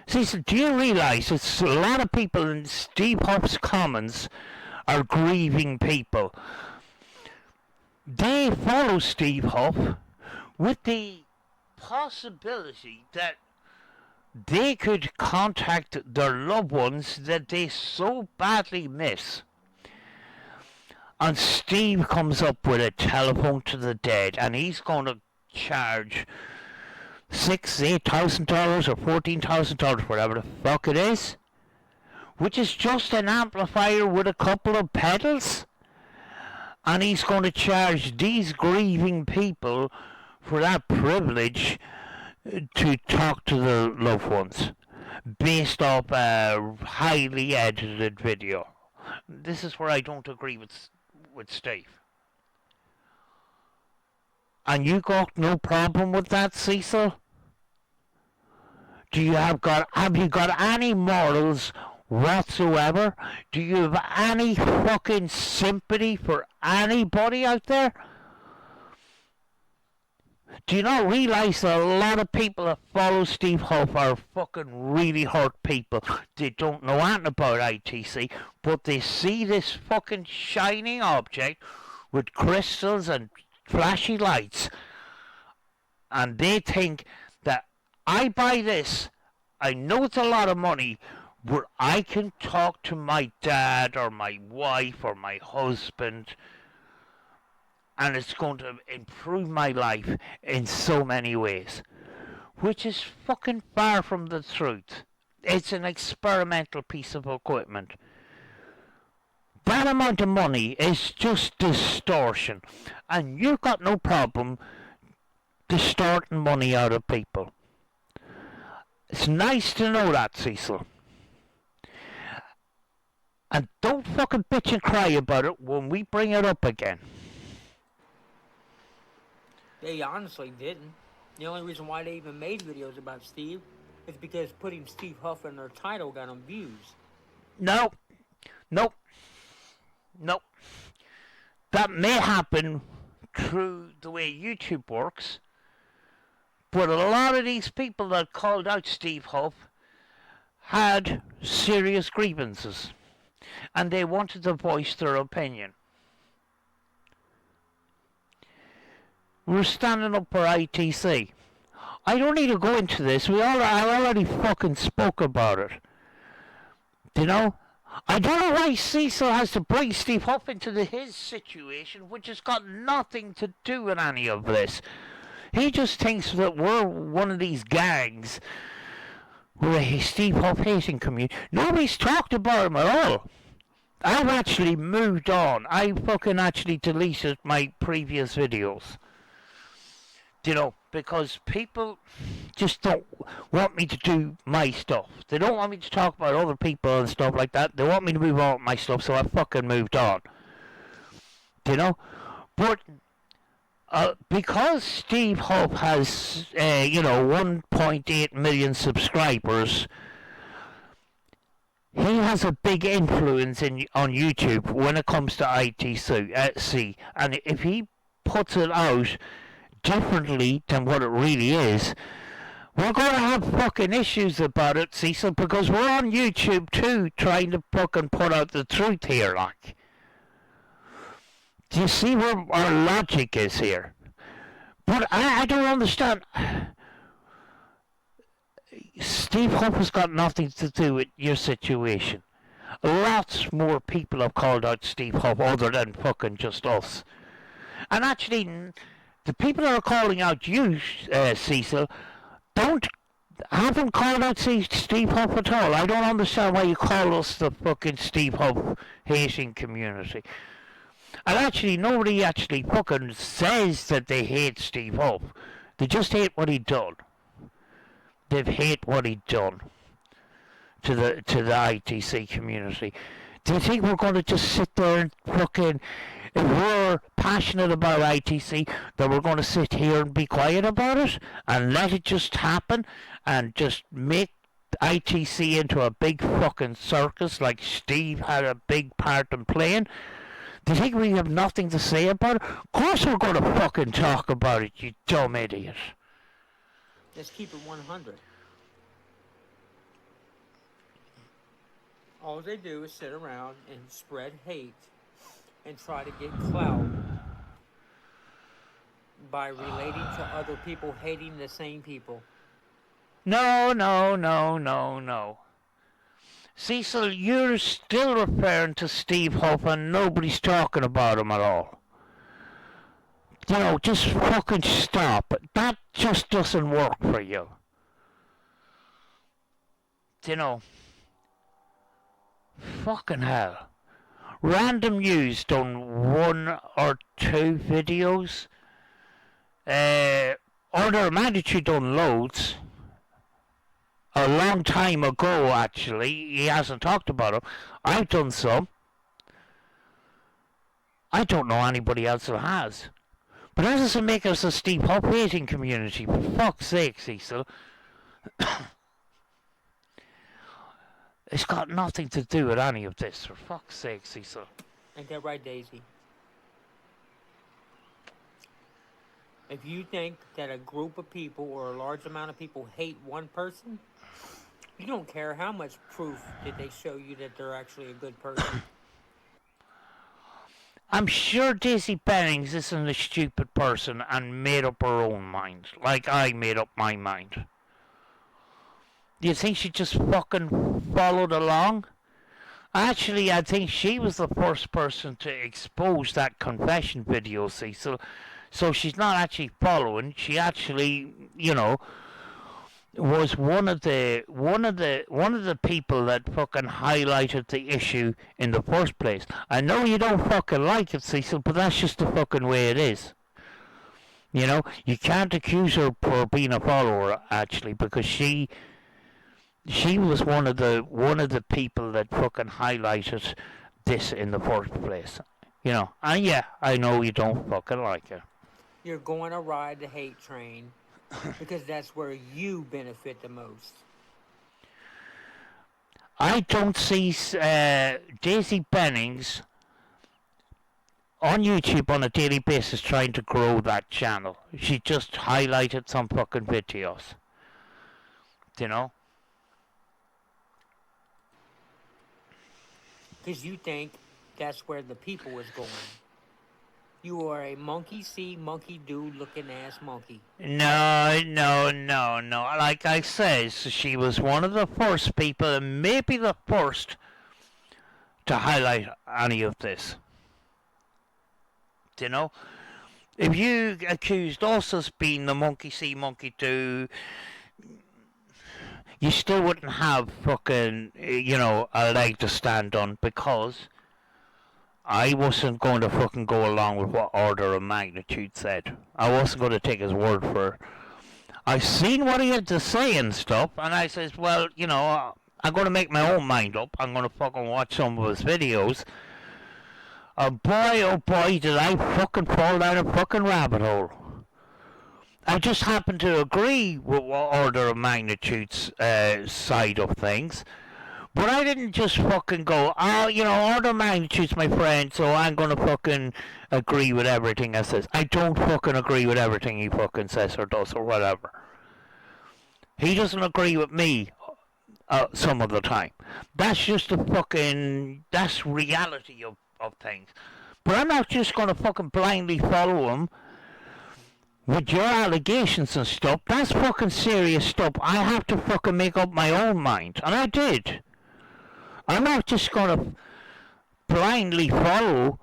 do you realize it's a lot of people in Steve Huff's comments are grieving people? They follow Steve Huff with the possibility that they could contact their loved ones that they so badly miss. And Steve comes up with a telephone to the dead, and he's going to charge $8,000 or $14,000, whatever the fuck it is, which is just an amplifier with a couple of pedals. And he's going to charge these grieving people for that privilege to talk to their loved ones based off a highly edited video. This is where I don't agree with Steve. And you got no problem with that, Cecil? Have you got any morals whatsoever? Do you have any fucking sympathy for anybody out there? Do you not realize that a lot of people that follow Steve Huff are fucking really hurt people? They don't know anything about ITC, but they see this fucking shining object with crystals and flashy lights, and they think that I buy this, I know it's a lot of money, but I can talk to my dad or my wife or my husband, and it's going to improve my life in so many ways. Which is fucking far from the truth. It's an experimental piece of equipment. That amount of money is just distortion. And you've got no problem distorting money out of people. It's nice to know that, Cecil. And don't fucking bitch and cry about it when we bring it up again.
They honestly didn't. The only reason why they even made videos about Steve is because putting Steve Huff in their title got them views.
No. That may happen through the way YouTube works, but a lot of these people that called out Steve Huff had serious grievances, and they wanted to voice their opinion. We're standing up for ITC. I don't need to go into this. I already fucking spoke about it. You know? I don't know why Cecil has to bring Steve Huff into his situation, which has got nothing to do with any of this. He just thinks that we're one of these gangs. We're a Steve Huff hating community. Nobody's talked about him at all. I've actually moved on. I fucking actually deleted my previous videos. You know, because people just don't want me to do my stuff. They don't want me to talk about other people and stuff like that. They want me to move on with my stuff, so I fucking moved on. You know? But because Steve Huff has, 1.8 million subscribers, he has a big influence on YouTube when it comes to ITC. And if he puts it out differently than what it really is, we're going to have fucking issues about it, Cecil, because we're on YouTube too, trying to fucking put out the truth here, like. Do you see where our logic is here? But I don't understand. Steve Huff has got nothing to do with your situation. Lots more people have called out Steve Huff other than fucking just us. And actually, the people that are calling out you, Cecil, haven't called out Steve Huff at all. I don't understand why you call us the fucking Steve Huff hating community. And actually, nobody actually fucking says that they hate Steve Huff. They just hate what he done. They hate what he done to the ITC community. Do you think we're going to just sit there and fucking, if we're passionate about ITC, that we're going to sit here and be quiet about it and let it just happen and just make ITC into a big fucking circus like Steve had a big part in playing? Do you think we have nothing to say about it? Of course we're going to fucking talk about it, you dumb idiot.
Let's keep it 100. All they do is sit around and spread hate and try to get clout by relating to other people hating the same people.
No. Cecil, you're still referring to Steve Huff and nobody's talking about him at all. You know, just fucking stop. That just doesn't work for you. You know, fucking hell. Random News done 1 or 2 videos. Order of Magnitude done loads. A long time ago, actually. He hasn't talked about them. I've done some. I don't know anybody else who has. But that doesn't make us a Steve Huff hating community. For fuck's sake, Cecil. It's got nothing to do with any of this. For fuck's sake, Cecil.
Ain't that right, Daisy? If you think that a group of people or a large amount of people hate one person, you don't care how much proof did they show you that they're actually a good person.
I'm sure Daisy Bennings isn't a stupid person and made up her own mind, like I made up my mind. Do you think she just fucking followed along? Actually, I think she was the first person to expose that confession video, Cecil. So she's not actually following. She actually, you know, was one of the people that fucking highlighted the issue in the first place. I know you don't fucking like it, Cecil, but that's just the fucking way it is. You know, you can't accuse her for being a follower actually, because she was one of the people that fucking highlighted this in the first place. You know, and yeah, I know you don't fucking like it.
You're going to ride the hate train because that's where you benefit the most.
I don't see Daisy Bennings on YouTube on a daily basis trying to grow that channel. She just highlighted some fucking videos. You know?
Because you think that's where the people is going. You are a monkey see, monkey do looking ass monkey.
No. Like I said, she was one of the first people, and maybe the first, to highlight any of this. You know? If you accused us as being the monkey see, monkey do, you still wouldn't have fucking, you know, a leg to stand on, because I wasn't going to fucking go along with what Order of Magnitude said. I wasn't going to take his word for it. I seen what he had to say and stuff, and I says, well, you know, I'm going to make my own mind up. I'm going to fucking watch some of his videos. Oh boy, did I fucking fall down a fucking rabbit hole. I just happen to agree with Order of Magnitude's side of things. But I didn't just fucking go, oh, you know, Order of Magnitude's my friend, so I'm gonna fucking agree with everything he says. I don't fucking agree with everything he fucking says or does or whatever. He doesn't agree with me some of the time. That's just that's reality of things. But I'm not just going to fucking blindly follow him with your allegations and stuff. That's fucking serious stuff. I have to fucking make up my own mind. And I did. I'm not just going to blindly follow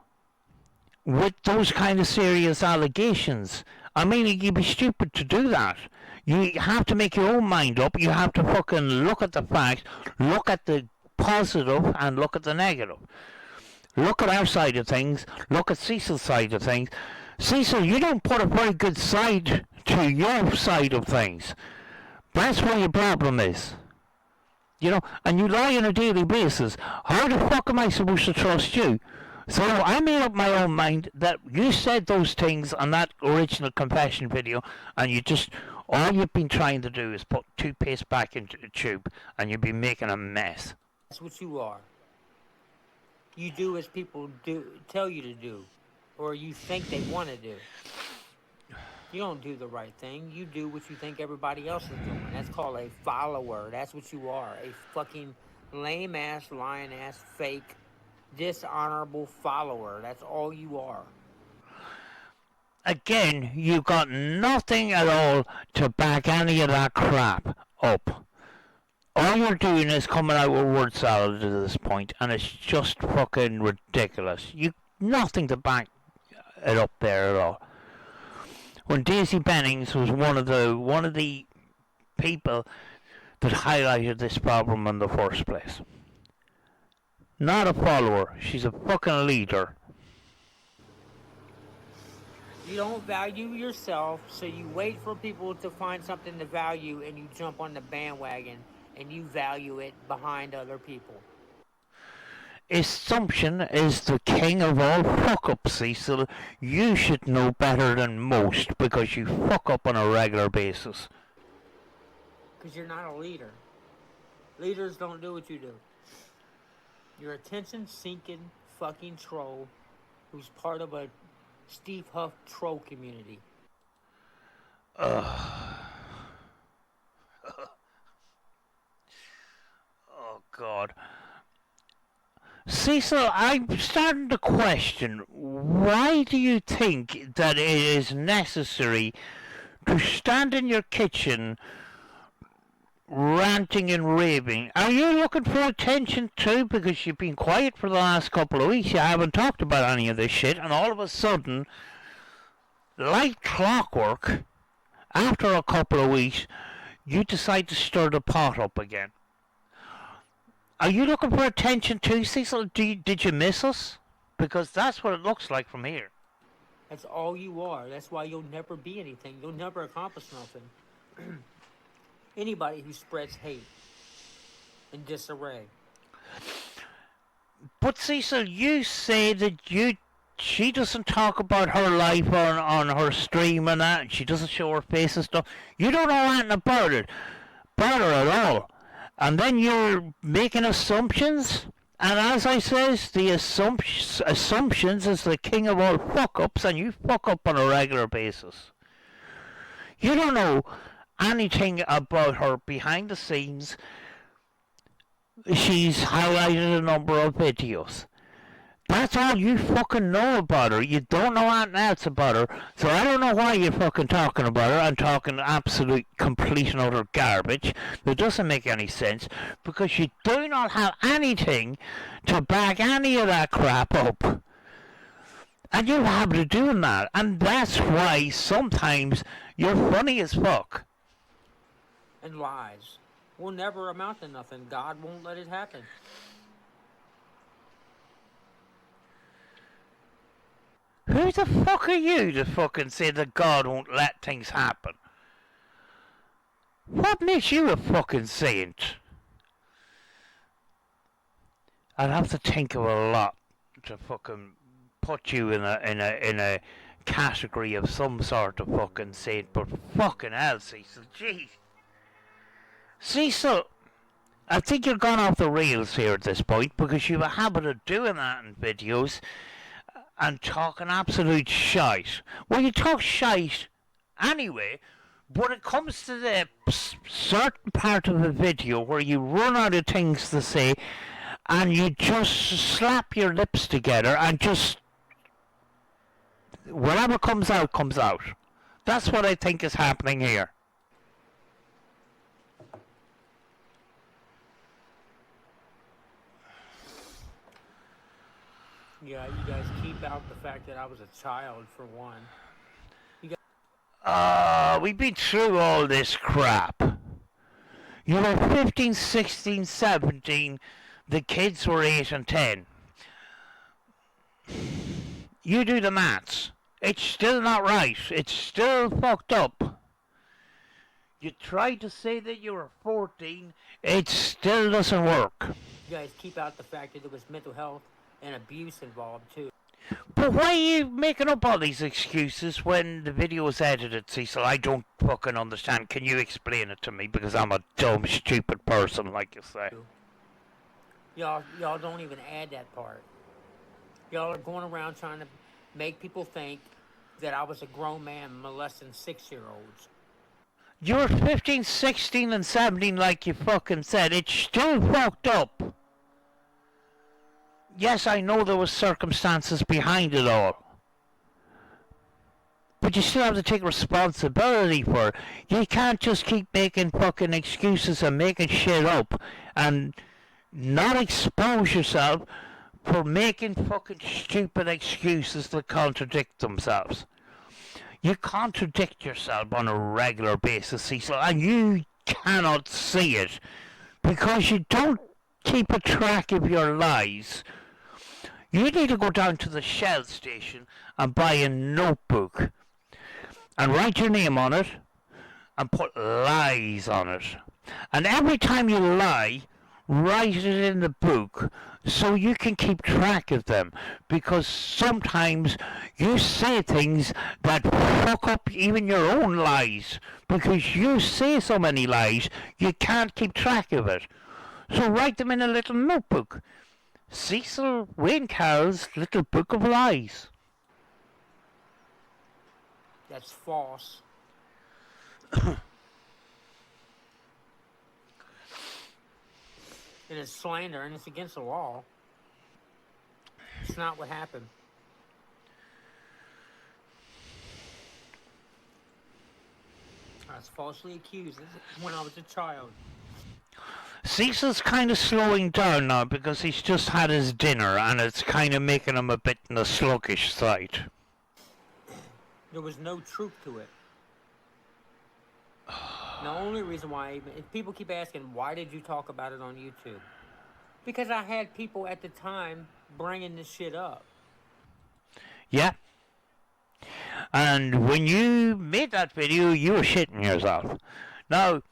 with those kind of serious allegations. I mean, you'd be stupid to do that. You have to make your own mind up. You have to fucking look at the facts, look at the positive, and look at the negative. Look at our side of things, look at Cecil's side of things. Cecil, you don't put a very good side to your side of things. That's where your problem is. You know, and you lie on a daily basis. How the fuck am I supposed to trust you? So I made up my own mind that you said those things on that original confession video, and all you've been trying to do is put toothpaste back into the tube, and you've been making a mess.
That's what you are. You do as people tell you to do, or you think they want to do. You don't do the right thing. You do what you think everybody else is doing. That's called a follower. That's what you are. A fucking lame-ass, lying-ass, fake, dishonorable follower. That's all you are.
Again, you got nothing at all to back any of that crap up. All you're doing is coming out with word salad at this point, and it's just fucking ridiculous. Nothing to back it up there at all. When Daisy Bennings was one of the people that highlighted this problem in the first place. Not a follower. She's a fucking leader.
You don't value yourself, so you wait for people to find something to value, and you jump on the bandwagon, and you value it behind other people.
Assumption is the king of all fuck-ups, Cecil. You should know better than most, because you fuck up on a regular basis.
Because you're not a leader. Leaders don't do what you do. You're a attention-seeking fucking troll who's part of a Steve Huff troll community.
Oh, God. Cecil, I'm starting to question, why do you think that it is necessary to stand in your kitchen ranting and raving? Are you looking for attention too? Because you've been quiet for the last couple of weeks. You haven't talked about any of this shit, and all of a sudden, like clockwork, after a couple of weeks, you decide to stir the pot up again. Are you looking for attention too, Cecil? Did you miss us? Because that's what it looks like from here.
That's all you are. That's why you'll never be anything. You'll never accomplish nothing. Anybody who spreads hate and disarray.
But Cecil, you say that she doesn't talk about her life on her stream and that, and she doesn't show her face and stuff. You don't know anything about her at all. And then you're making assumptions. And as I says, the assumptions is the king of all fuck-ups, and you fuck up on a regular basis. You don't know anything about her behind the scenes. She's highlighted a number of videos. That's all you fucking know about her. You don't know anything else about her. So I don't know why you're fucking talking about her and talking absolute complete and utter garbage that doesn't make any sense, because you do not have anything to back any of that crap up. And you're happy to doing that. And that's why sometimes you're funny as fuck.
And lies will never amount to nothing. God won't let it happen.
Who the fuck are you to fucking say that God won't let things happen? What makes you a fucking saint? I'd have to think of a lot to fucking put you in a category of some sort of fucking saint, but fucking hell, Cecil, jeez. Cecil, I think you're gone off the rails here at this point, because you have a habit of doing that in videos and talking absolute shite. Well, you talk shite anyway, When it comes to the certain part of a video where you run out of things to say and you just slap your lips together and just whatever comes out comes out. That's what I think is happening here.
Yeah, you guys keep out the fact that I was a child, for one.
We've been through all this crap. You were 15, 16, 17. The kids were 8 and 10. You do the maths. It's still not right. It's still fucked up. You tried to say that you were 14. It still doesn't work.
You guys keep out the fact that there was mental health and abuse involved, too.
But why are you making up all these excuses when the video was edited, Cecil? I don't fucking understand. Can you explain it to me? Because I'm a dumb, stupid person, like you say.
Y'all don't even add that part. Y'all are going around trying to make people think that I was a grown man molesting 6-year-olds.
You're 15, 16, and 17 like you fucking said. It's still fucked up. Yes, I know there was circumstances behind it all. But you still have to take responsibility for it. You can't just keep making fucking excuses and making shit up and not expose yourself for making fucking stupid excuses that contradict themselves. You contradict yourself on a regular basis, Cecil, and you cannot see it because you don't keep a track of your lies. You need to go down to the Shell station and buy a notebook and write your name on it and put lies on it. And every time you lie, write it in the book so you can keep track of them, because sometimes you say things that fuck up even your own lies because you say so many lies you can't keep track of it. So write them in a little notebook. Cecil Wayne Carroll's Little Book of Lies.
That's false. And it's slander, and it's against the law. It's not what happened. I was falsely accused when I was a child.
Cecil's kind of slowing down now because he's just had his dinner and it's kind of making him a bit on the sluggish side.
There was no truth to it. The only reason why, if people keep asking, why did you talk about it on YouTube? Because I had people at the time bringing this shit up.
Yeah. And when you made that video, you were shitting yourself. Now,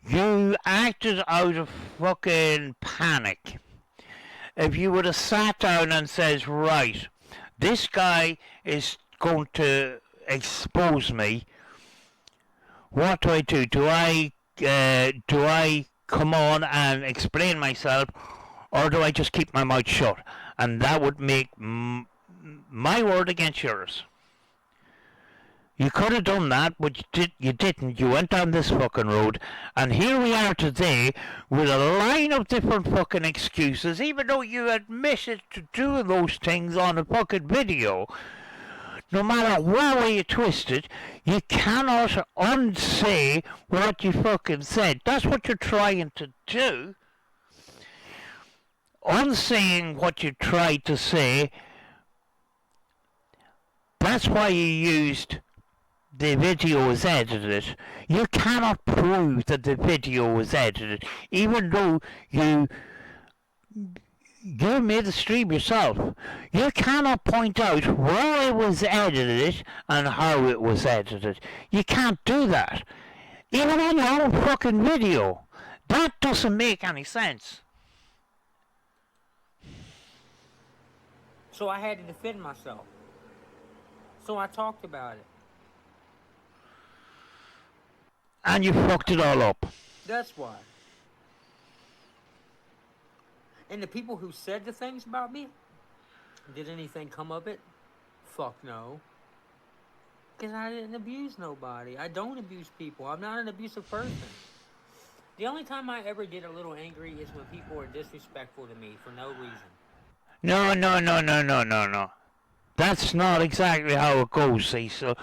you acted out of fucking panic. If you would have sat down and says, right, this guy is going to expose me, what do I do? Do I come on and explain myself, or do I just keep my mouth shut? And that would make my word against yours. You could have done that, but you didn't. You went down this fucking road, and here we are today with a line of different fucking excuses, even though you admitted to doing those things on a fucking video. No matter what way you twist it, you cannot unsay what you fucking said. That's what you're trying to do. Unsaying what you tried to say. That's why you used the video was edited. You cannot prove that the video was edited, even though you made the stream yourself. You cannot point out where it was edited and how it was edited. You can't do that. Even on your own fucking video. That doesn't make any sense.
So I had to defend myself. So I talked about it.
And you fucked it all up.
That's why. And the people who said the things about me, did anything come of it? Fuck no. Because I didn't abuse nobody. I don't abuse people. I'm not an abusive person. The only time I ever get a little angry is when people are disrespectful to me for no reason.
No, no, no, no, no, no, no. That's not exactly how it goes, Cecil.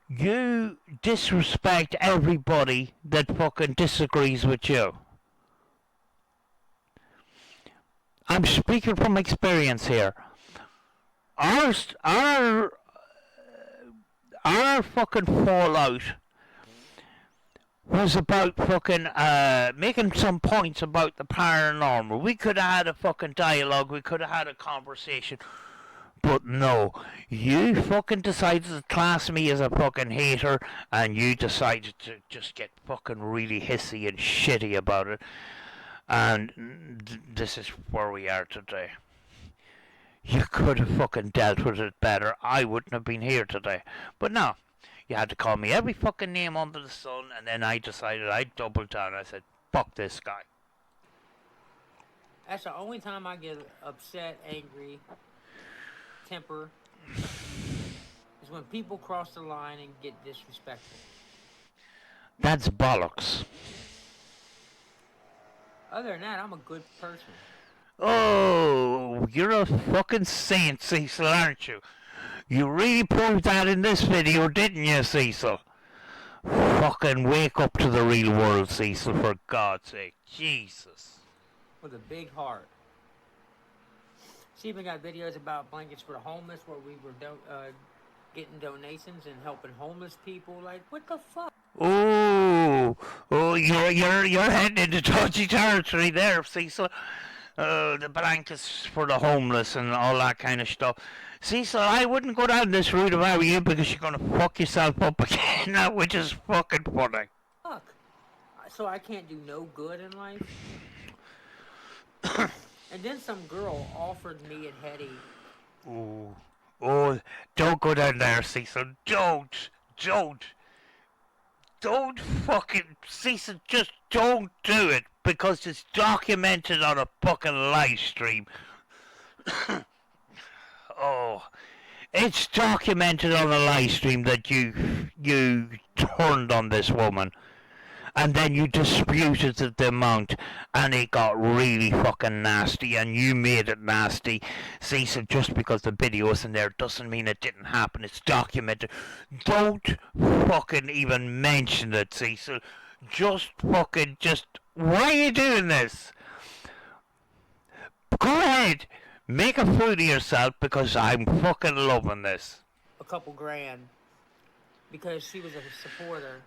You disrespect everybody that fucking disagrees with you. I'm speaking from experience here. Our our fucking fallout was about fucking making some points about the paranormal. We could have had a fucking dialogue. We could have had a conversation. But no, you fucking decided to class me as a fucking hater, and you decided to just get fucking really hissy and shitty about it. And this is where we are today. You could have fucking dealt with it better. I wouldn't have been here today. But no, you had to call me every fucking name under the sun, and then I decided I'd double down. I said, fuck this guy.
That's the only time I get upset, angry, temper, is when people cross the line and get disrespectful.
That's bollocks.
Other than that, I'm a good person.
Oh, you're a fucking saint, Cecil, aren't you? You really proved that in this video, didn't you, Cecil? Fucking wake up to the real world, Cecil, for God's sake. Jesus.
With a big heart. She even got videos about blankets for the homeless where we were getting donations and helping homeless people. Like, what the fuck?
Oh, you're heading into dodgy territory there, Cecil. The blankets for the homeless and all that kind of stuff. Cecil, I wouldn't go down this route if I were you because you're gonna fuck yourself up again, which is fucking funny.
Fuck. So I can't do no good in life? And then some girl offered me and Hetty.
Oh, don't go down there, Cecil. Don't fucking, Cecil, just don't do it, because it's documented on a fucking live stream. Oh, it's documented on a live stream that you turned on this woman, and then you disputed the amount, and it got really fucking nasty, and you made it nasty. Cecil, just because the video isn't there doesn't mean it didn't happen. It's documented. Don't fucking even mention it, Cecil. Why are you doing this? Go ahead, make a fool of yourself, because I'm fucking loving this.
A couple grand. Because she was a supporter.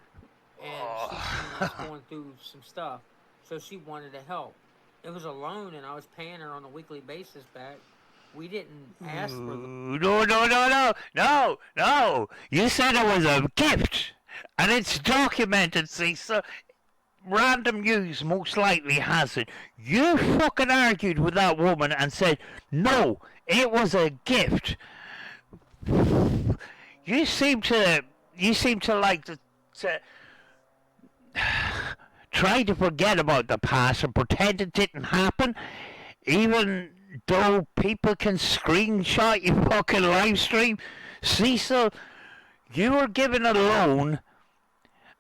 And she was going through some stuff, so she wanted to help. It was a loan, and I was paying her on a weekly basis back. We didn't ask for the... No. You said it was a gift, and it's documented, Cecil. Random News most likely has it. You fucking argued with that woman and said, no, it was a gift. You seem to like to try to forget about the past and pretend it didn't happen, even though people can screenshot your fucking live stream. Cecil, you were given a loan,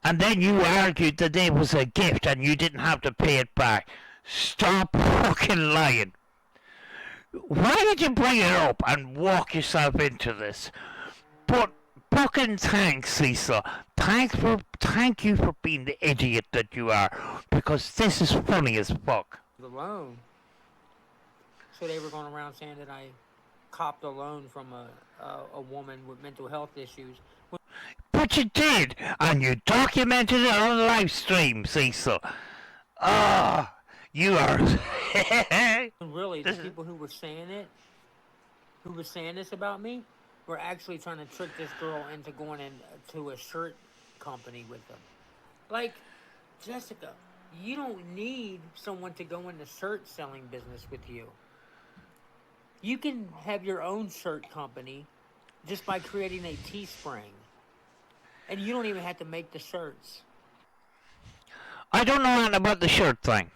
and then you argued that it was a gift and you didn't have to pay it back. Stop fucking lying. Why did you bring it up and walk yourself into this? But fucking thanks, Cecil. Thank you for being the idiot that you are, because this is funny as fuck. The loan. So they were going around saying that I copped a loan from a woman with mental health issues.
But you did, and you documented it on live stream, Cecil. You are...
Really, the people who were saying this about me, were actually trying to trick this girl into going into a shirt company with them. Like, Jessica, you don't need someone to go into shirt selling business with you. You can have your own shirt company just by creating a Teespring. And you don't even have to make the shirts.
I don't know anything about the shirt thing.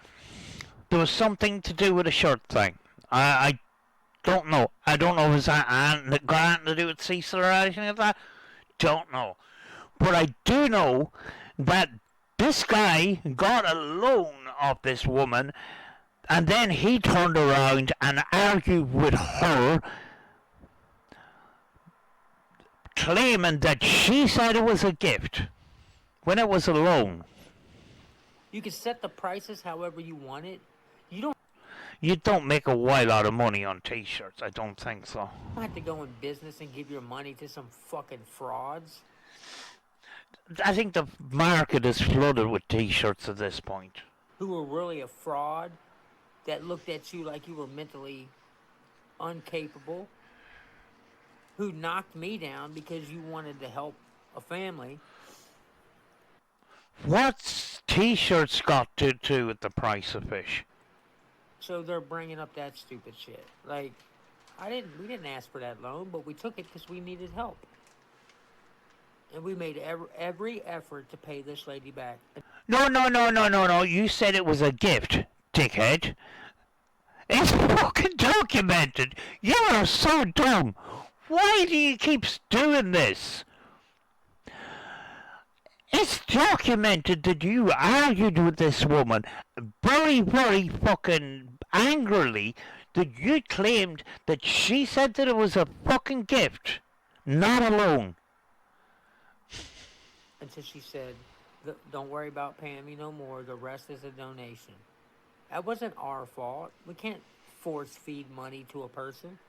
There was something to do with a shirt thing. I don't know. I don't know if it's got anything to do with Cecil or anything like that. don't know. But I do know that this guy got a loan of this woman, and then he turned around and argued with her, claiming that she said it was a gift when it was a loan.
You can set the prices however you want it.
You don't make a wild lot of money on t-shirts, I don't think so.
You don't have to go in business and give your money to some fucking frauds.
I think the market is flooded with t-shirts at this point.
Who were really a fraud, that looked at you like you were mentally incapable, who knocked me down because you wanted to help a family.
What's t-shirts got to do with the price of fish?
So they're bringing up that stupid shit. Like, we didn't ask for that loan, but we took it because we needed help. And we made every effort to pay this lady back.
No. You said it was a gift, dickhead. It's fucking documented. You are so dumb. Why do you keep doing this? It's documented that you argued with this woman very, very fucking angrily, that you claimed that she said that it was a fucking gift, not a loan.
Until she said, don't worry about paying me no more, the rest is a donation. That wasn't our fault. We can't force feed money to a person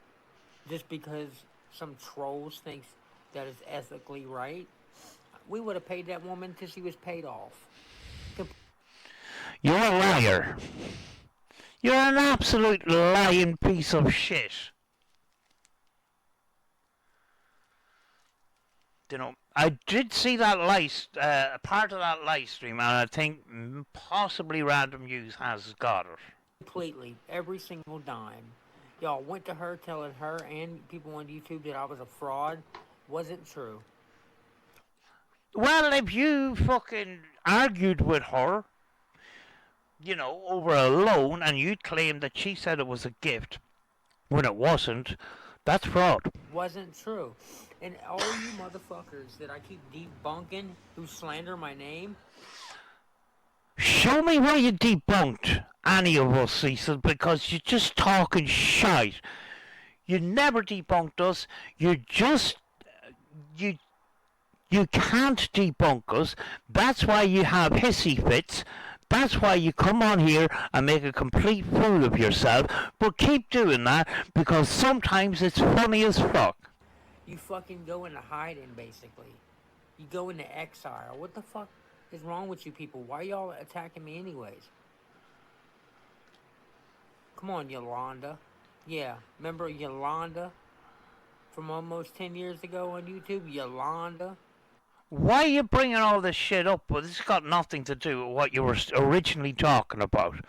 just because some trolls thinks that it's ethically right. We would have paid that woman till she was paid off.
You're a liar. You're an absolute lying piece of shit. You know, I did see that part of that live stream, and I think possibly Random News has got it.
Completely, every single dime. Y'all went to her telling her and people on YouTube that I was a fraud. Wasn't true.
Well, if you fucking argued with her, you know, over a loan, and you claimed that she said it was a gift when it wasn't, that's fraud.
Wasn't true. And all you motherfuckers that I keep debunking who slander my name.
Show me where you debunked any of us, Cecil, because you're just talking shite. You never debunked us. You can't debunk us. That's why you have hissy fits. That's why you come on here and make a complete fool of yourself. But keep doing that, because sometimes it's funny as fuck.
You fucking go into hiding, basically. You go into exile. What the fuck is wrong with you people? Why y'all attacking me anyways? Come on, Yolanda. Yeah, remember Yolanda from almost 10 years ago on YouTube? Yolanda.
Why are you bringing all this shit up? Well, this has got nothing to do with what you were originally talking about.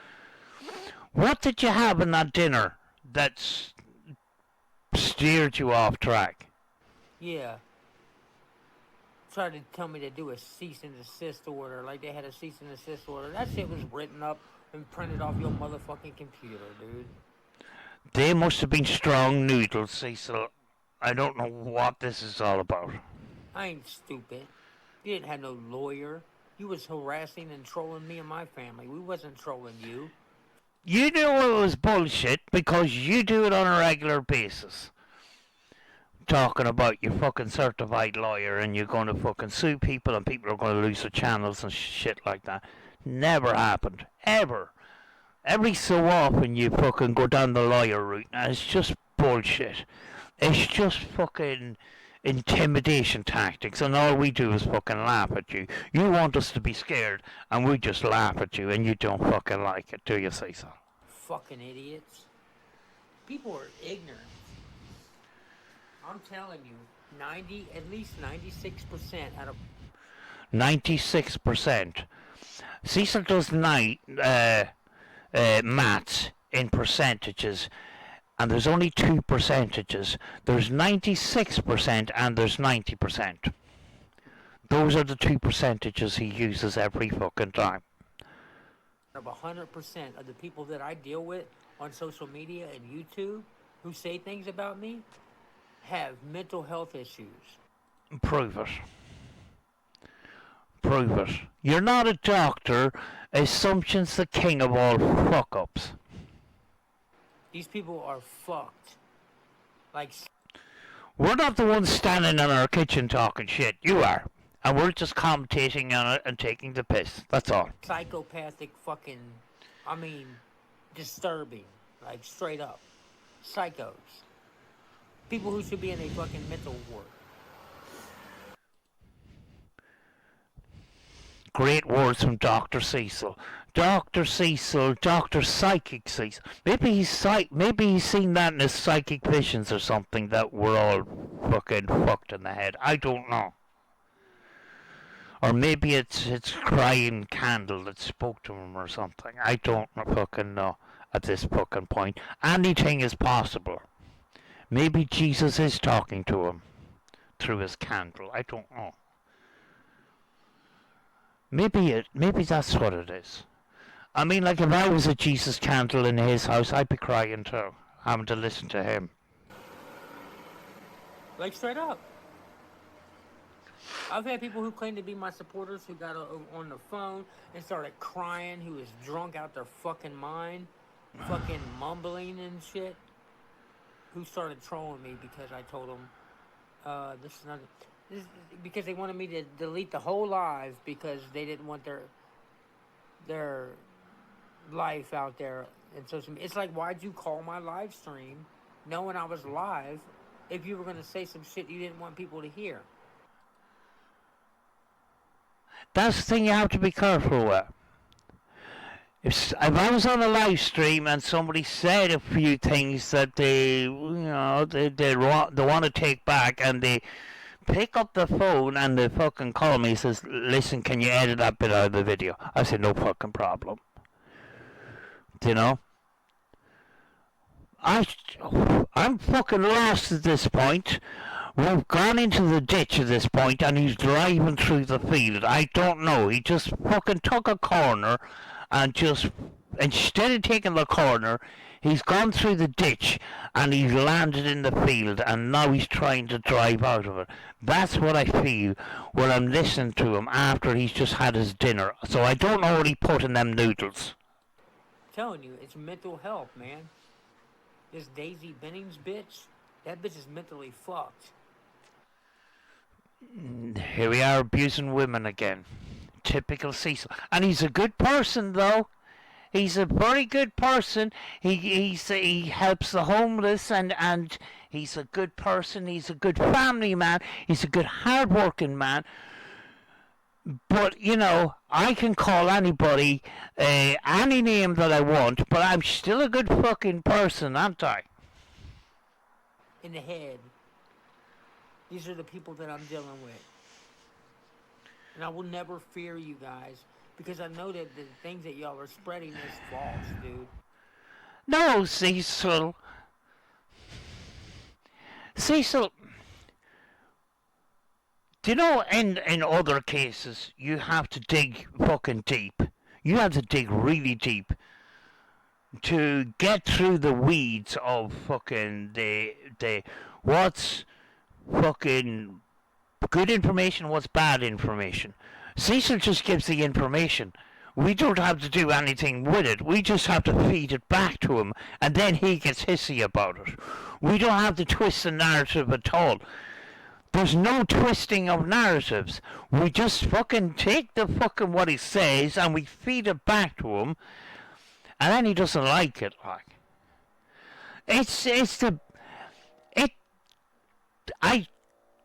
What did you have in that dinner that's steered you off track?
Yeah. Tried to tell me to do a cease and desist order, like they had a cease and desist order. That shit was written up and printed off your motherfucking computer, dude.
They must have been strong noodles, Cecil. I don't know what this is all about.
I ain't stupid. You didn't have no lawyer. You was harassing and trolling me and my family. We wasn't trolling you.
You knew it was bullshit because you do it on a regular basis. Talking about your fucking certified lawyer and you're going to fucking sue people and people are going to lose their channels and shit like that. Never happened. Ever. Every so often you fucking go down the lawyer route and it's just bullshit. It's just fucking intimidation tactics, and all we do is fucking laugh at you. You want us to be scared, and we just laugh at you, and you don't fucking like it, do you, Cecil?
Fucking idiots. People are ignorant. I'm telling you, at least 96% out of...
96%. Cecil does maths in percentages, and there's only two percentages. There's 96% and there's 90%. Those are the two percentages he uses every fucking time.
Of 100% of the people that I deal with on social media and YouTube who say things about me have mental health issues.
Prove it. Prove it. You're not a doctor. Assumption's the king of all fuck-ups.
These people are fucked. Like,
We're not the ones standing in our kitchen talking shit. You are. And we're just commentating on it and taking the piss. That's all.
psychopathic fucking, I mean, disturbing. Like, straight up. Psychos. People who should be in a fucking mental ward.
Great words from Dr. Cecil. Dr. Cecil, Dr. Psychic Cecil. Maybe he's seen that in his psychic visions or something, that we're all fucking fucked in the head. I don't know. Or maybe it's crying candle that spoke to him or something. I don't fucking know at this fucking point. Anything is possible. Maybe Jesus is talking to him through his candle. I don't know. Maybe that's what it is. I mean, like, if I was a Jesus candle in his house, I'd be crying too, having to listen to him.
Like, straight up. I've had people who claim to be my supporters who got on the phone and started crying, who was drunk out their fucking mind, fucking mumbling and shit, who started trolling me because I told them, because they wanted me to delete the whole live because they didn't want their life out there in social media. It's like, why'd you call my live stream knowing I was live if you were going to say some shit you didn't want people to hear?
That's the thing you have to be careful with. If I was on a live stream and somebody said a few things that they want to take back, and they pick up the phone and they fucking call me and says, listen, can you edit that bit out of the video? I said, no fucking problem. You know? I'm fucking lost at this point. We've gone into the ditch at this point and he's driving through the field. I don't know. He just fucking took a corner and just, instead of taking the corner, he's gone through the ditch and he's landed in the field and now he's trying to drive out of it. That's what I feel when I'm listening to him after he's just had his dinner. So I don't know what he put in them noodles.
I'm telling you, it's mental health, man. This Daisy Bennings bitch, that bitch is mentally fucked.
Here we are abusing women again. Typical Cecil. And he's a good person, though. He's a very good person. He helps the homeless, and he's a good person. He's a good family man. He's a good hard-working man. But, you know, I can call anybody any name that I want, but I'm still a good fucking person, aren't I?
In the head. These are the people that I'm dealing with. And I will never fear you guys, because I know that the things that y'all are spreading is false, dude.
No, Cecil. Cecil, do you know in other cases you have to dig fucking deep? You have to dig really deep to get through the weeds of fucking the what's fucking good information, what's bad information. Cecil just gives the information. We don't have to do anything with it. We just have to feed it back to him, and then he gets hissy about it. We don't have to twist the narrative at all. There's no twisting of narratives. We just fucking take the fucking what he says and we feed it back to him, and then he doesn't like it. Like, I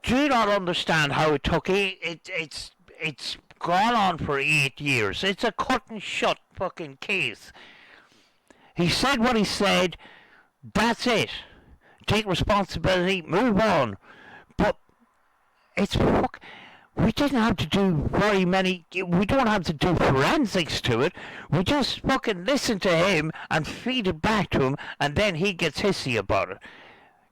do not understand how it took. It's gone on for 8 years. It's a cut and shut fucking case. He said what he said. That's it. Take responsibility. Move on. But it's we didn't have to do very many. We don't have to do forensics to it. We just fucking listen to him and feed it back to him, and then he gets hissy about it.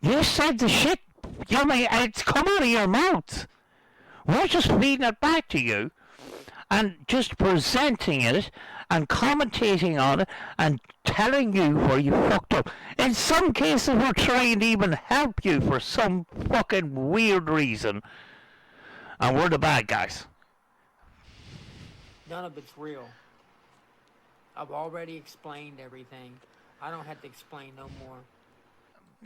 You said the shit. You mean it's come out of your mouth. We're just feeding it back to you and just presenting it and commentating on it and telling you where you fucked up. In some cases, we're trying to even help you for some fucking weird reason. and we're the bad guys.
None of it's real. I've already explained everything. I don't have to explain no more.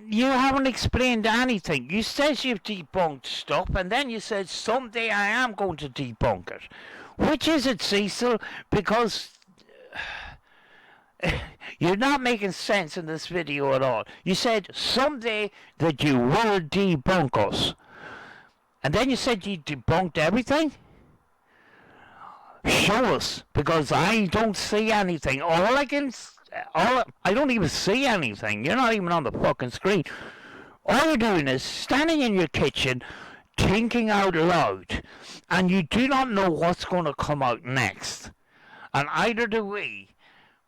You haven't explained anything. You said you've debunked stuff, and then you said someday I am going to debunk it. Which is it, Cecil? Because you're not making sense in this video at all. You said someday that you will debunk us. And then you said you debunked everything? Show us, because I don't see anything. I don't even see anything. You're not even on the fucking screen. All you're doing is standing in your kitchen, thinking out loud, and you do not know what's going to come out next. And either do we,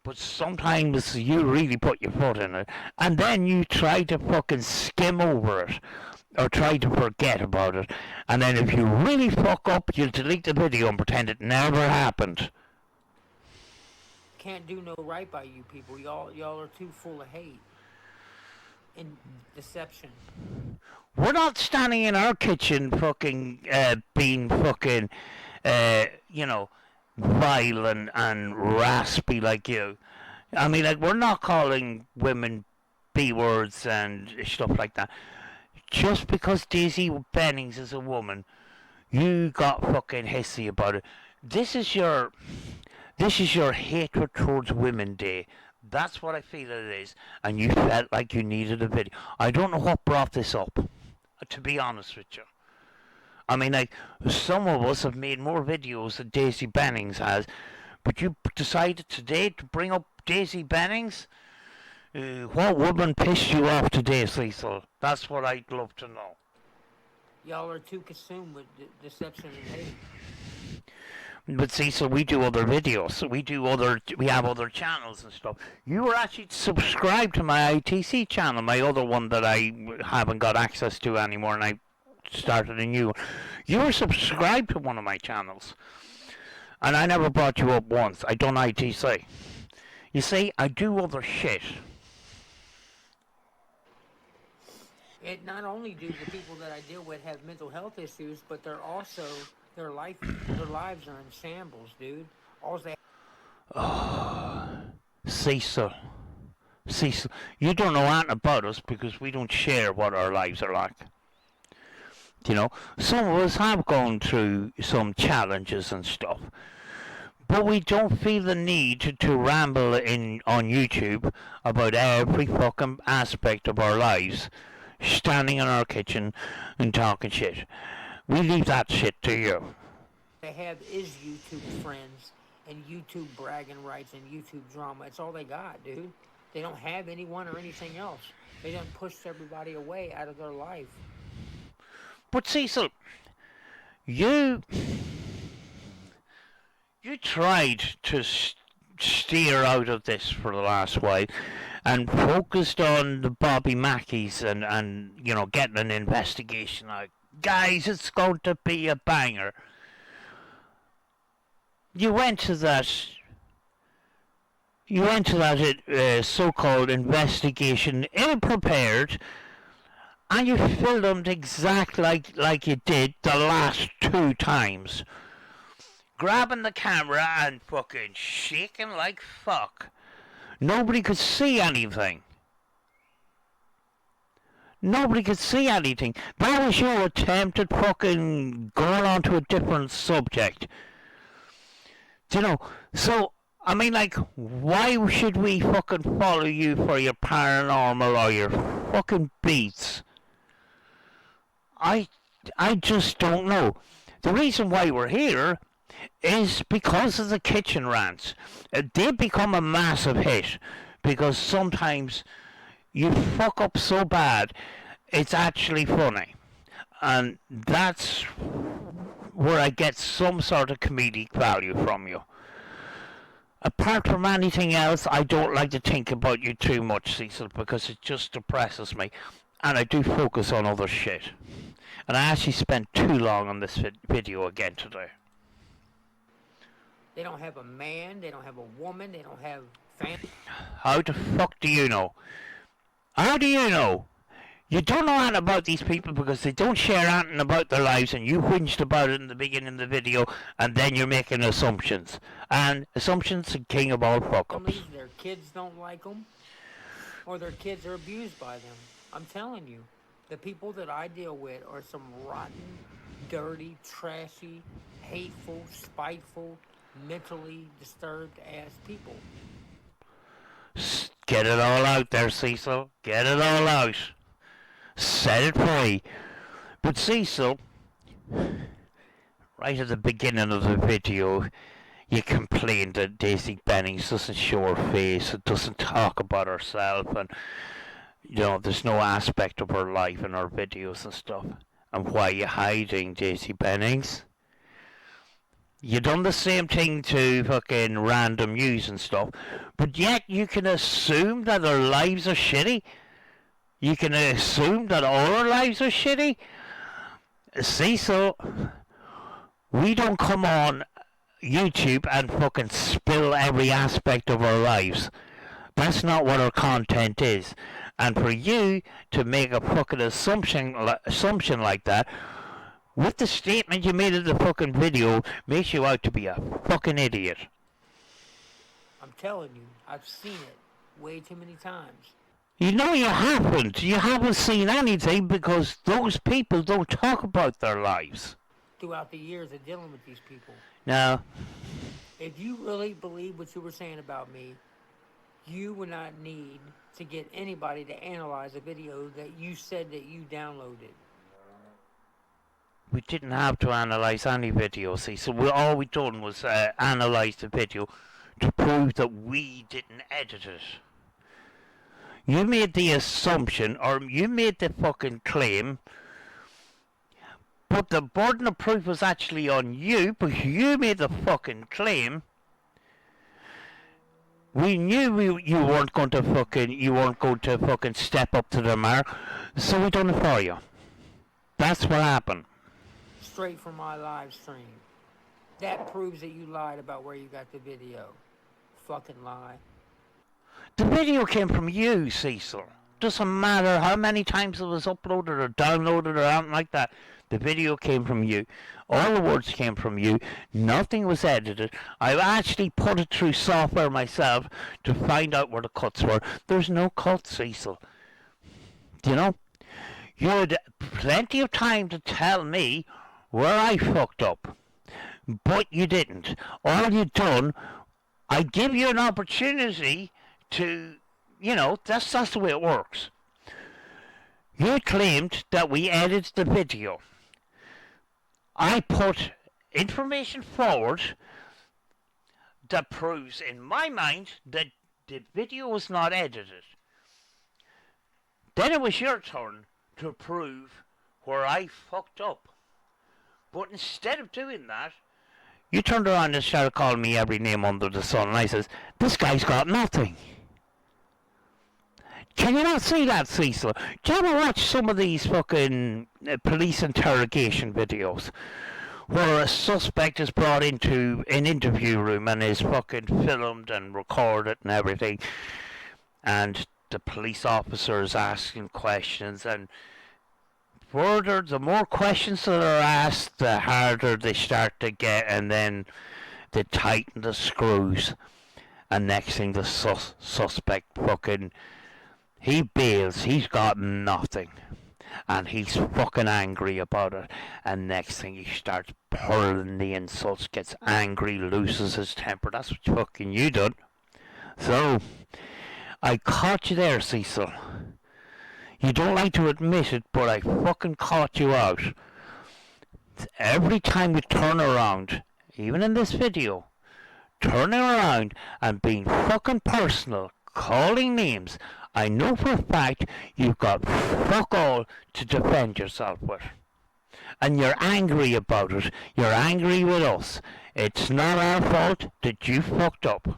but sometimes you really put your foot in it, and then you try to fucking skim over it, or try to forget about it, and then if you really fuck up, you delete the video and pretend it never happened.
Can't do no right by you people. Y'all are too full of hate and deception.
We're not standing in our kitchen fucking being fucking vile and raspy like you. I mean, like, we're not calling women B words and stuff like that. Just because Daisy Bennings is a woman, you got fucking hissy about it. This is your hatred towards women day. That's what I feel it is. And you felt like you needed a video. I don't know what brought this up, to be honest with you. I mean, like, some of us have made more videos than Daisy Bennings has, but you decided today to bring up Daisy Bennings? What woman pissed you off today, Cecil? That's what I'd love to know.
Y'all are too consumed with deception and hate.
But Cecil, we do other videos. We have other channels and stuff. You were actually subscribed to my ITC channel, my other one that I haven't got access to anymore, and I started a new one. You were subscribed to one of my channels. And I never brought you up once. I done ITC. You see, I do other shit.
It not only do the people that I deal with have mental health issues, but they're also their lives are in shambles, dude. All they
Cecil, you don't know anything about us because we don't share what our lives are like. You know, some of us have gone through some challenges and stuff, but we don't feel the need to ramble on YouTube about every fucking aspect of our lives, standing in our kitchen and talking shit. We leave that shit to you.
They have is YouTube friends and YouTube bragging rights and YouTube drama. It's all they got, dude. They don't have anyone or anything else. They done pushed everybody away out of their life.
But Cecil, you tried to steer out of this for the last while and focused on the Bobby Mackeys and getting an investigation out. Guys, it's going to be a banger. You went to that so-called investigation ill-prepared, and you filmed exactly like you did the last 2 times. Grabbing the camera and fucking shaking like fuck. Nobody could see anything. Nobody could see anything. That was your attempt at fucking going on to a different subject. So, I mean, like, why should we fucking follow you for your paranormal or your fucking beats? I just don't know. The reason why we're here is because of the kitchen rants. They become a massive hit because sometimes you fuck up so bad, it's actually funny. And that's where I get some sort of comedic value from you. Apart from anything else, I don't like to think about you too much, Cecil, because it just depresses me. And I do focus on other shit. And I actually spent too long on this video again today.
They don't have a man, they don't have a woman, they don't have family.
How the fuck do you know? How do you know? You don't know anything about these people because they don't share anything about their lives, and you whinged about it in the beginning of the video, and then you're making assumptions. And assumptions are king of all fuck-ups.
Their kids don't like them, or their kids are abused by them. I'm telling you, the people that I deal with are some rotten, dirty, trashy, hateful, spiteful, mentally disturbed ass people.
Get it all out there, Cecil. Get it all out. Set it free. But Cecil, right at the beginning of the video, you complained that Daisy Bennings doesn't show her face, and doesn't talk about herself, and there's no aspect of her life in her videos and stuff. And why are you hiding, Daisy Bennings? You done the same thing to fucking random news and stuff, but yet you can assume that their lives are shitty. You can assume that all our lives are shitty. Cecil, we don't come on YouTube and fucking spill every aspect of our lives. That's not what our content is. And for you to make a fucking assumption like that, with the statement you made in the fucking video, makes you out to be a fucking idiot.
I'm telling you, I've seen it way too many times.
You know you haven't. You haven't seen anything because those people don't talk about their lives.
Throughout the years of dealing with these people.
No.
If you really believe what you were saying about me, you would not need to get anybody to analyze a video that you said that you downloaded.
We didn't have to analyze any video, see. So all we done was analyze the video to prove that we didn't edit it. You made the assumption, or you made the fucking claim, but the burden of proof was actually on you, but you made the fucking claim. We knew you weren't going to fucking step up to the mark, so we done it for you. That's what happened.
Straight from my live stream. That proves that you lied about where you got the video. Fucking lie.
The video came from you, Cecil. Doesn't matter how many times it was uploaded or downloaded or anything like that. The video came from you. All the words came from you. Nothing was edited. I actually put it through software myself to find out where the cuts were. There's no cuts, Cecil. You know? You had plenty of time to tell me where I fucked up. But you didn't. All you done, I give you an opportunity to, that's the way it works. You claimed that we edited the video. I put information forward that proves in my mind that the video was not edited. Then it was your turn to prove where I fucked up. But instead of doing that, you turned around and started calling me every name under the sun, and I says, this guy's got nothing. Can you not see that, Cecil? Do you ever watch some of these fucking police interrogation videos where a suspect is brought into an interview room and is fucking filmed and recorded and everything, and the police officer is asking questions, and the more questions that are asked, the harder they start to get, and then they tighten the screws, and next thing the suspect fucking, he bails, he's got nothing, and he's fucking angry about it, and next thing he starts hurling the insults, gets angry, loses his temper. That's what fucking you done. So, I caught you there, Cecil. You don't like to admit it, but I fucking caught you out. Every time you turn around, even in this video, turning around and being fucking personal, calling names, I know for a fact you've got fuck all to defend yourself with. And you're angry about it. You're angry with us. It's not our fault that you fucked up.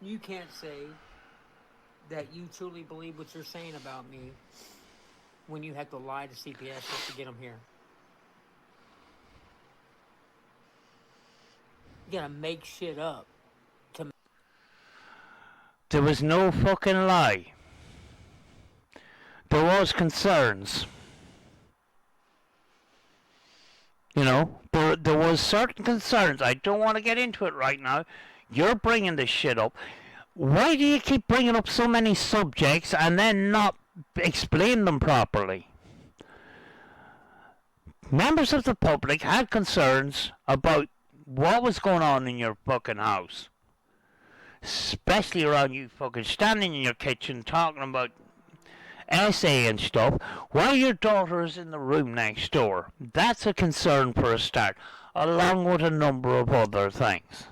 You can't say that you truly believe what you're saying about me when you have to lie to CPS just to get them here. You gotta make shit up.
There was no fucking lie. There was concerns. You know, there was certain concerns. I don't want to get into it right now. You're bringing this shit up. Why do you keep bringing up so many subjects and then not explain them properly? Members of the public had concerns about what was going on in your fucking house. Especially around you fucking standing in your kitchen talking about essay and stuff while your daughter is in the room next door. That's a concern for a start, along with a number of other things.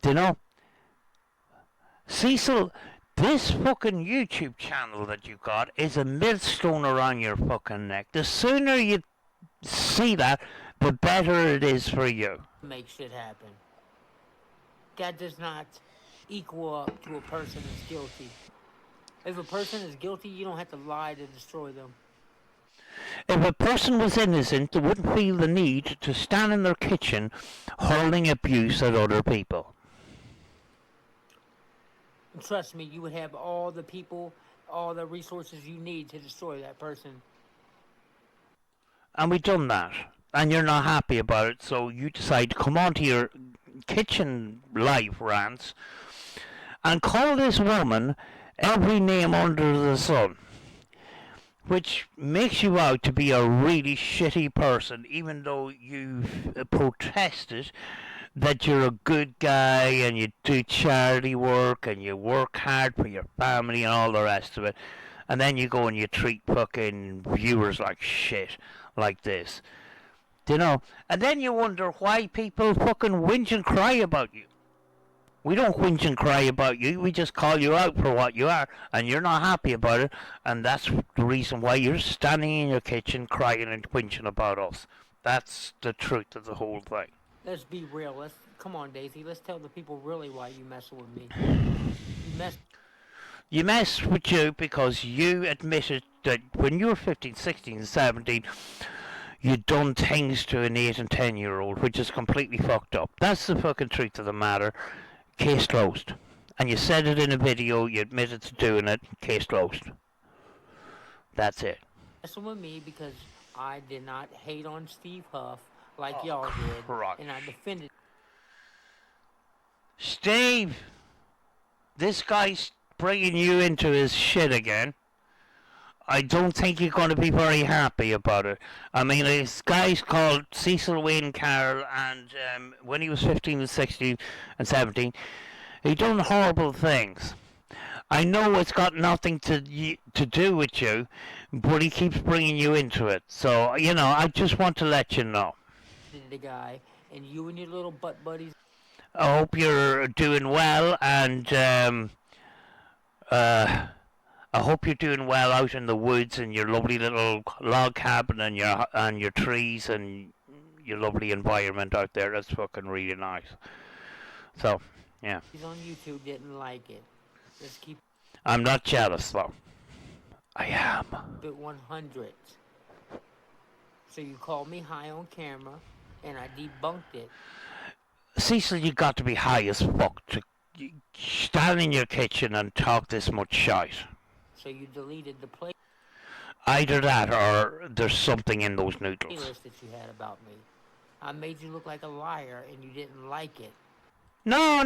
Do you know? Cecil, this fucking YouTube channel that you got is a millstone around your fucking neck. The sooner you see that, the better it is for you.
Make shit happen. That does not equal up to a person that's guilty. If a person is guilty, you don't have to lie to destroy them.
If a person was innocent, they wouldn't feel the need to stand in their kitchen hurling abuse at other people.
And trust me, you would have all the people, all the resources you need to destroy that person.
And we done that. And you're not happy about it, so you decide to come onto your kitchen live rants and call this woman every name under the sun, which makes you out to be a really shitty person, even though you've protested that you're a good guy and you do charity work and you work hard for your family and all the rest of it, and then you go and you treat fucking viewers like shit like this. Do you know? And then you wonder why people fucking whinge and cry about you. We don't whinge and cry about you, we just call you out for what you are, and you're not happy about it, and that's the reason why you're standing in your kitchen crying and whinging about us. That's the truth of the whole thing.
Let's be real. Come on, Daisy. Let's tell the people really why you messing with me.
You mess with you because you admitted that when you were 15, 16, 17, you'd done things to an 8 and 10-year-old, which is completely fucked up. That's the fucking truth of the matter. Case closed. And you said it in a video, you admitted to doing it, case closed. That's it.
Messing with me because I did not hate on Steve Huff like y'all did,
Christ.
and I defended.
Steve, this guy's bringing you into his shit again. I don't think you're going to be very happy about it. I mean, this guy's called Cecil Wayne Carroll, and when he was 15 and 16 and 17, he done horrible things. I know it's got nothing to do with you, but he keeps bringing you into it. So, you know, I just want to let you know.
The guy, and you and your little butt buddies.
I hope you're doing well, and I hope you're doing well out in the woods in your lovely little log cabin and your trees and your lovely environment out there. That's fucking really nice. So, yeah.
He's on YouTube, didn't like it. Let's keep
I'm not jealous, though. I am.
it 100. So you called me high on camera, and I debunked it.
Cecil, you got to be high as fuck to stand in your kitchen and talk this much shite.
So you deleted the
Either that or there's something in those noodles.
playlist that you had about me. I made you look like a liar, and you didn't like it.
No.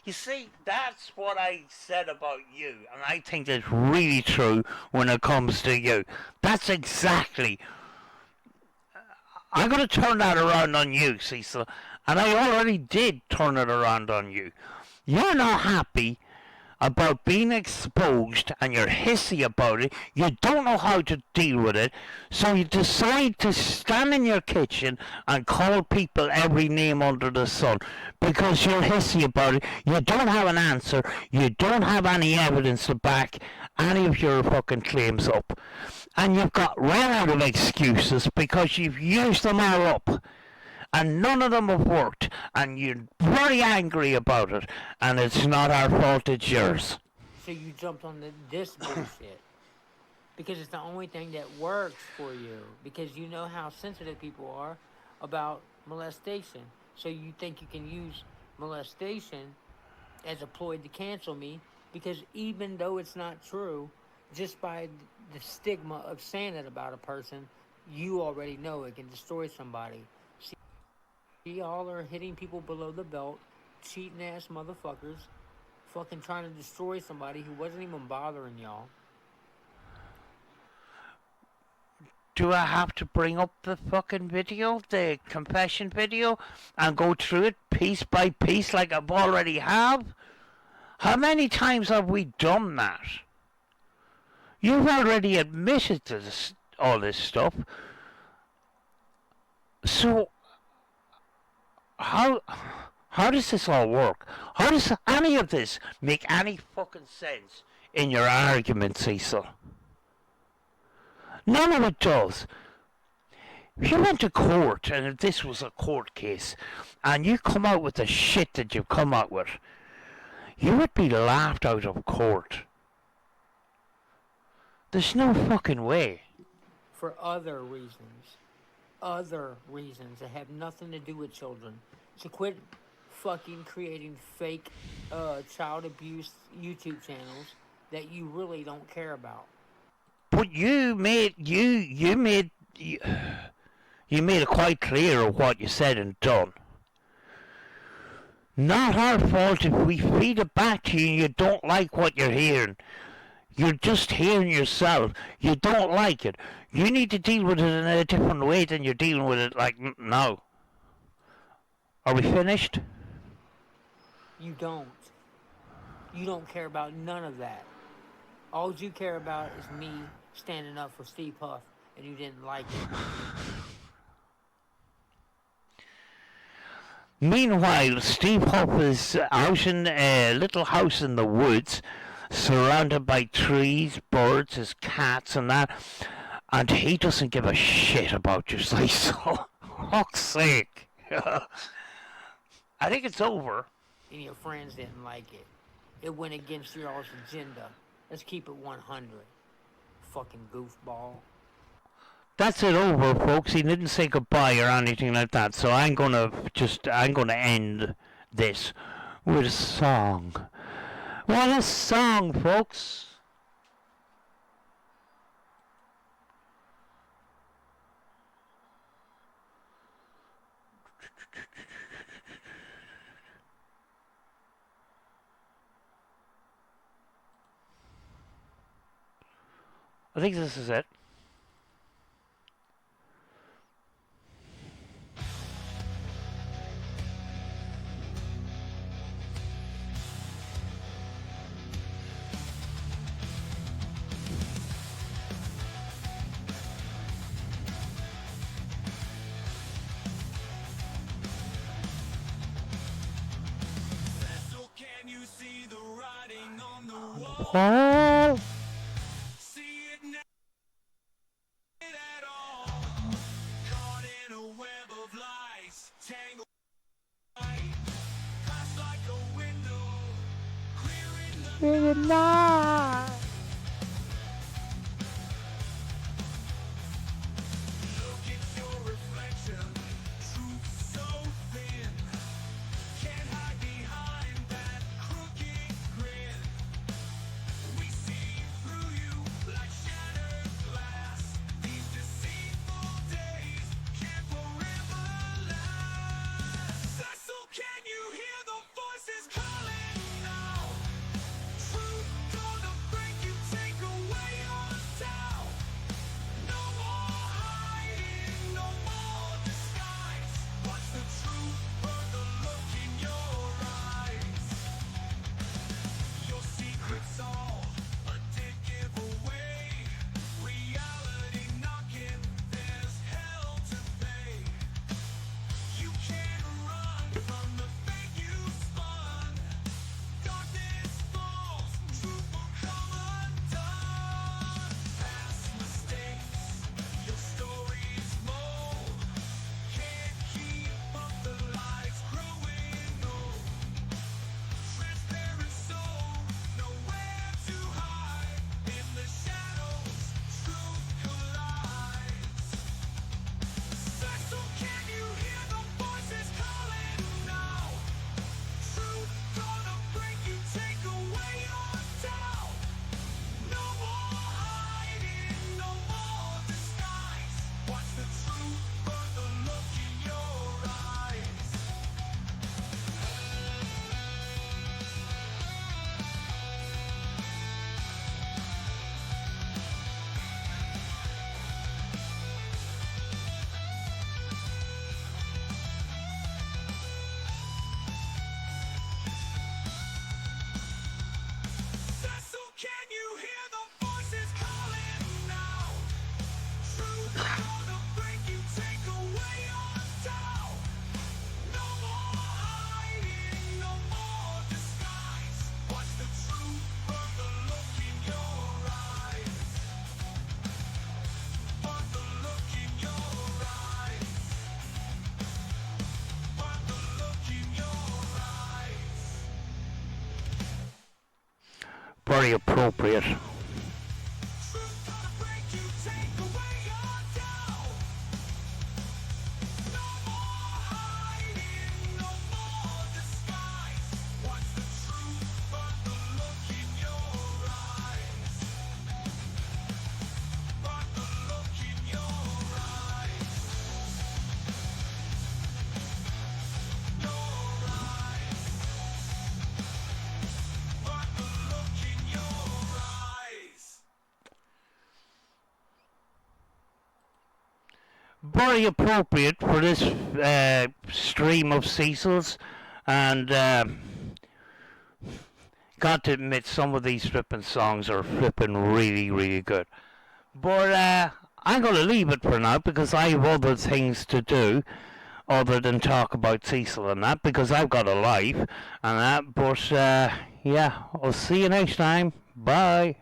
You see, that's what I said about you, and I think that's really true when it comes to you. That's exactly. I'm going to turn that around on you, Cecil, and I already did turn it around on you. You're not happy about being exposed, and you're hissy about it. You don't know how to deal with it, so you decide to stand in your kitchen and call people every name under the sun because you're hissy about it. You don't have an answer. You don't have any evidence to back any of your fucking claims up, and you've got ran out of excuses because you've used them all up. And none of them have worked, and you're very angry about it, and it's not our fault, it's yours.
So you jumped on this bullshit. Because it's the only thing that works for you. Because you know how sensitive people are about molestation. So you think you can use molestation as a ploy to cancel me, because even though it's not true, just by the stigma of saying it about a person, you already know it can destroy somebody. See, y'all are hitting people below the belt, cheating ass motherfuckers, fucking trying to destroy somebody who wasn't even bothering y'all.
Do I have to bring up the fucking video, the confession video, and go through it piece by piece like I've already have? How many times have we done that? You've already admitted to this, all this stuff. So, how does this all work? How does any of this make any fucking sense in your argument, Cecil? None of it does. If you went to court, and if this was a court case, and you come out with the shit that you've come out with, you would be laughed out of court. There's no fucking way.
For other reasons that have nothing to do with children. So quit fucking creating fake child abuse YouTube channels that you really don't care about.
But you made it quite clear of what you said and done. Not our fault if we feed it back to you and you don't like what you're hearing. You're just hearing yourself. You don't like it. You need to deal with it in a different way than you're dealing with it like now. Are we finished?
You don't. You don't care about none of that. All you care about is me standing up for Steve Huff, and you didn't like it.
Meanwhile, Steve Huff is out in a little house in the woods, surrounded by trees, birds, his cats and that, and he doesn't give a shit about you, Cecil. Fuck's sake. I think it's over.
And your friends didn't like it. It went against your all's agenda. Let's keep it 100. Fucking goofball.
That's it over, folks. He didn't say goodbye or anything like that, so I'm gonna end this with a song. What a song, folks. I think this is it.
Cecil, can you see the writing on the wall?
Oh.
See it now at all. Caught in a web of lies, tangled light. Glass like a window, clear in the
Night.
look at your reflection. Truth so thin. Can't hide behind that crooked grin. We see through you like shattered glass. These deceitful days can't forever last. Cecil, can you hear the voices calling now? Truth gonna break
very appropriate.
Truth gonna break you, take away your doubt. No more hiding, no more disguise. What's the truth but the look in your eyes? But the look in your eyes. Your eyes. But the look in your eyes.
Very appropriate for this stream of Cecils, and got to admit some of these flipping songs are flipping really, really good. But I'm going to leave it for now because I have other things to do other than talk about Cecil and that, because I've got a life and that. But yeah, I'll see you next time. Bye.